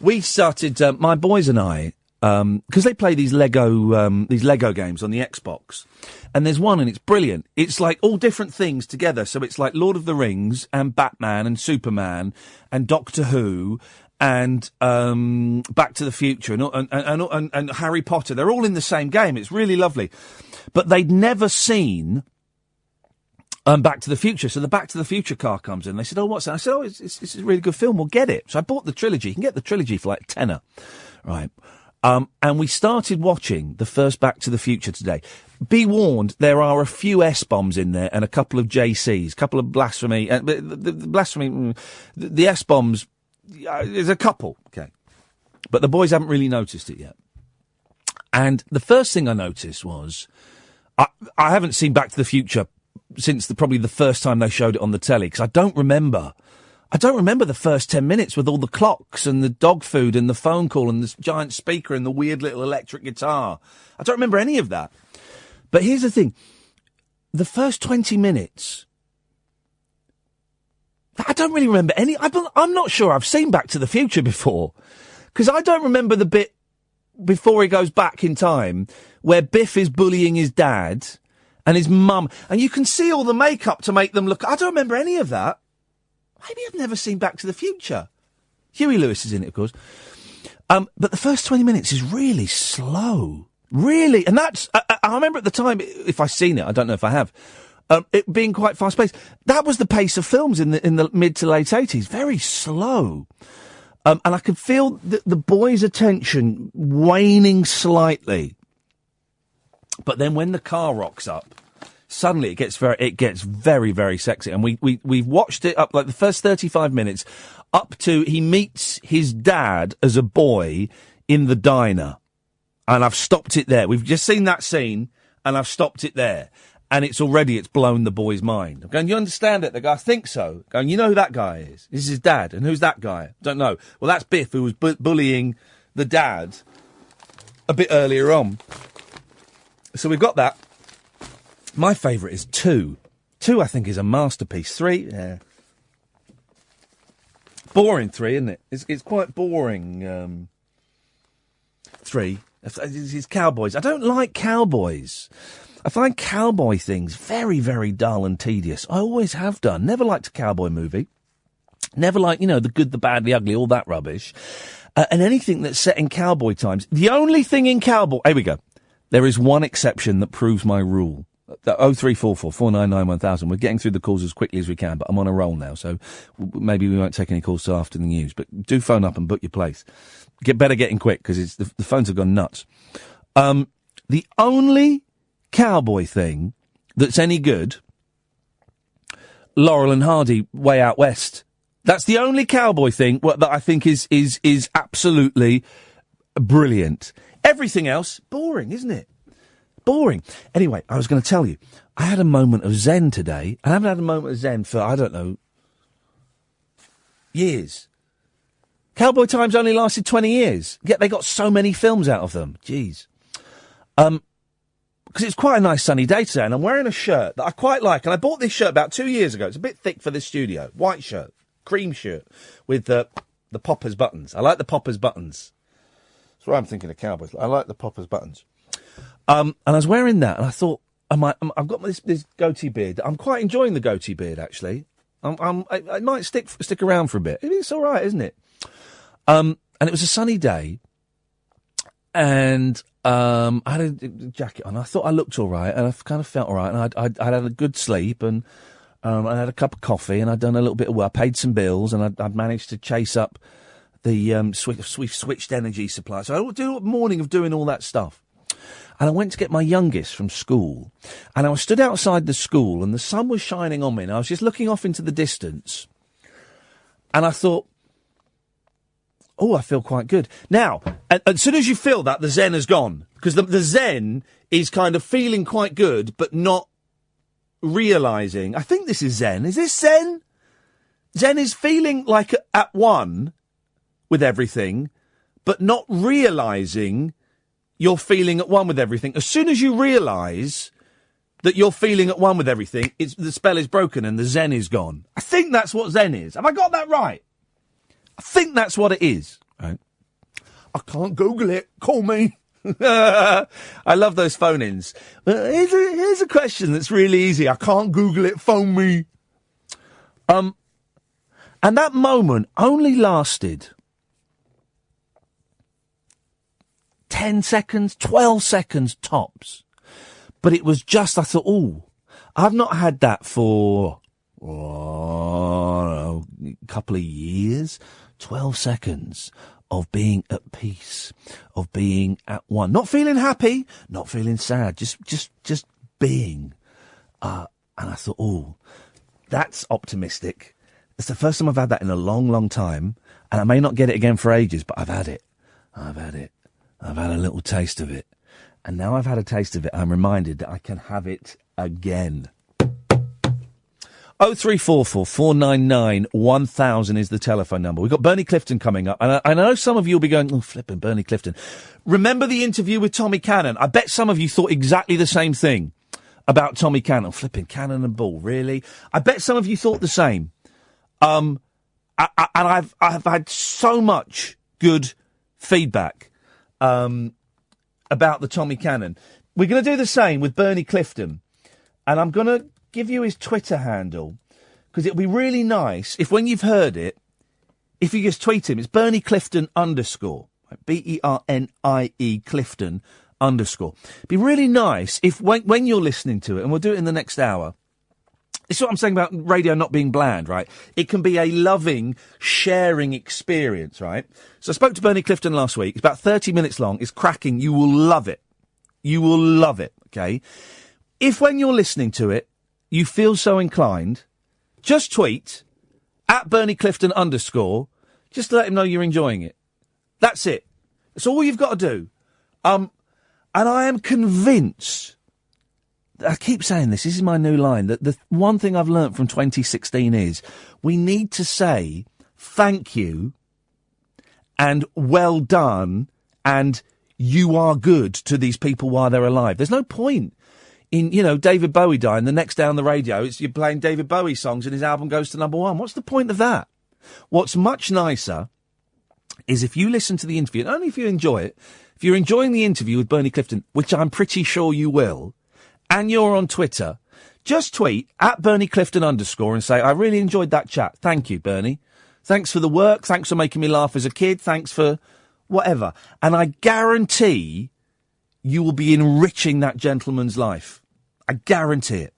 We started, my boys and I, because they play these Lego games on the Xbox. And there's one and it's brilliant. It's like all different things together. So it's like Lord of the Rings and Batman and Superman and Doctor Who and Back to the Future and Harry Potter. They're all in the same game. It's really lovely. But they'd never seen Back to the Future. So the Back to the Future car comes in. They said, oh, what's that? I said, oh, it's a really good film. We'll get it. So I bought the trilogy. You can get the trilogy for like £10. Right. And we started watching the first Back to the Future today. Be warned, there are a few S-bombs in there and a couple of JCs, a couple of blasphemy. The S-bombs, there's a couple, okay. But the boys haven't really noticed it yet. And the first thing I noticed was, I haven't seen Back to the Future since probably the first time they showed it on the telly, because I don't remember the first 10 minutes with all the clocks and the dog food and the phone call and the giant speaker and the weird little electric guitar. I don't remember any of that. But here's the thing. The first 20 minutes, I don't really remember any. I'm not sure I've seen Back to the Future before, because I don't remember the bit before he goes back in time where Biff is bullying his dad and his mum, and you can see all the makeup to make them look. I don't remember any of that. Maybe I've never seen Back to the Future. Huey Lewis is in it, of course. But the first 20 minutes is really slow. Really. And that's, I remember at the time, if I've seen it, I don't know if I have, it being quite fast-paced. That was the pace of films in the mid to late 80s. Very slow. And I could feel the boys' attention waning slightly. But then when the car rocks up, suddenly it gets very, very sexy. And we've watched it up, like, the first 35 minutes, up to he meets his dad as a boy in the diner. And I've stopped it there. We've just seen that scene, and I've stopped it there. And it's blown the boy's mind. I'm going, you understand it? The guy, I think so. Going, you know who that guy is? This is his dad. And who's that guy? Don't know. Well, that's Biff, who was bullying the dad a bit earlier on. So we've got that. My favourite is 2. 2, I think, is a masterpiece. 3, yeah. Boring 3, isn't it? It's quite boring. 3. It's cowboys. I don't like cowboys. I find cowboy things very, very dull and tedious. I always have done. Never liked a cowboy movie. Never liked, the good, the bad, the ugly, all that rubbish. And anything that's set in cowboy times. The only thing in cowboy... Here we go. There is one exception that proves my rule. 0344 499 1000. We're getting through the calls as quickly as we can, but I'm on a roll now, so maybe we won't take any calls till after the news. But do phone up and book your place. Better getting quick, because the phones have gone nuts. The only cowboy thing that's any good, Laurel and Hardy, Way Out West. That's the only cowboy thing that I think is absolutely brilliant. Everything else, boring, isn't it? Boring. Anyway, I was going to tell you, I had a moment of zen today. I haven't had a moment of zen for, I don't know, years. Cowboy Times only lasted 20 years, yet they got so many films out of them. Jeez. Because it's quite a nice sunny day today, and I'm wearing a shirt that I quite like, and I bought this shirt about 2 years ago. It's a bit thick for the studio. White shirt, cream shirt, with the poppers buttons. I like the poppers buttons. That's why I'm thinking of cowboys. I like the poppers buttons. And I was wearing that, and I thought, I've got this goatee beard. I'm quite enjoying the goatee beard, actually. I might stick around for a bit. It's all right, isn't it? And it was a sunny day, and I had a jacket on. I thought I looked all right, and I kind of felt all right, and I'd had a good sleep, and I had a cup of coffee, and I'd done a little bit of work. I paid some bills, and I'd managed to chase up the switched energy supply. So I do a morning of doing all that stuff. And I went to get my youngest from school, and I was stood outside the school, and the sun was shining on me, and I was just looking off into the distance, and I thought, oh, I feel quite good. Now, as soon as you feel that, the zen has gone, because the zen is kind of feeling quite good, but not realising. I think this is zen. Is this zen? Zen is feeling like at one with everything, but not realising you're feeling at one with everything. As soon as you realise that you're feeling at one with everything, the spell is broken and the zen is gone. I think that's what zen is. Have I got that right? I think that's what it is. Right. I can't Google it. Call me. I love those phone-ins. Here's a question that's really easy. I can't Google it. Phone me. And that moment only lasted 10 seconds, 12 seconds tops. But it was just, I thought, I've not had that for a couple of years. 12 seconds of being at peace, of being at one. Not feeling happy, not feeling sad, just being. And I thought, that's optimistic. It's the first time I've had that in a long, long time. And I may not get it again for ages, but I've had it. I've had a little taste of it. And now I've had a taste of it, I'm reminded that I can have it again. 0344 499 1000 is the telephone number. We've got Bernie Clifton coming up. And I know some of you will be going, flipping Bernie Clifton. Remember the interview with Tommy Cannon? I bet some of you thought exactly the same thing about Tommy Cannon. Flipping Cannon and Bull, really? I bet some of you thought the same. And I've had so much good feedback about the Tommy Cannon. We're going to do the same with Bernie Clifton. And I'm going to give you his Twitter handle, because it'll be really nice if when you've heard it, if you just tweet him, it's Bernie Clifton _ BERNIE Clifton _ It'd be really nice if when you're listening to it, and we'll do it in the next hour, It's what I'm saying about radio not being bland, right? It can be a loving, sharing experience, right? So I spoke to Bernie Clifton last week. It's about 30 minutes long. It's cracking. You will love it. You will love it, okay? If when you're listening to it, you feel so inclined, just tweet at Bernie Clifton _ just to let him know you're enjoying it. That's it. That's all you've got to do. And I am convinced, I keep saying this is my new line, that the one thing I've learnt from 2016 is we need to say thank you and well done and you are good to these people while they're alive. There's no point in, David Bowie dying, the next day on the radio, you're playing David Bowie songs and his album goes to #1. What's the point of that? What's much nicer is if you listen to the interview, and only if you enjoy it, if you're enjoying the interview with Bernie Clifton, which I'm pretty sure you will, and you're on Twitter, just tweet at Bernie Clifton _ and say, I really enjoyed that chat. Thank you, Bernie. Thanks for the work. Thanks for making me laugh as a kid. Thanks for whatever. And I guarantee you will be enriching that gentleman's life. I guarantee it.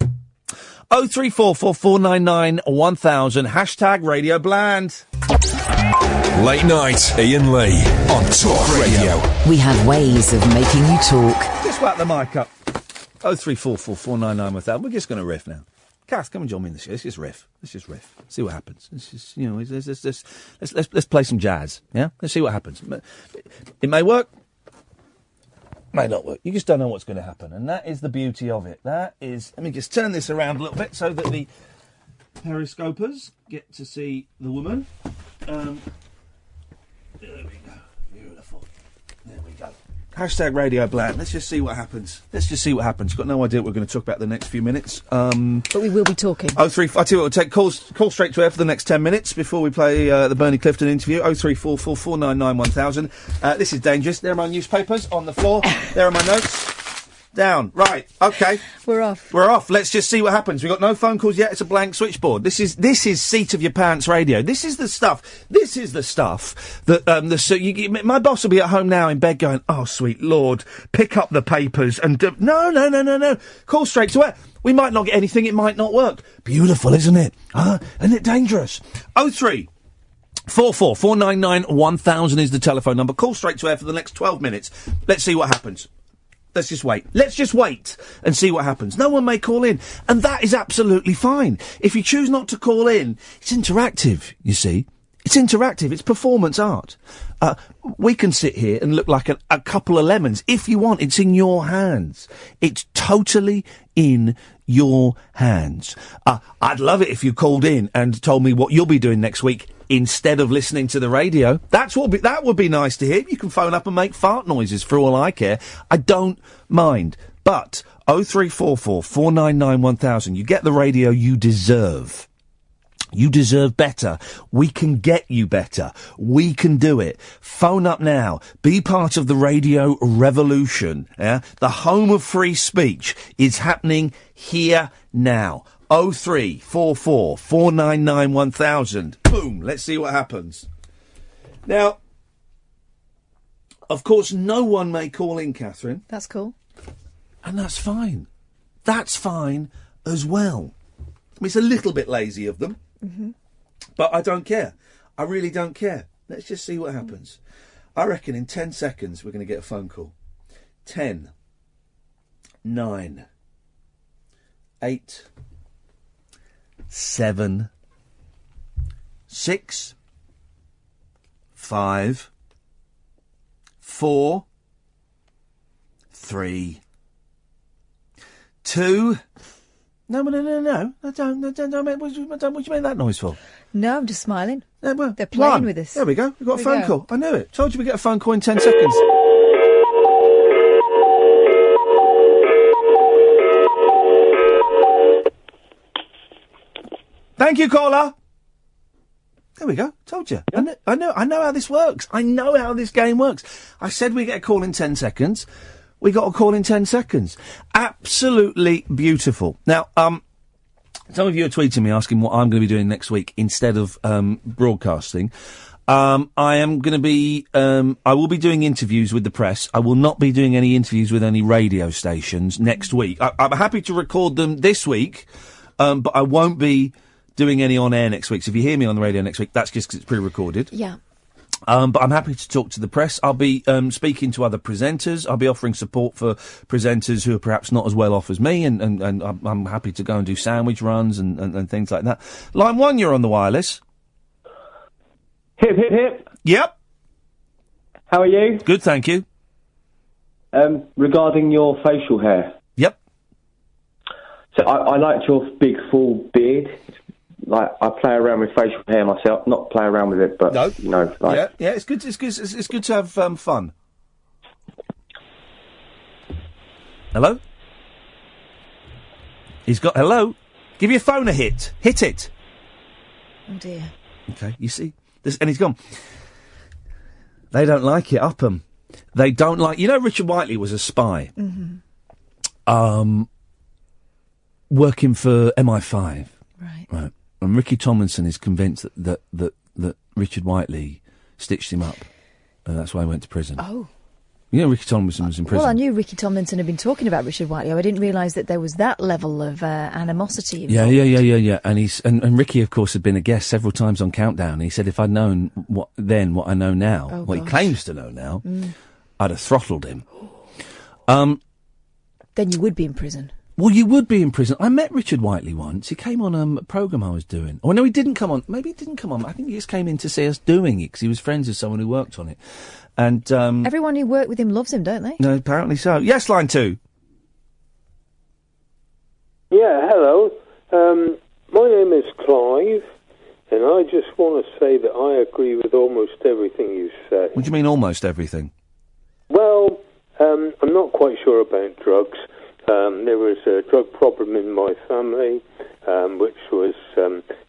03444991000 hashtag Radio Bland. Late night, Iain Lee on Talk Radio. We have ways of making you talk. Just whack the mic up. 03444991000. We're just going to riff now. Kath, come and join me in the show. Let's just riff. See what happens. Let's play some jazz. Yeah, let's see what happens. It may work. May not work. You just don't know what's going to happen, and that is the beauty of it. That is. Let me just turn this around a little bit so that the periscopers get to see the woman. There we go. Beautiful. There we go. Hashtag Radio Bland. Let's just see what happens. Got no idea what we're going to talk about the next few minutes. But we will be talking. I tell you what, we'll take calls straight to air for the next 10 minutes before we play the Bernie Clifton interview. 03444991000. This is dangerous. There are my newspapers on the floor. There are my notes. Down. Right. Okay. We're off. Let's just see what happens. We've got no phone calls yet. It's a blank switchboard. This is seat of your pants radio. This is the stuff that, my boss will be at home now in bed going, oh, sweet Lord, pick up the papers and no. Call straight to air. We might not get anything. It might not work. Beautiful, isn't it? Isn't it dangerous? 03444991000 is the telephone number. Call straight to air for the next 12 minutes. Let's see what happens. Let's just wait and see what happens. No one may call in, and that is absolutely fine. If you choose not to call in, it's interactive, you see. It's interactive. It's performance art. We can sit here and look like a couple of lemons. If you want, it's in your hands. It's totally in your hands. I'd love it if you called in and told me what you'll be doing next week instead of listening to the radio. That would be nice to hear. You can phone up and make fart noises for all I care. I don't mind. But 03444991000. You get the radio you deserve. You deserve better. We can get you better. We can do it. Phone up now. Be part of the radio revolution. Yeah? The home of free speech is happening here now. 03444991000. Boom. Let's see what happens. Now, of course, no one may call in, Catherine. That's cool. And that's fine. That's fine as well. I mean, it's a little bit lazy of them. Mm-hmm. But I don't care. I really don't care. Let's just see what happens. I reckon in 10 seconds we're going to get a phone call. 10, 9, 8, 7, 6, 5, 4, 3, 2... No. Don't make, what do you make that noise for? No, I'm just smiling. They're playing with us. There we go. We've got a phone call. I knew it. Told you we'd get a phone call in 10 seconds. Thank you, caller. There we go. Told you. Yeah. I know how this works. I know how this game works. I said we get a call in 10 seconds. We got a call in 10 seconds. Absolutely beautiful. Now, some of you are tweeting me asking what I'm going to be doing next week instead of broadcasting. I will be doing interviews with the press. I will not be doing any interviews with any radio stations next week. I'm happy to record them this week. but I won't be doing any on air next week. So if you hear me on the radio next week, that's just 'cause it's pre-recorded. Yeah. But I'm happy to talk to the press. I'll be speaking to other presenters. I'll be offering support for presenters who are perhaps not as well off as me, and I'm happy to go and do sandwich runs and things like that. Line 1, you're on the wireless. Hip, hip, hip. Yep. How are you? Good, thank you. Regarding your facial hair. Yep. So I liked your big full beard. Like, I play around with facial hair myself, not play around with it, but no. You know, like, yeah, it's good. It's good to have fun. Hello. He's got hello. Give your phone a hit. Hit it. Oh dear. Okay, you see this, and he's gone. They don't like it. Up 'em. They don't like. You know, Richard Whiteley was a spy. Mm-hmm. Working for MI5. Right. And Ricky Tomlinson is convinced that Richard Whiteley stitched him up, and that's why he went to prison. Oh. You know, Ricky Tomlinson was in prison. Well, I knew Ricky Tomlinson had been talking about Richard Whiteley. I didn't realise that there was that level of animosity involved. Yeah. And Ricky, of course, had been a guest several times on Countdown. And he said, if I'd known what I know now, what he claims to know now, I'd have throttled him. Then you would be in prison. Well, you would be in prison. I met Richard Whiteley once. He came on a programme I was doing. Oh, no, he didn't come on. Maybe he didn't come on. I think he just came in to see us doing it because he was friends with someone who worked on it. And everyone who worked with him loves him, don't they? No, apparently so. Yes, line 2. Yeah, hello. My name is Clive, and I just want to say that I agree with almost everything you say. What do you mean, almost everything? Well, I'm not quite sure about drugs. There was a drug problem in my family, which was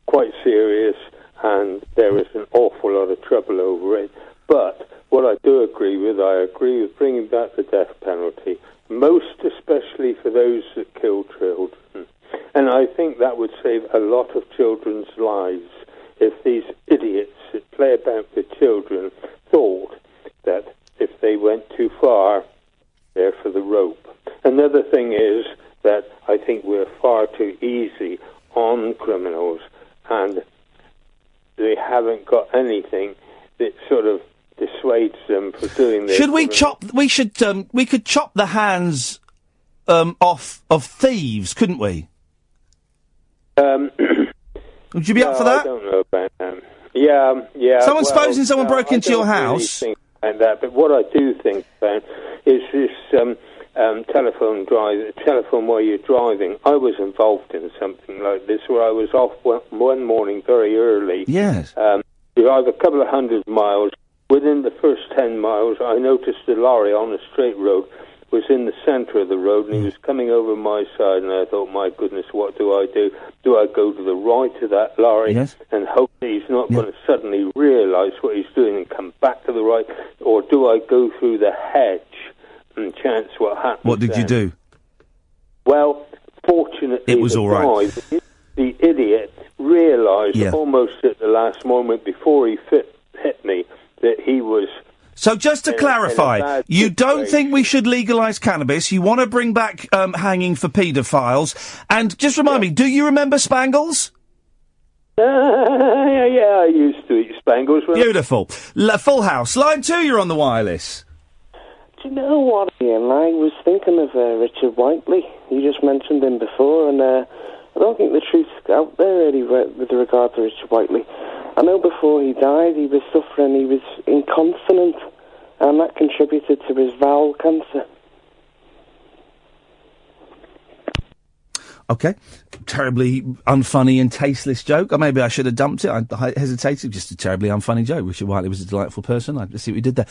quite serious, and there was an awful lot of trouble over it. But what I do agree with bringing back the death penalty, most especially for those that kill children. And I think that would save a lot of children's lives if these idiots that play about with children thought that if they went too far, they're for the rope. Another thing is that I think we're far too easy on criminals, and they haven't got anything that sort of dissuades them from doing this. Should we we could chop the hands off of thieves, couldn't we? Would you be up for that? I don't know about that. Yeah. Someone supposing someone broke into your house. Really think about that, but what I do think about is this telephone while you're driving. I was involved in something like this where I was off one morning very early. Yes. Drive a couple of 100 miles. Within the first 10 miles, I noticed a lorry on a straight road was in the centre of the road, and he was coming over my side, and I thought, my goodness, what do I do? Do I go to the right of that lorry and hope that he's not going to suddenly realise what he's doing and come back to the right, or do I go through the hedge and chance what happens? What did you do? Well, fortunately, it was all right. The idiot realised almost at the last moment before he hit me that he was... So just to clarify, you don't think we should legalise cannabis, you want to bring back hanging for paedophiles, and just remind me, do you remember Spangles? Yeah, I used to eat Spangles. Beautiful. Full house. Line 2, you're on the wireless. Do you know what, Ian? I was thinking of Richard Whiteley. You just mentioned him before, and I don't think the truth's out there really with regard to Richard Whiteley. I know before he died, he was suffering, he was incontinent, and that contributed to his bowel cancer. Okay. Terribly unfunny and tasteless joke. Or maybe I should have dumped it. I hesitated. Just a terribly unfunny joke. Richard Whiteley was a delightful person. Let's see what we did there.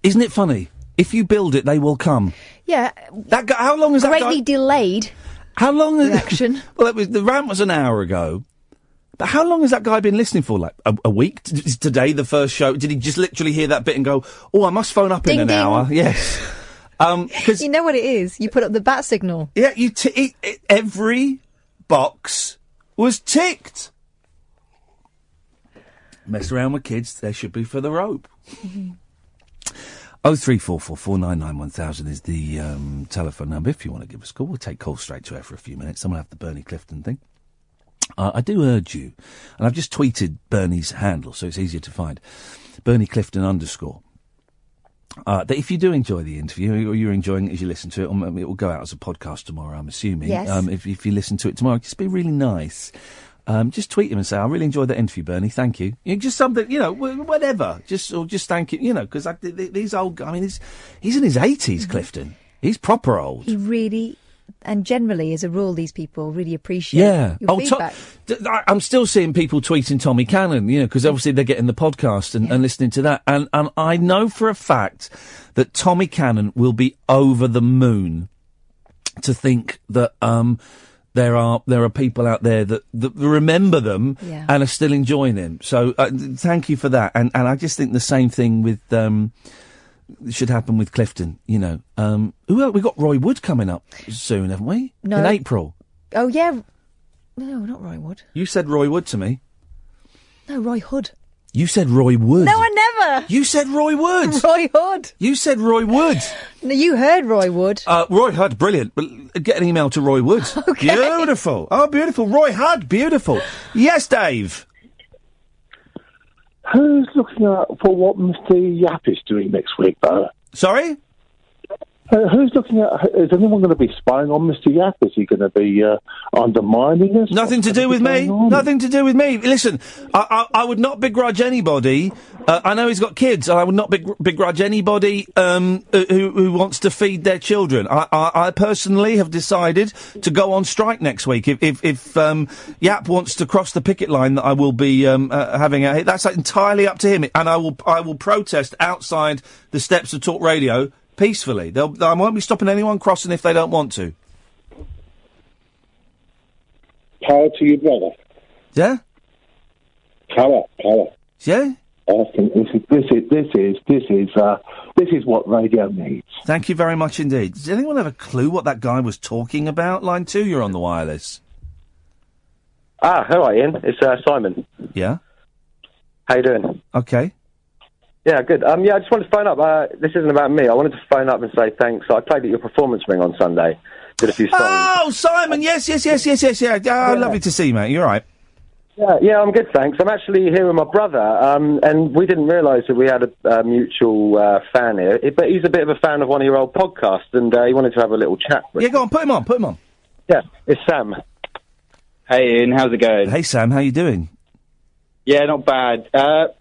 Isn't it funny? If you build it, they will come. Yeah. That guy, how long is that guy? Greatly delayed. How long? Reaction. Well, the rant was an hour ago. But how long has that guy been listening for? Like a week? Is today the first show? Did he just literally hear that bit and go, "Oh, I must phone up in an hour"? Yes. You know what it is? You put up the bat signal. Yeah. Every box was ticked. Mess around with kids. They should be for the rope. 0344 499 1000 is the telephone number. If you want to give us a call, we'll take calls straight to air for a few minutes. Then we'll have the Bernie Clifton thing. I do urge you, and I've just tweeted Bernie's handle, so it's easier to find, Bernie Clifton _ that if you do enjoy the interview, or you're enjoying it as you listen to it, it will go out as a podcast tomorrow, I'm assuming. Yes. If you listen to it tomorrow, just be really nice. Just tweet him and say, I really enjoyed that interview, Bernie, thank you. Just something, whatever. Just thank you, because these old, he's in his 80s, Clifton. He's proper old. He really, and generally, as a rule, these people really appreciate your feedback. I'm still seeing people tweeting Tommy Cannon, because obviously they're getting the podcast and listening to that. And I know for a fact that Tommy Cannon will be over the moon to think that there are people out there that remember them and are still enjoying him. So thank you for that. And I just think the same thing with should happen with Clifton. Who else? We got Roy Wood coming up soon, haven't we? No. In April. Oh yeah. No, not Roy Wood. You said Roy Wood to me. No, Roy Hood. You said Roy Wood. No, I never. You said Roy Wood. Roy Hood. You said Roy Wood. No, you heard Roy Wood. Roy Hood, brilliant. But get an email to Roy Wood. Okay. Beautiful. Oh, beautiful. Roy Hood, beautiful. Yes, Dave. Who's looking out for what Mr. Yap is doing next week, though? Sorry? Who's looking at... Is anyone going to be spying on Mr. Yap? Is he going to be undermining us? Nothing to do with me. Nothing to do with me. Listen, I would not begrudge anybody. I know he's got kids. I would not begrudge anybody who wants to feed their children. I personally have decided to go on strike next week. If Yap wants to cross the picket line that I will be having out here, that's entirely up to him. And I will protest outside the steps of Talk Radio peacefully. I won't be stopping anyone crossing if they don't want to. Power to you, brother. Yeah? Power. Yeah? I think this is what radio needs. Thank you very much indeed. Does anyone have a clue what that guy was talking about? Line 2, you're on the wireless. Hello, Ian. It's Simon. Yeah? How you doing? Okay. Yeah, good. I just wanted to phone up. This isn't about me. I wanted to phone up and say thanks. I played at your performance ring on Sunday. Did a few songs. Oh, Simon! Yes. Yeah. Lovely to see you, mate. You're right. Yeah, I'm good, thanks. I'm actually here with my brother, and we didn't realise that we had a mutual fan here. But he's a bit of a fan of one of your old podcasts, and he wanted to have a little chat. Yeah, go on. Put him on. Yeah, it's Sam. Hey, Ian. How's it going? Hey, Sam. How you doing? Yeah, not bad.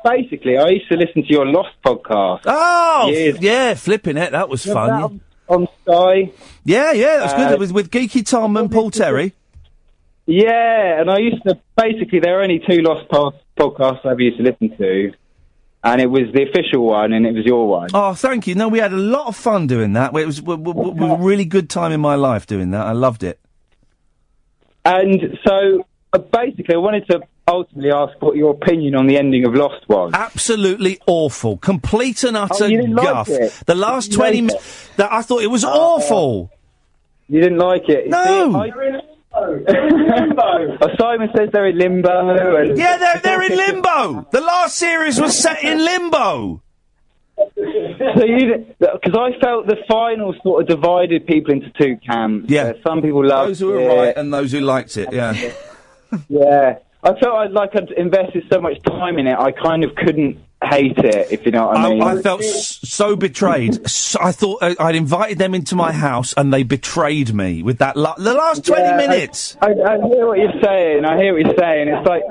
Basically, I used to listen to your Lost podcast. Oh, yeah, flipping it. That was fun. On Sky. Yeah, that was good. It was with Geeky Tom and Paul Terry. Yeah, and I used to, basically, there are only two Lost podcasts I ever used to listen to, and it was the official one, and it was your one. Oh, thank you. No, we had a lot of fun doing that. It was a really good time in my life doing that. I loved it. And so, basically, I wanted to ultimately ask what your opinion on the ending of Lost was. Absolutely awful. Complete and utter you didn't guff. Like it? The last 20 minutes, I thought it was awful. You didn't like it? No. Simon says they're in limbo. Yeah, they're in limbo. The last series was set in limbo. Because I felt the final sort of divided people into two camps. Yeah. Some people loved those who were right and those who liked it, yeah. Yeah. I felt I'd invested so much time in it, I kind of couldn't hate it, if you know what I mean. I felt so betrayed. I thought I'd invited them into my house and they betrayed me with that the last 20 minutes. I hear what you're saying. It's like,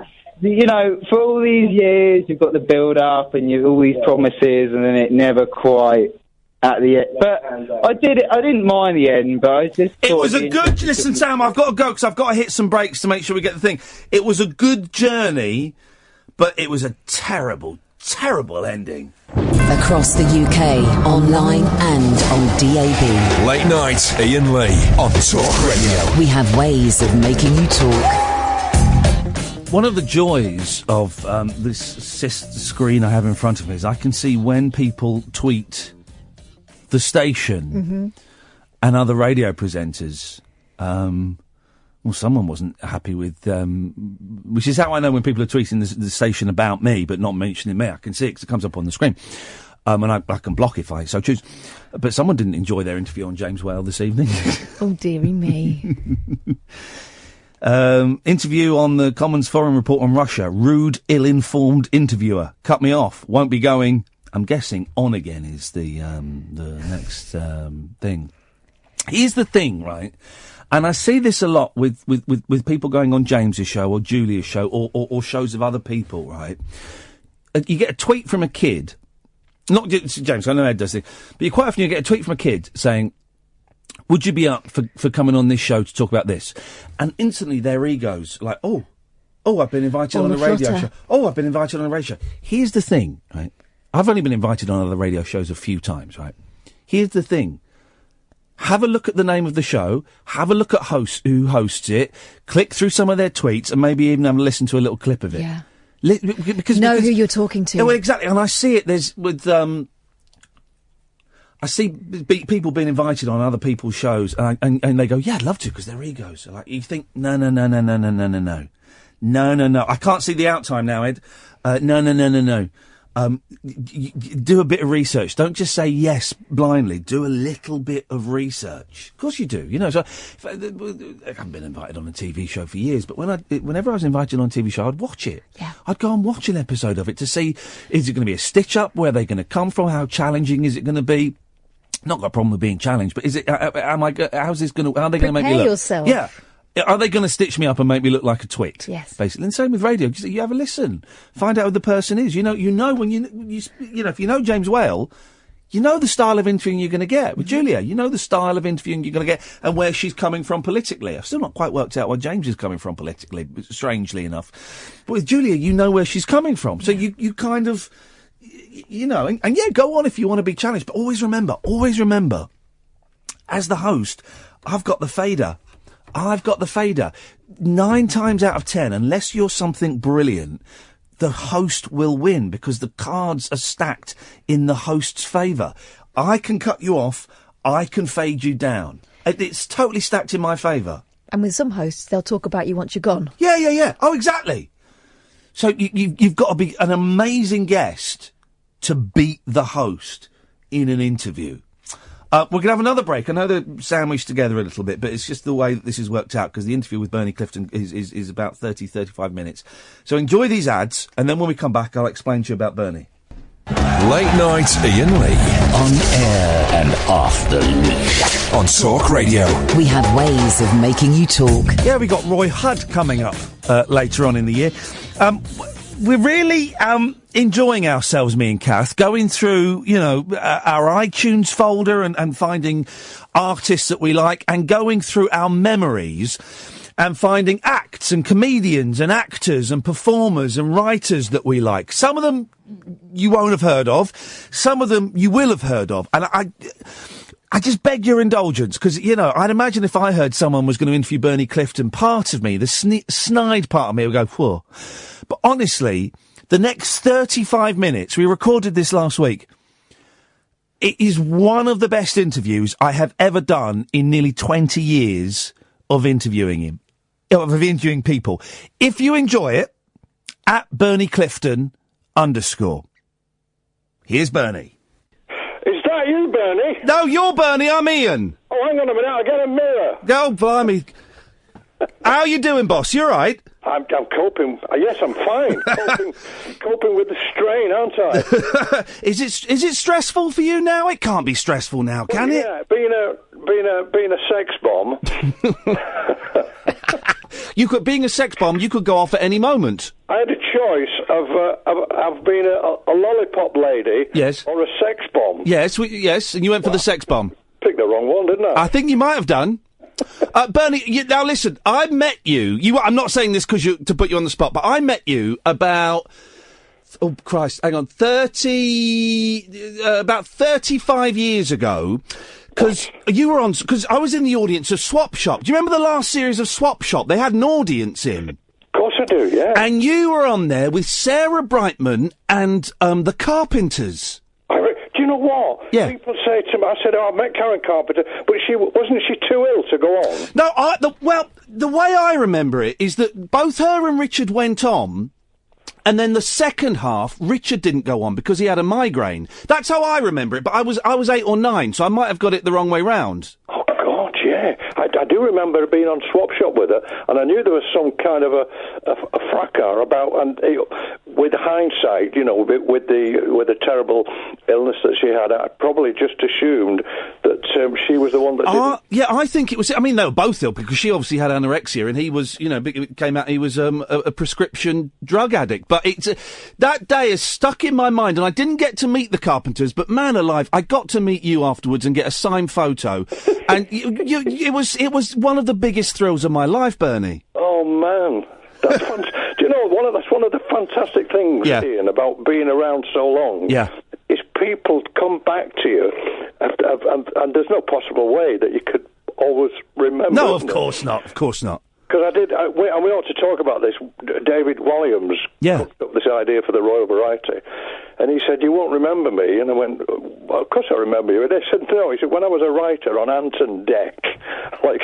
for all these years, you've got the build-up and you've all these promises and then it never quite... At the end, but I didn't mind the end, but I just thought... It was a good... Listen, Sam, I've got to go because I've got to hit some breaks to make sure we get the thing. It was a good journey, but it was a terrible, terrible ending. Across the UK, online and on DAB. Late night, Iain Lee on Talk Radio. We have ways of making you talk. One of the joys of this screen I have in front of me is I can see when people tweet the station and other radio presenters. Someone wasn't happy with... which is how I know when people are tweeting the station about me, but not mentioning me. I can see it because it comes up on the screen. And I can block if I so choose. But someone didn't enjoy their interview on James Whale this evening. Oh, dearie me. Interview on the Commons Foreign Report on Russia. Rude, ill-informed interviewer. Cut me off. Won't be going. I'm guessing on again is the next thing. Here's the thing, right? And I see this a lot with people going on James's show or Julia's show or shows of other people, right? You get a tweet from a kid. Not just James, I know Ed does this. But quite often you get a tweet from a kid saying, would you be up for coming on this show to talk about this? And instantly their egos, like, oh, I've been invited on a radio show. Oh, I've been invited on a radio show. Here's the thing, right? I've only been invited on other radio shows a few times, right? Here's the thing. Have a look at the name of the show, have a look at who hosts it, click through some of their tweets, and maybe even have a listen to a little clip of it. Yeah. Because know who you're talking to. Well, exactly, and I see it. I see people being invited on other people's shows, and they go, "Yeah, I'd love to," because their egos are like. You think, no. I can't see the out time now, Ed. No. Do a bit of research. Don't just say yes blindly. Do a little bit of research. Of course you do. You know, so I haven't been invited on a TV show for years, but whenever I was invited on a TV show, I'd watch it. Yeah. I'd go and watch an episode of it to see, is it going to be a stitch up? Where are they going to come from? How challenging is it going to be? Not got a problem with being challenged, but is it? How's this going to? How are they going to make me look? Prepare yourself. Yeah. Are they going to stitch me up and make me look like a twit? Yes. Basically. And same with radio. You have a listen. Find out who the person is. You know when you know, if you know James Whale, you know the style of interviewing you're going to get. With Julia, you know the style of interviewing you're going to get and where she's coming from politically. I've still not quite worked out where James is coming from politically, strangely enough. But with Julia, you know where she's coming from. So you kind of, you know, and yeah, go on if you want to be challenged. But always remember, as the host, I've got the fader. 9 times out of 10, unless you're something brilliant, the host will win because the cards are stacked in the host's favour. I can cut you off. I can fade you down. It's totally stacked in my favour. And with some hosts, they'll talk about you once you're gone. Yeah. Oh, exactly. So you've got to be an amazing guest to beat the host in an interview. We're going to have another break. I know they're sandwiched together a little bit, but it's just the way that this has worked out, because the interview with Bernie Clifton is about 35 minutes. So enjoy these ads, and then when we come back, I'll explain to you about Bernie. Late night Iain Lee. On air and off the leash. On Talk Radio. We have ways of making you talk. Yeah, we got Roy Hudd coming up later on in the year. We're really enjoying ourselves, me and Kath, going through, our iTunes folder and finding artists that we like, and going through our memories and finding acts and comedians and actors and performers and writers that we like. Some of them you won't have heard of, some of them you will have heard of. And I just beg your indulgence, because, I'd imagine if I heard someone was going to interview Bernie Clifton, part of me, the snide part of me would go, whoa. But honestly, the next 35 minutes, we recorded this last week, it is one of the best interviews I have ever done in nearly 20 years of interviewing him, of interviewing people. If you enjoy it, at Bernie Clifton _. Here's Bernie. Is that you, Bernie? No, you're Bernie, I'm Ian. Oh, hang on a minute, I'll get a mirror. Oh, blimey. How you doing, boss? You all right? I'm coping. Yes, I'm fine. Coping with the strain, aren't I? Is it stressful for you now? It can't be stressful now, can it? Yeah, being a sex bomb. Being a sex bomb, you could go off at any moment. I had a choice of being a lollipop lady, yes, or a sex bomb. Yes, and you went for the sex bomb. Picked the wrong one, didn't I? I think you might have done. Bernie, now listen, I met you. I'm not saying this to put you on the spot, but I met you about, oh Christ, hang on, about 35 years ago, because I was in the audience of Swap Shop. Do you remember the last series of Swap Shop? They had an audience in. Of course I do, yeah. And you were on there with Sarah Brightman and the Carpenters. Do you know what? Yeah. People say to me, I said, I met Karen Carpenter, but wasn't she too ill to go on? No, the way I remember it is that both her and Richard went on, And then the second half, Richard didn't go on because he had a migraine. That's how I remember it, but I was 8 or 9, so I might have got it the wrong way round. Oh, God, yeah. I do remember being on Swap Shop with her, and I knew there was some kind of a fracas about, and with hindsight, you know, with the terrible illness that she had, I probably just assumed that she was the one that didn't. Yeah, I think it was. I mean, they were both ill because she obviously had anorexia, and he was, you know, it came out he was a prescription drug addict. But that day is stuck in my mind, and I didn't get to meet the Carpenters, but man alive, I got to meet you afterwards and get a signed photo, and it was one of the biggest thrills of my life, Bernie. Oh man. That's do you know that's one of the fantastic things, Ian, about being around so long. Yeah. Is people come back to you, and there's no possible way that you could always remember. No, of course not. Of course not. Because and we ought to talk about this. David Williams cooked up this idea for the Royal Variety, and he said, "You won't remember me." And I went, "Well, of course I remember you." And they said, "No." He said, "When I was a writer on Anton Deck, like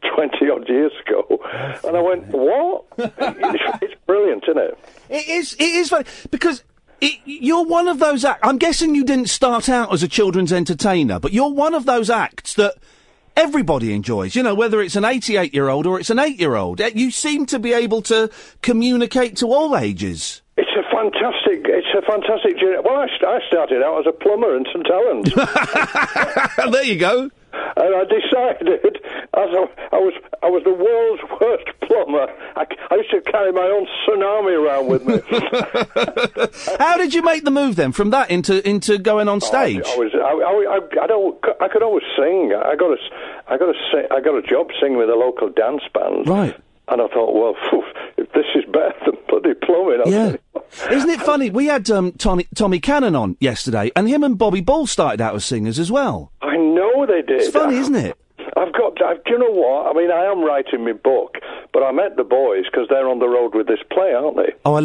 20-odd years ago." And I went, "What?" It's brilliant, isn't it? It is funny, because you're one of those acts. I'm guessing you didn't start out as a children's entertainer, but you're one of those acts that everybody enjoys, you know, whether it's an 88-year-old or it's an 8-year-old. You seem to be able to communicate to all ages. It's a fantastic journey. Well, I started out as a plumber in St Helens. There you go. And I decided, as I was the world's worst plumber. I used to carry my own tsunami around with me. How did you make the move then from that into going on stage? I could always sing. I got a job singing with a local dance band. Right. And I thought, well, if this is better than bloody plumbing, yeah. Isn't it funny? We had Tommy Cannon on yesterday, and him and Bobby Ball started out as singers as well. I know they did. It's funny, isn't it? Do you know what? I mean, I am writing my book, but I met the boys because they're on the road with this play, aren't they? Oh, I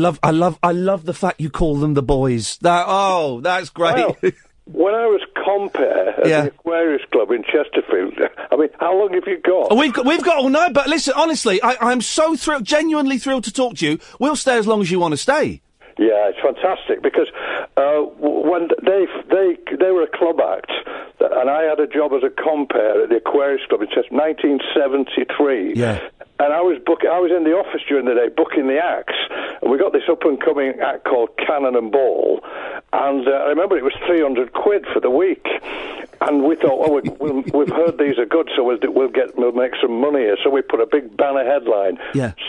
love the fact you call them the boys. That's great. Well, when I was compere at the Aquarius Club in Chesterfield, I mean, how long have you got? We've got all night, but listen, honestly, I'm so thrilled, genuinely thrilled to talk to you. We'll stay as long as you want to stay. Yeah, it's fantastic because when they were a club act, and I had a job as a compere at the Aquarius Club in Chester, 1973. Yeah. And I was in the office during the day booking the acts, and we got this up and coming act called Cannon and Ball, and I remember it was £300 for the week, and we thought, well, we've heard these are good, so we'll make some money here. So we put a big banner headline,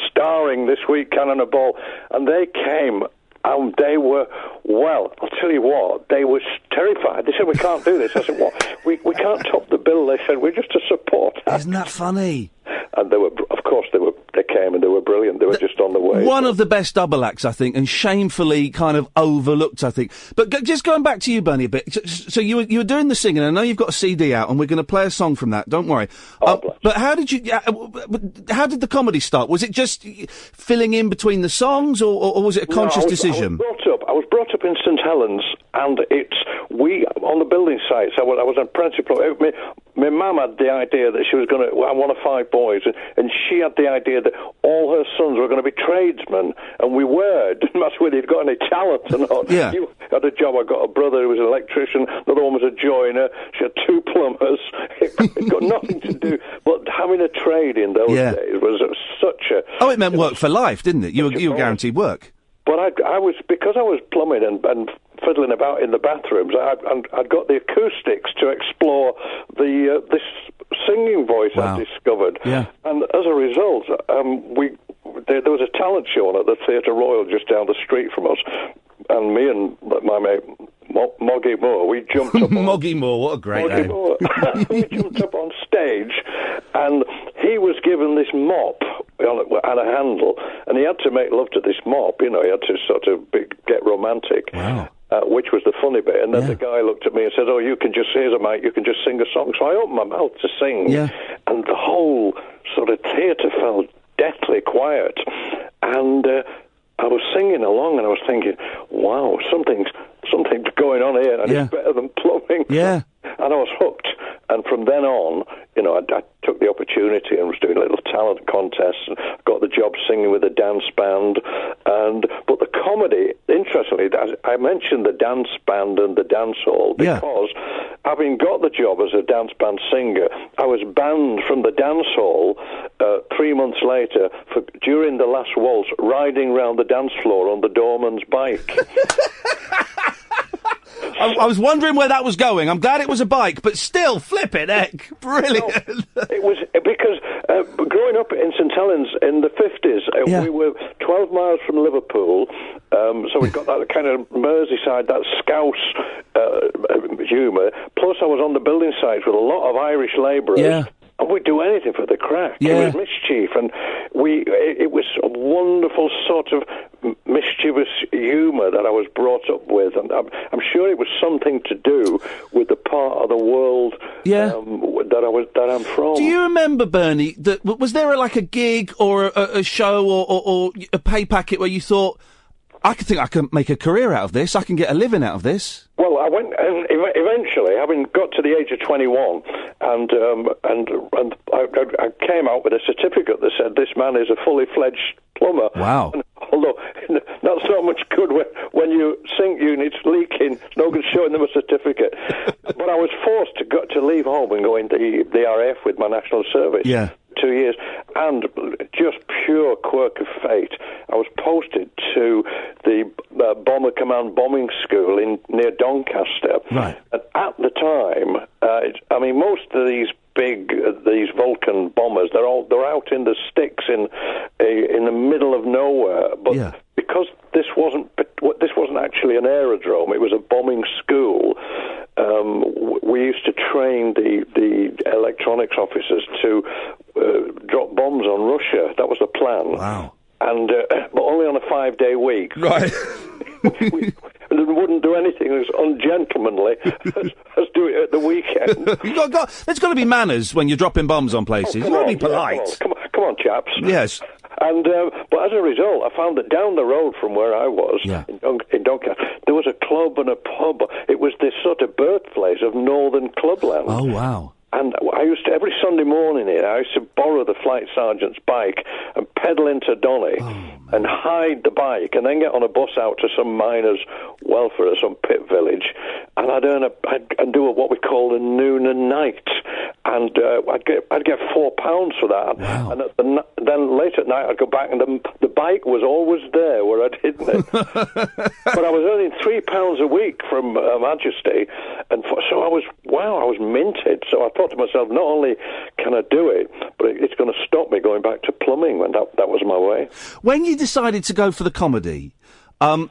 starring this week Cannon and Ball, and they came. And they were, well, I'll tell you what, they were terrified. They said, we can't do this. I said, what? We can't top the bill. They said, we're just a support act. Isn't that funny? And they were, of course, they came and they were brilliant. They were just on the way. One of the best double acts, I think, and shamefully kind of overlooked, I think. But just going back to you, Bernie, a bit. So you were doing the singing. I know you've got a CD out, and we're going to play a song from that. Don't worry. But how did the comedy start? Was it just filling in between the songs, or was it a conscious decision? I was brought up in St Helens, and on the building sites. I was an apprentice. My mum had the idea that she was going to. I'm one of 5 boys, and she had the idea that all her sons were going to be tradesmen, and we were. Didn't matter whether you'd got any talent or not. Yeah. You had a job. I got a brother who was an electrician. Another one was a joiner. She had 2 plumbers. It got nothing to do. But having a trade in those days was such a. Oh, it meant work for life, didn't it? You were guaranteed work. But I was because I was plumbing and fiddling about in the bathrooms. I'd got the acoustics to explore this singing voice I discovered. Yeah. And as a result, there was a talent show on at the Theatre Royal just down the street from us, and me and my mate Moggy Moore, we jumped up. Moggy Moore, what a great name! Moore. We jumped up on stage, and he was given this mop and a handle, and he had to make love to this mop. You know, he had to sort of get romantic. Wow. Which was the funny bit. And then the guy looked at me and said, "Oh, here's a mic, you can just sing a song." So I opened my mouth to sing, and the whole sort of theatre fell deathly quiet. And I was singing along, and I was thinking, wow, something's going on here, and it's better than plumbing. Yeah. And I was hooked. And from then on, I took the opportunity and was doing little talent contests and got the job singing with a dance band. But the comedy, interestingly, I mentioned the dance band and the dance hall because having got the job as a dance band singer, I was banned from the dance hall 3 months later for, during the last waltz, riding round the dance floor on the doorman's bike. I was wondering where that was going. I'm glad it was a bike, but still, flipping heck, brilliant. No, it was because growing up in St Helens in the 50s, we were 12 miles from Liverpool, so we got that kind of Merseyside, that Scouse humour. Plus, I was on the building sites with a lot of Irish labourers. Yeah. And we'd do anything for the crack. Yeah. It was mischief, and it was a wonderful sort of mischievous humour that I was brought up with, and I'm sure it was something to do with the part of the world that I'm from. Do you remember, Bernie, that was there like a gig or a show or a pay packet where you thought, I can make a career out of this, I can get a living out of this? Well, I went, and eventually, having got to the age of 21, and I came out with a certificate that said this man is a fully fledged plumber. Wow. And although that's not much good when your sink unit's leaking, it's no good showing them a certificate. But I was forced to leave home and go into the RAF with my national service. Yeah. 2 years, and just pure quirk of fate, I was posted to the Bomber Command Bombing School near Doncaster. Right. And at the time, most of these these Vulcan bombers, they're out in the sticks in the middle of nowhere. But because this wasn't actually an aerodrome, it was a bombing school. We used to train the electronics officers to drop bombs on Russia. That was the plan. Wow. And but only on a 5-day week. Right. we wouldn't do anything as ungentlemanly as do it at the weekend. There's got to be manners when you're dropping bombs on places. You've got to be polite. Come on, chaps. Yes. And but as a result, I found that down the road from where I was, in Doncaster, there was a club and a pub. It was this sort of birthplace of Northern Clubland. Oh, wow. And I used to, every Sunday morning here, I used to borrow the flight sergeant's bike and pedal into Donny and hide the bike and then get on a bus out to some miners' welfare at some pit village, and I'd do what we call a noon and night, and I'd get £4 for that. Wow. And then late at night I'd go back and the bike was always there where I'd hidden it. But I was earning £3 a week from Her Majesty, and so I was minted. So I thought to myself, not only can I do it, but it's going to stop me going back to plumbing, when that was my way. When you decided to go for the comedy, do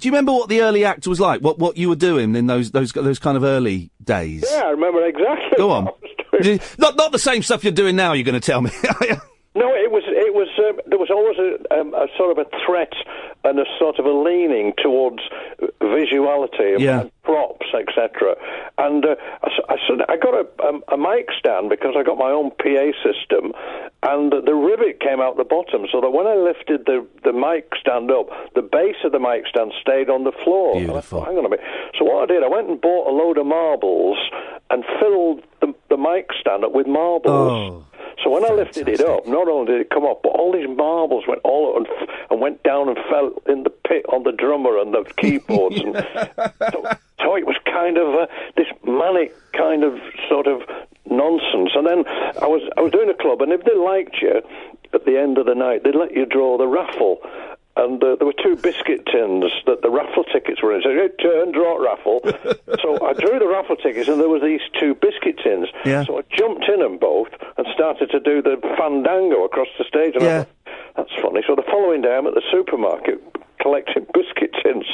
you remember what the early act was like? What you were doing in those kind of early days? Yeah, I remember exactly. Go on. Not the same stuff you're doing now, you're going to tell me. No, it was. There was always a sort of a threat and a sort of a leaning towards visuality and props, etc. And I got a mic stand because I got my own PA system, and the rivet came out the bottom, so that when I lifted the mic stand up, the base of the mic stand stayed on the floor. Beautiful. And I thought, hang on a minute. So what I did, I went and bought a load of marbles and filled the mic stand up with marbles. Oh. So when I lifted it up, not only did it come up, but all these marbles went all and went down and fell in the pit on the drummer and the keyboards. And so it was kind of this manic kind of sort of nonsense. And then I was doing a club, and if they liked you at the end of the night, they'd let you draw the raffle. And there were 2 biscuit tins that the raffle tickets were in. So turn, draw, raffle. So I drew the raffle tickets, and there were these 2 biscuit tins. Yeah. So I jumped in them both and started to do the fandango across the stage. And I thought, that's funny. So the following day, I'm at the supermarket collecting biscuit tins.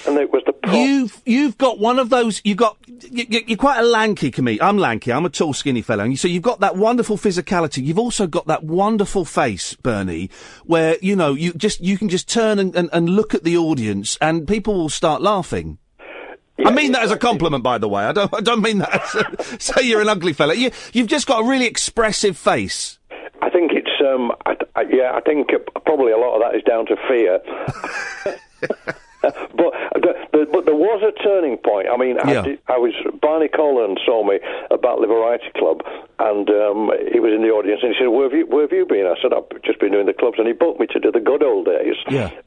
And it was the prop. You've got one of those. You're quite a lanky comedian. I'm lanky. I'm a tall, skinny fellow. And so you've got that wonderful physicality. You've also got that wonderful face, Bernie, where you can just turn and look at the audience, and people will start laughing. Yeah, I mean that as a compliment, by the way. I don't mean that as say you're an ugly fella. You've just got a really expressive face. I think it's I think probably a lot of that is down to fear. But there was a turning point. I mean, Barney Collen saw me at Batley Variety Club, And he was in the audience, and he said, where have you been? I said, I've just been doing the clubs, and he booked me to do the good old days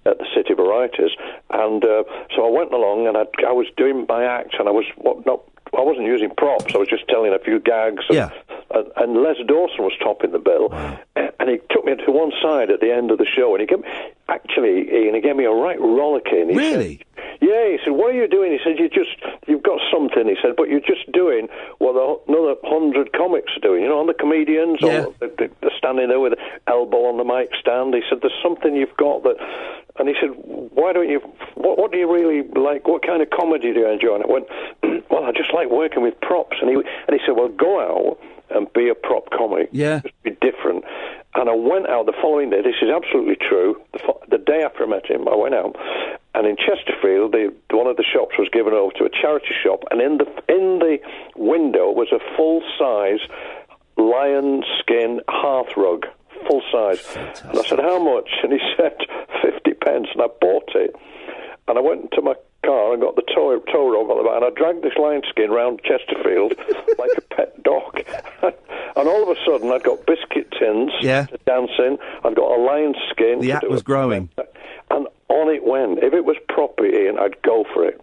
at the City Varieties. And so I went along, and I was doing my act, and I wasn't using props. I was just telling a few gags. And Les Dawson was topping the bill, and he took me to one side at the end of the show, and he gave me a right rollicking. Really? He said, what are you doing? He said, you've got something. He said, but you're just doing what another 100 comics are doing. You know, on the comedians, or they're standing there with an elbow on the mic stand. He said, there's something you've got that... And he said, why don't you... What do you really like? What kind of comedy do you enjoy? And I went, well, I just like working with props. And he said, well, go out and be a prop comic. Yeah. Just be different. And I went out the following day. This is absolutely true. The day after I met him, I went out, and in Chesterfield, one of the shops was given over to a charity shop, and in the window was a full-size lion skin hearth rug, full size. Fantastic. And I said, how much? And he said 50 pence, and I bought it. And I went to my car and got the tow rope on the back, and I dragged this lion skin round Chesterfield like a pet dog. And all of a sudden, I'd got biscuit tins to dance in. I'd got a lion skin. The act was growing. And on it went. If it was proper, Ian, I'd go for it.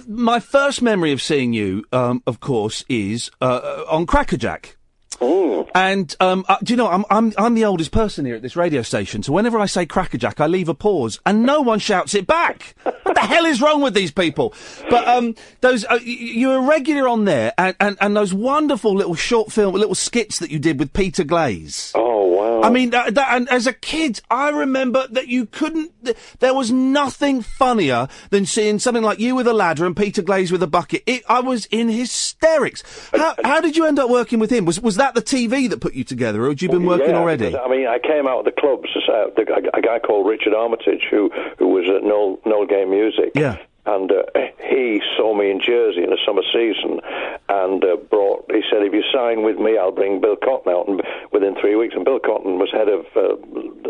My first memory of seeing you, of course, is on Crackerjack. Mm. And do you know, I'm the oldest person here at this radio station, so whenever I say Crackerjack, I leave a pause, and no one shouts it back. What the hell is wrong with these people? But those you were regular on there, and those wonderful little short film, little skits that you did with Peter Glaze. Oh wow! I mean, and as a kid, I remember that you couldn't. There was nothing funnier than seeing something like you with a ladder and Peter Glaze with a bucket. I was in hysterics. How did you end up working with him? Was that the TV that put you together, or had you been working already? Because, I mean, I came out of the clubs. A guy called Richard Armitage, who was at Noel Game Music. Yeah. And he saw me in Jersey in the summer season, and he said, if you sign with me, I'll bring Bill Cotton out within 3 weeks. And Bill Cotton was head of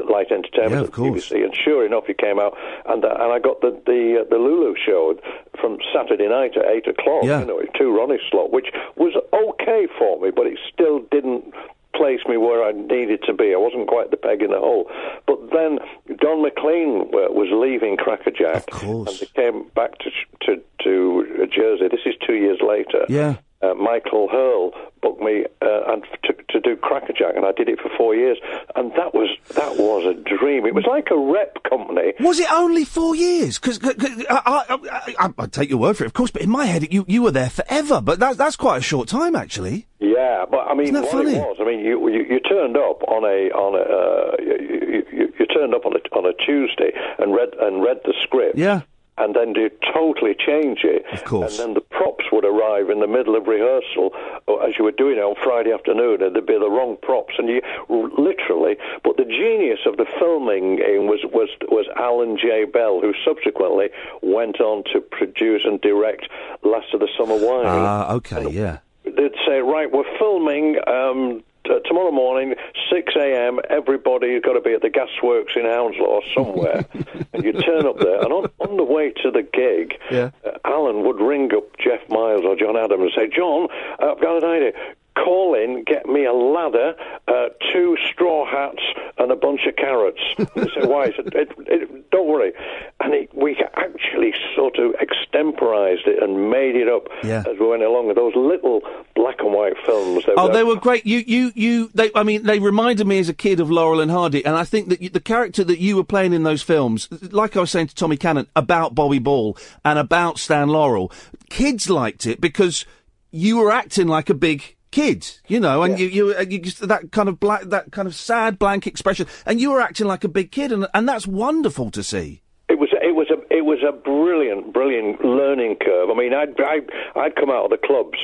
light entertainment at BBC, and sure enough, he came out, and I got the Lulu show from Saturday night at 8 o'clock, you know, a 2 Ronnie slot, which was okay for me, but it still didn't place me where I needed to be. I wasn't quite the peg in the hole. But then Don McLean was leaving Crackerjack, and they came back to Jersey. This is 2 years later. Yeah. Michael Hurl booked me to do Crackerjack, and I did it for 4 years, and that was a dream. It was like a rep company. Was it only 4 years? Because I'll take your word for it, of course. But in my head, you were there forever. But that's quite a short time, actually. Yeah, but I mean, Isn't that funny? It was. I mean, you turned up on a Tuesday and read the script. Yeah. And then you totally change it. Of course. And then the props would arrive in the middle of rehearsal, or as you were doing it on Friday afternoon, and there'd be the wrong props, and you literally. But the genius of the filming was Alan J. Bell, who subsequently went on to produce and direct Last of the Summer Wine. Okay, and yeah. They'd say, right, we're filming tomorrow morning, 6 a.m., everybody's got to be at the gasworks in Hounslow or somewhere. And you turn up there, and on the way to the gig, Alan would ring up Jeff Miles or John Adams and say, John, I've got an idea. Call in, get me a ladder, 2 straw hats, and a bunch of carrots. And they said, why? He said, don't worry. And we actually sort of extemporized it and made it up as we went along with those little black and white films. They were great. They reminded me as a kid of Laurel and Hardy, and I think that the character that you were playing in those films, like I was saying to Tommy Cannon, about Bobby Ball and about Stan Laurel, kids liked it because you were acting like a big kid, you know, and you just that kind of sad blank expression, and you were acting like a big kid, and that's wonderful to see. It was a brilliant learning curve. I mean, I'd come out of the clubs.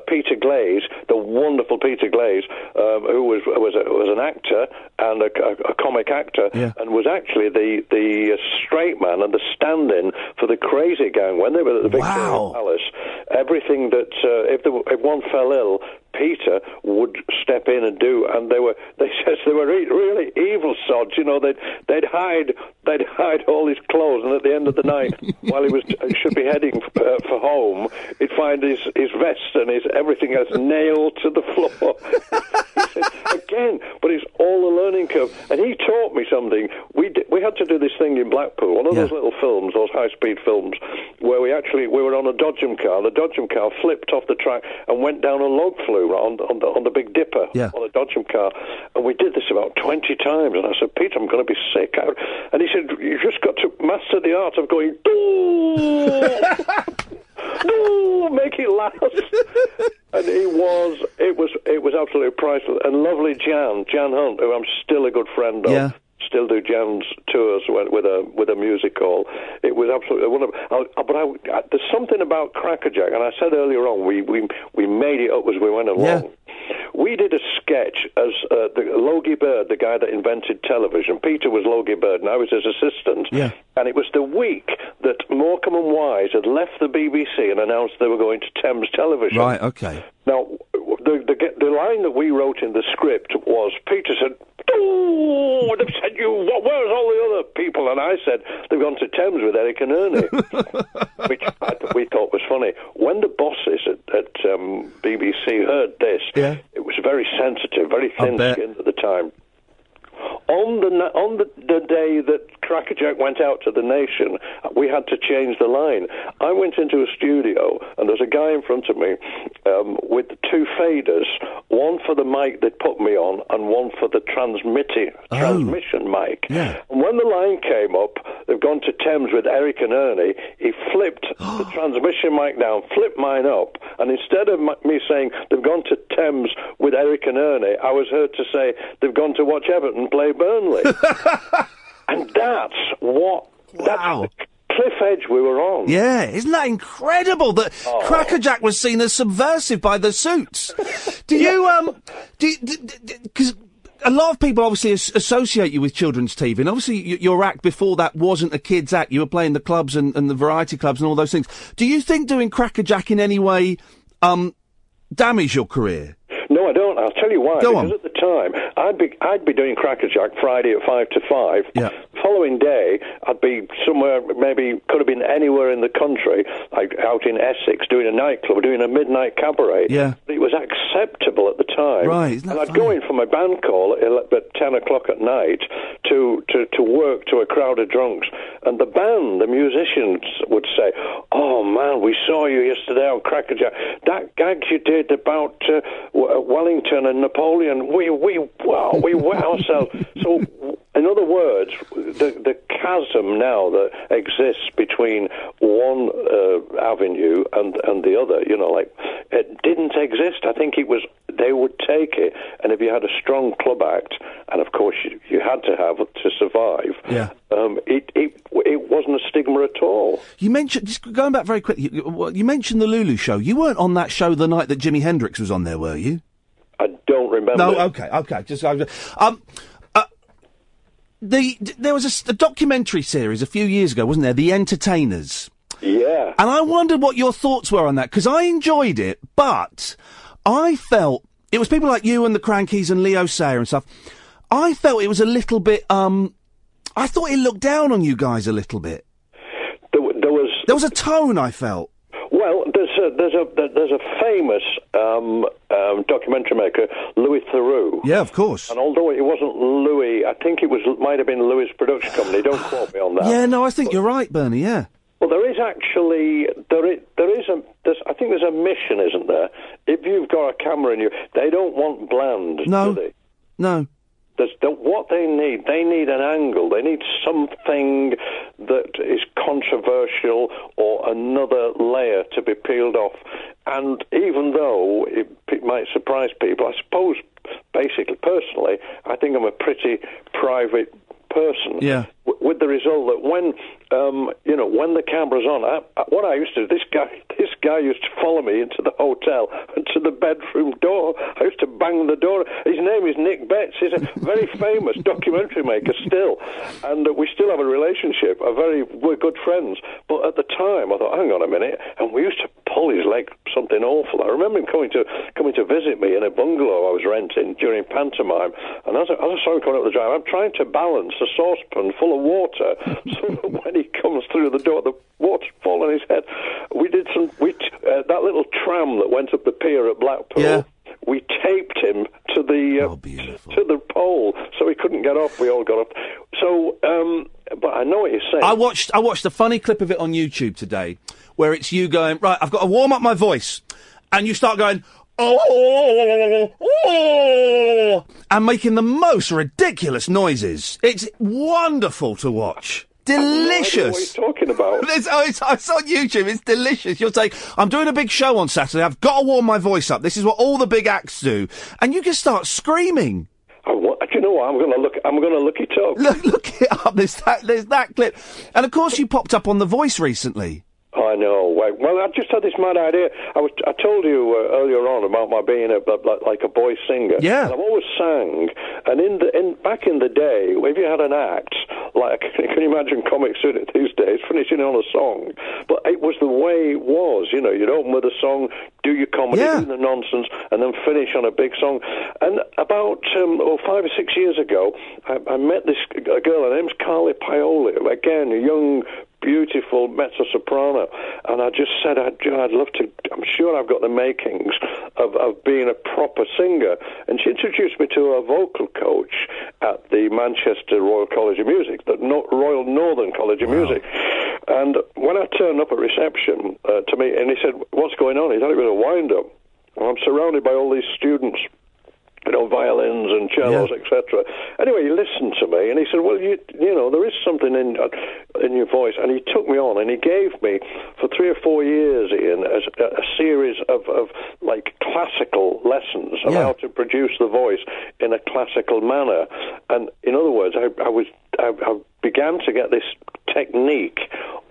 Peter Glaze, the wonderful Peter Glaze, who was an actor and a comic actor, and was actually the straight man and the stand-in for the Crazy Gang when they were at the Victoria Palace. Everything that if one fell ill, Peter would step in and do, and they said they were really evil sods. You know, they'd hide all his clothes, and at the end of the night, while he should be heading for home, he'd find his vest and his everything else nailed to the floor. He said, again, but it's all a learning curve. And he taught me something. We had to do this thing in Blackpool, one of those little films, those high-speed films, where we were on a Dodgem car. The Dodgem car flipped off the track and went down a log flume on the Big Dipper on a Dodgem car. And we did this about 20 times. And I said, Peter, I'm going to be sick. And he said, you've just got to master the art of going, no, make it last. And it was absolutely priceless. And lovely Jan Hunt, who I'm still a good friend of. Yeah. Still do Jan's tours with a music hall. It was absolutely wonderful. But there's something about Crackerjack, and I said earlier on, we made it up as we went along. Yeah. We did a sketch as Logie Bird, the guy that invented television. Peter was Logie Bird, and I was his assistant. Yeah. And it was the week that Morecambe and Wise had left the BBC and announced they were going to Thames Television. Right, okay. Now, the line that we wrote in the script was, Peter said, "Oh, they've said where's all the other people?" And I said, "They've gone to Thames with Eric and Ernie," which we thought was funny. When the bosses at BBC heard this, it was very sensitive, very thin-skinned at the time. On the day that Crackerjack went out to the nation, we had to change the line. I went into a studio, and there's a guy in front of me with two faders, one for the mic they put me on, and one for the transmission mic. Yeah. And when the line came up, they've gone to Thames with Eric and Ernie, he flipped the transmission mic down, flipped mine up, and instead of me saying they've gone to Thames with Eric and Ernie, I was heard to say they've gone to watch Everton play Burnley. And that's the cliff edge we were on. Yeah, isn't that incredible that Crackerjack was seen as subversive by the Suits? Do you, because a lot of people obviously associate you with children's TV, and obviously your act before that wasn't a kid's act. You were playing the clubs and the variety clubs and all those things. Do you think doing Crackerjack in any way damage your career? No, I don't. I'll tell you why. Go because on. At the time, I'd be doing Crackerjack Friday at 5 to 5. Yeah. Following day, I'd be somewhere, maybe could have been anywhere in the country, like out in Essex, doing a nightclub, doing a midnight cabaret. Yeah. But it was acceptable at the time. Right. Isn't that and I'd go in for my band call at 10 o'clock at night to work to a crowd of drunks, and the band, the musicians, would say, "Oh man, we saw you yesterday on Crackerjack. That gag you did about Wellington and Napoleon, we wet ourselves." So, in other words, the chasm now that exists between one avenue and the other, like, it didn't exist. I think it was, they would take it, and if you had a strong club act, and of course you had to have to survive, it wasn't a stigma at all. You mentioned, just going back very quickly, you mentioned the Lulu show. You weren't on that show the night that Jimi Hendrix was on there, were you? I don't remember. No, okay. There was a documentary series a few years ago, wasn't there? The Entertainers. Yeah. And I wondered what your thoughts were on that, because I enjoyed it, but I felt it was people like you and the Crankies and Leo Sayer and stuff. I felt it was a little bit. I thought it looked down on you guys a little bit. There was a tone, I felt. Well, there's a famous documentary maker, Louis Theroux. Yeah, of course. And although it wasn't Louis, I think might have been Louis' production company. Don't quote me on that. Yeah, no, I think you're right, Bernie. Yeah. Well, there is actually I think there's a mission, isn't there? If you've got a camera in you, they don't want bland, do they? No. What they need an angle. They need something that is controversial or another layer to be peeled off. And even though it might surprise people, I suppose, basically, personally, I think I'm a pretty private person. Yeah. with the result that when when the camera's on, what I used to do, this guy used to follow me into the hotel and to the bedroom door. I used to bang the door. His name is Nick Betts. He's a very famous documentary maker still, and we still have a relationship. We're good friends. But at the time, I thought, hang on a minute, and we used to pull his leg something awful. I remember him coming to visit me in a bungalow I was renting during pantomime, and as I saw him coming up the drive, I'm trying to balance a saucepan full of water so that when he comes through the door, the water's fall on his head. We did that little tram that went up the pier at Blackpool. Yeah. We taped him to the pole so he couldn't get off. We all got off. So, but I know what you're saying. I watched a funny clip of it on YouTube today, where it's you going, right, I've got to warm up my voice, and you start going, oh, and making the most ridiculous noises. It's wonderful to watch. Delicious. What are you talking about? It's on YouTube. It's delicious. You'll say, I'm doing a big show on Saturday. I've got to warm my voice up. This is what all the big acts do. And you just start screaming. Do you know what? I'm going to look it up. Look it up. There's that clip. And of course you popped up on The Voice recently. I know. Well, I just had this mad idea. I told you earlier on about my being like a boy singer. Yeah. And I've always sang. And back in the day, if you had an act, like, can you imagine comics doing it these days, finishing on a song? But it was the way it was. You'd open with a song, do your comedy, do the nonsense, and then finish on a big song. And about 5 or 6 years ago, I met this girl. Her name's Carly Paoli. Again, a young, beautiful mezzo-soprano, and I just said I'd love to. I'm sure I've got the makings of being a proper singer. And she introduced me to a vocal coach at the Manchester Royal College of Music, the Royal Northern College of Music. And when I turned up at reception to meet, and he said, "What's going on?" He thought it was a wind-up. I'm surrounded by all these students, violins and cellos, etc. Anyway, he listened to me, and he said, well, you know, there is something in your voice. And he took me on, and he gave me, for 3 or 4 years, Ian, a series of like, classical lessons on how to produce the voice in a classical manner. And, in other words, I began to get this technique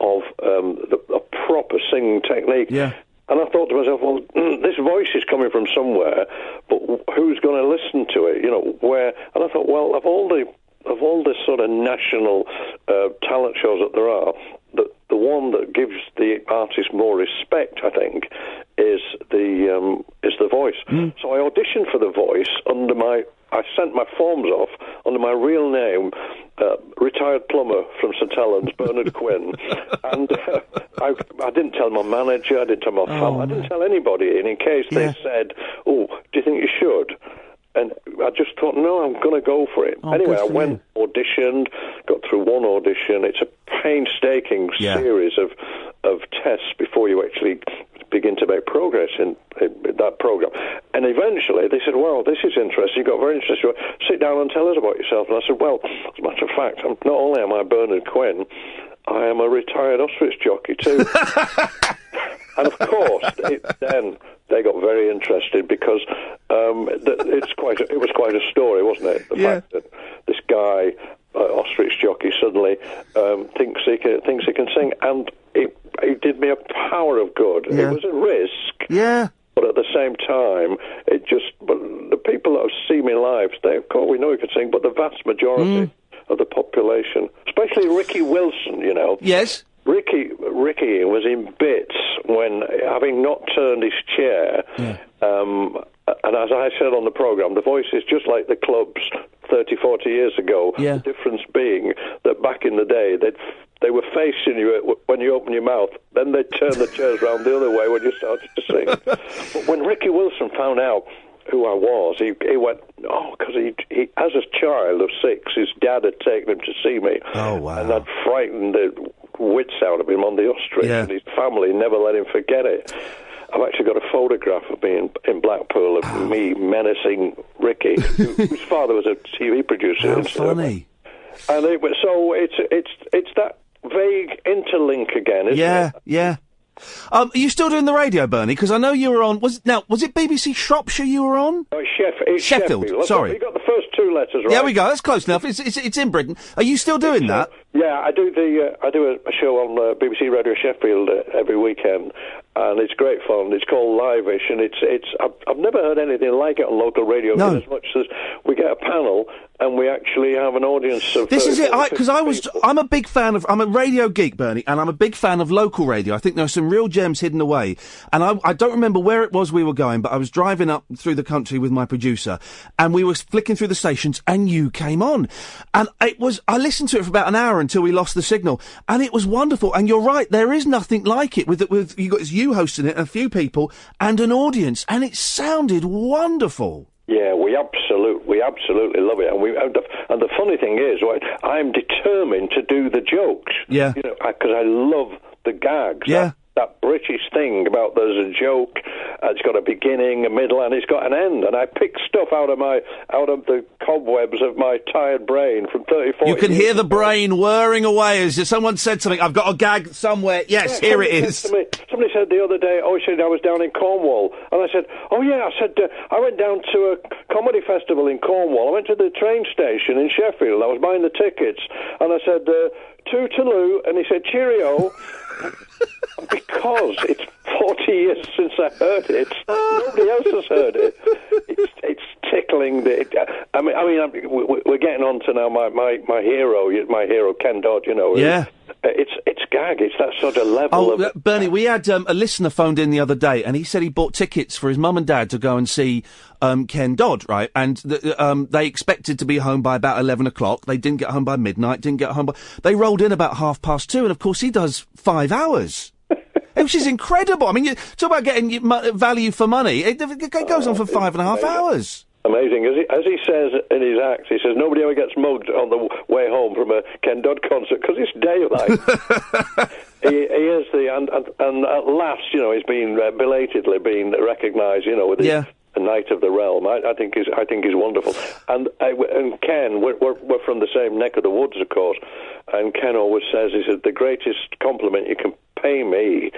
of a proper singing technique. Yeah. And I thought to myself, well, this voice is coming from somewhere, but who's going to listen to it? Where? And I thought, well, of all the sort of national talent shows that there are, the one that gives the artist more respect, I think, is the Voice. So I auditioned for the Voice I sent my forms off under my real name, retired plumber from St Helens, Bernard Quinn, and I didn't tell my manager, I didn't tell my family, I didn't tell anybody, and in case they said, "Oh, do you think you should?" And I just thought, no, I'm going to go for it. Anyway, I went, auditioned, got through one audition. It's a painstaking series of tests before you actually begin to make progress in that program. And eventually they said, well, this is interesting. You got very interesting. Sit down and tell us about yourself. And I said, well, as a matter of fact, not only am I Bernard Quinn, I am a retired ostrich jockey too. And of course, then they got very interested because it was quite a story, wasn't it? The fact that this guy, ostrich jockey, suddenly thinks he can sing, and it did me a power of good. It was a risk. Yeah. But at the same time, but the people that see me live, of course, we know he can sing, but the vast majority of the population, especially Ricky Wilson, Yes. Ricky was in bits when, having not turned his chair, and as I said on the programme, the Voice is just like the clubs 30, 40 years ago. The difference being that back in the day, they were facing you when you open your mouth, then they'd turn the chairs round the other way when you started to sing. But when Ricky Wilson found out who I was, he went, because he, as a child of 6, his dad had taken him to see me. Oh, wow. And I'd frightened the wits out of him on the ostrich, and his family never let him forget it. I've actually got a photograph of me in Blackpool of me menacing Ricky, whose father was a TV producer. How funny. And so it's that vague interlink again, isn't it? Yeah. Are you still doing the radio, Bernie? Because I know you were on. Was it BBC Shropshire you were on? Oh, it's Sheffield. Sorry, you got the first two letters right. There we go. That's close enough. It's in Britain. Are you still doing that? Yeah, I do a show on BBC Radio Sheffield every weekend, and it's great fun. It's called Live-ish, and I've never heard anything like it on local radio. No. As much as we get a panel and we actually have an audience of. This is it, because I'm a big fan of. I'm a radio geek, Bernie, and I'm a big fan of local radio. I think there are some real gems hidden away, and I don't remember where it was we were going, but I was driving up through the country with my producer, and we were flicking through the stations, and you came on, and I listened to it for about an hour until we lost the signal, and it was wonderful. And you're right, there is nothing like it with you hosting it, and a few people, and an audience, and it sounded wonderful. Yeah, we absolutely love it, and the funny thing is, right, I'm determined to do the jokes. Yeah, because I love the gags. Yeah. That British thing about there's a joke, it's got a beginning, a middle, and it's got an end. And I pick stuff out of the cobwebs of my tired brain from 30, 40 You can hear the brain whirring away as someone said something. I've got a gag somewhere. Yes, here it is. Somebody said the other day, he said I was down in Cornwall. And I said, I went down to a comedy festival in Cornwall. I went to the train station in Sheffield. I was buying the tickets. And I said, toodaloo. And he said, cheerio. Because it's 40 years since I heard it, nobody else has heard it. It's tickling. We're getting on to now my hero, Ken Dodd. Yeah. It's gag. It's that sort of level of. Bernie, we had a listener phoned in the other day, and he said he bought tickets for his mum and dad to go and see Ken Dodd, right? And they expected to be home by about 11 o'clock. They didn't get home by midnight. They rolled in about 2:30, and of course he does 5 hours. Which is incredible. I mean, you talk about getting value for money. It goes on for 5.5 hours. Amazing. As he says in his act, he says nobody ever gets mugged on the way home from a Ken Dodd concert because it's daylight. he is and at last, he's been belatedly been recognised, with his a Knight of the Realm. I think he's wonderful. And Ken, we're from the same neck of the woods, of course. And Ken always says, he said, the greatest compliment you can pay me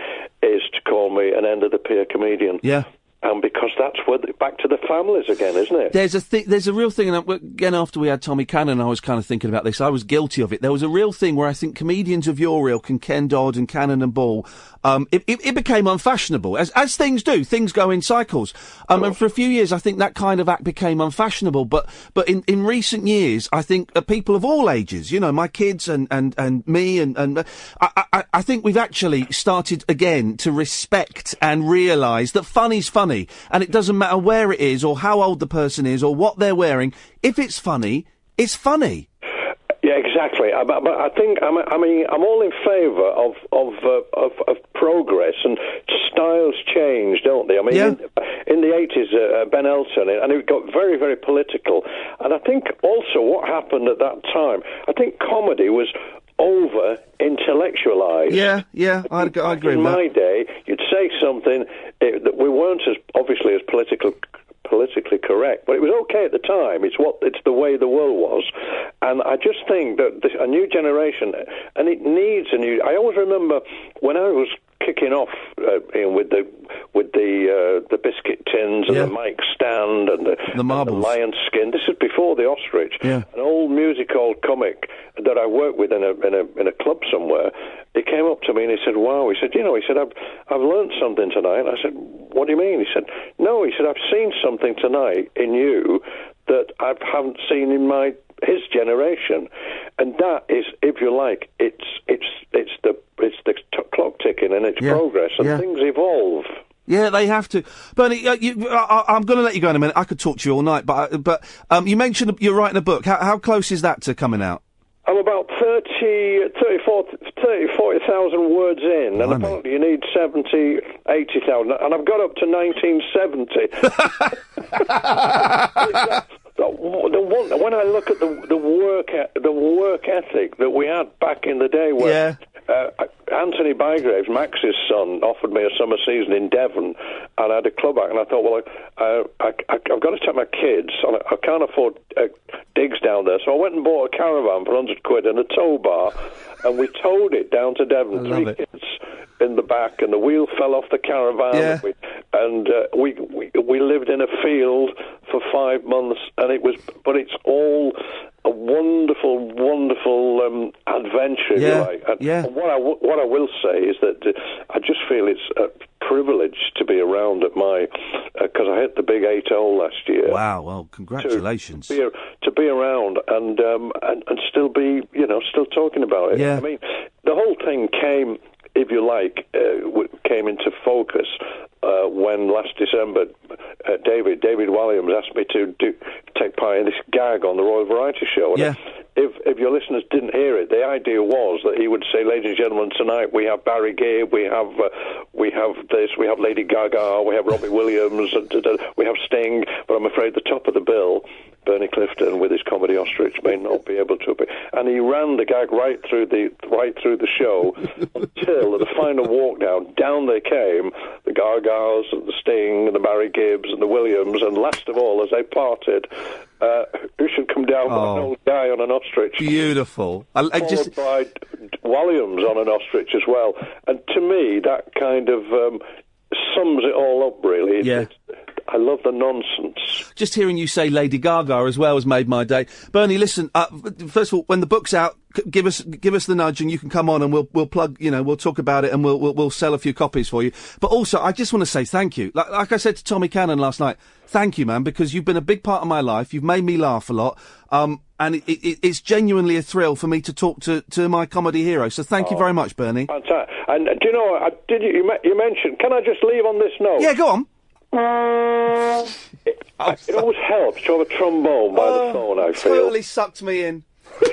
is to call me an end of the pier comedian. Yeah. And because that's back to the families again, isn't it? There's a real thing, and again, after we had Tommy Cannon, I was kind of thinking about this. I was guilty of it. There was a real thing where I think comedians of your ilk, and Ken Dodd and Cannon and Ball, it became unfashionable. As things do, things go in cycles. And for a few years, I think that kind of act became unfashionable. But in recent years, I think people of all ages, my kids and me, and I think we've actually started again to respect and realise that funny's funny. And it doesn't matter where it is or how old the person is or what they're wearing. If it's funny, it's funny. Yeah, exactly. But I think I'm all in favour of progress, and styles change, don't they? I mean, in the 80s, Ben Elton, and it got very, very political. And I think also what happened at that time, I think comedy was over intellectualised. Yeah, I agree with that. In my day, you'd say something that we weren't as obviously as politically correct, but it was okay at the time. It's the way the world was, and I just think that a new generation, and it needs a new. I always remember when I was kicking off with the biscuit tins and the mic stand and the marbles, and the lion skin. This is before the ostrich. Yeah. An old musical comic that I worked with in a club somewhere. He came up to me and he said, "Wow," he said, I've learned something tonight." I said, "What do you mean?" He said, "No," he said, "I've seen something tonight in you that I haven't seen in his generation," and that is, if you like, it's the clock ticking and it's progress and things evolve. Yeah, they have to. Bernie, I'm going to let you go in a minute. I could talk to you all night, but you mentioned you're writing a book. How close is that to coming out? I'm about 40,000 words in, and apparently you need 70,000, 80,000, and I've got up to 1970. When I look at the work ethic that we had back in the day, where Anthony Bygraves, Max's son, offered me a summer season in Devon, and I had a club act, and I thought, well, I've got to take my kids, and I can't afford digs down there, so I went and bought a caravan for £100 and a tow bar, and we towed it down to Devon. 3 kids in the back, and the wheel fell off the caravan. Yeah. We lived in a field for 5 months, and it's all a wonderful, wonderful adventure. Yeah. If you like. And what I will say is that I just feel it's a privilege to be around at my, because I hit the big 8-0 last year. Wow, well, congratulations. To be around and still be, still talking about it. Yeah. I mean, the whole thing came, if you like, came into focus when last December David Williams asked me to take part in this gag on the Royal Variety Show. And if your listeners didn't hear it, the idea was that he would say, "Ladies and gentlemen, tonight we have Barry Gibb, we have this, we have Lady Gaga, we have Robbie Williams, we have Sting, but I'm afraid the top of the bill, Bernie Clifton with his comedy Ostrich, may not be able to." And he ran the gag right through the show until at the final walk down they came, the Gagas and the Sting and the Barry Gibbs and the Williams, and last of all, as they parted, who should come down but an old guy on an ostrich. Beautiful. Followed by Williams on an ostrich as well. And to me, that kind of sums it all up, really. Yeah. I love the nonsense. Just hearing you say Lady Gaga as well has made my day. Bernie, listen, first of all, when the book's out, give us the nudge and you can come on and we'll plug, we'll talk about it and we'll sell a few copies for you. But also, I just want to say thank you. Like I said to Tommy Cannon last night, thank you, man, because you've been a big part of my life. You've made me laugh a lot. And it's genuinely a thrill for me to talk to my comedy hero. So thank you very much, Bernie. Fantastic. And do you know, you mentioned, can I just leave on this note? Yeah, go on. It always helps to have a trombone by the phone, I feel. Totally sucked me in.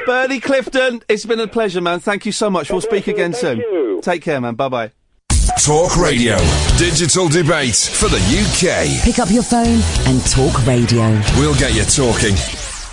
Bernie Clifton, it's been a pleasure, man. Thank you so much. We'll speak again soon. You. Take care, man. Bye-bye. Talk Radio. Digital debate for the UK. Pick up your phone and talk radio. We'll get you talking.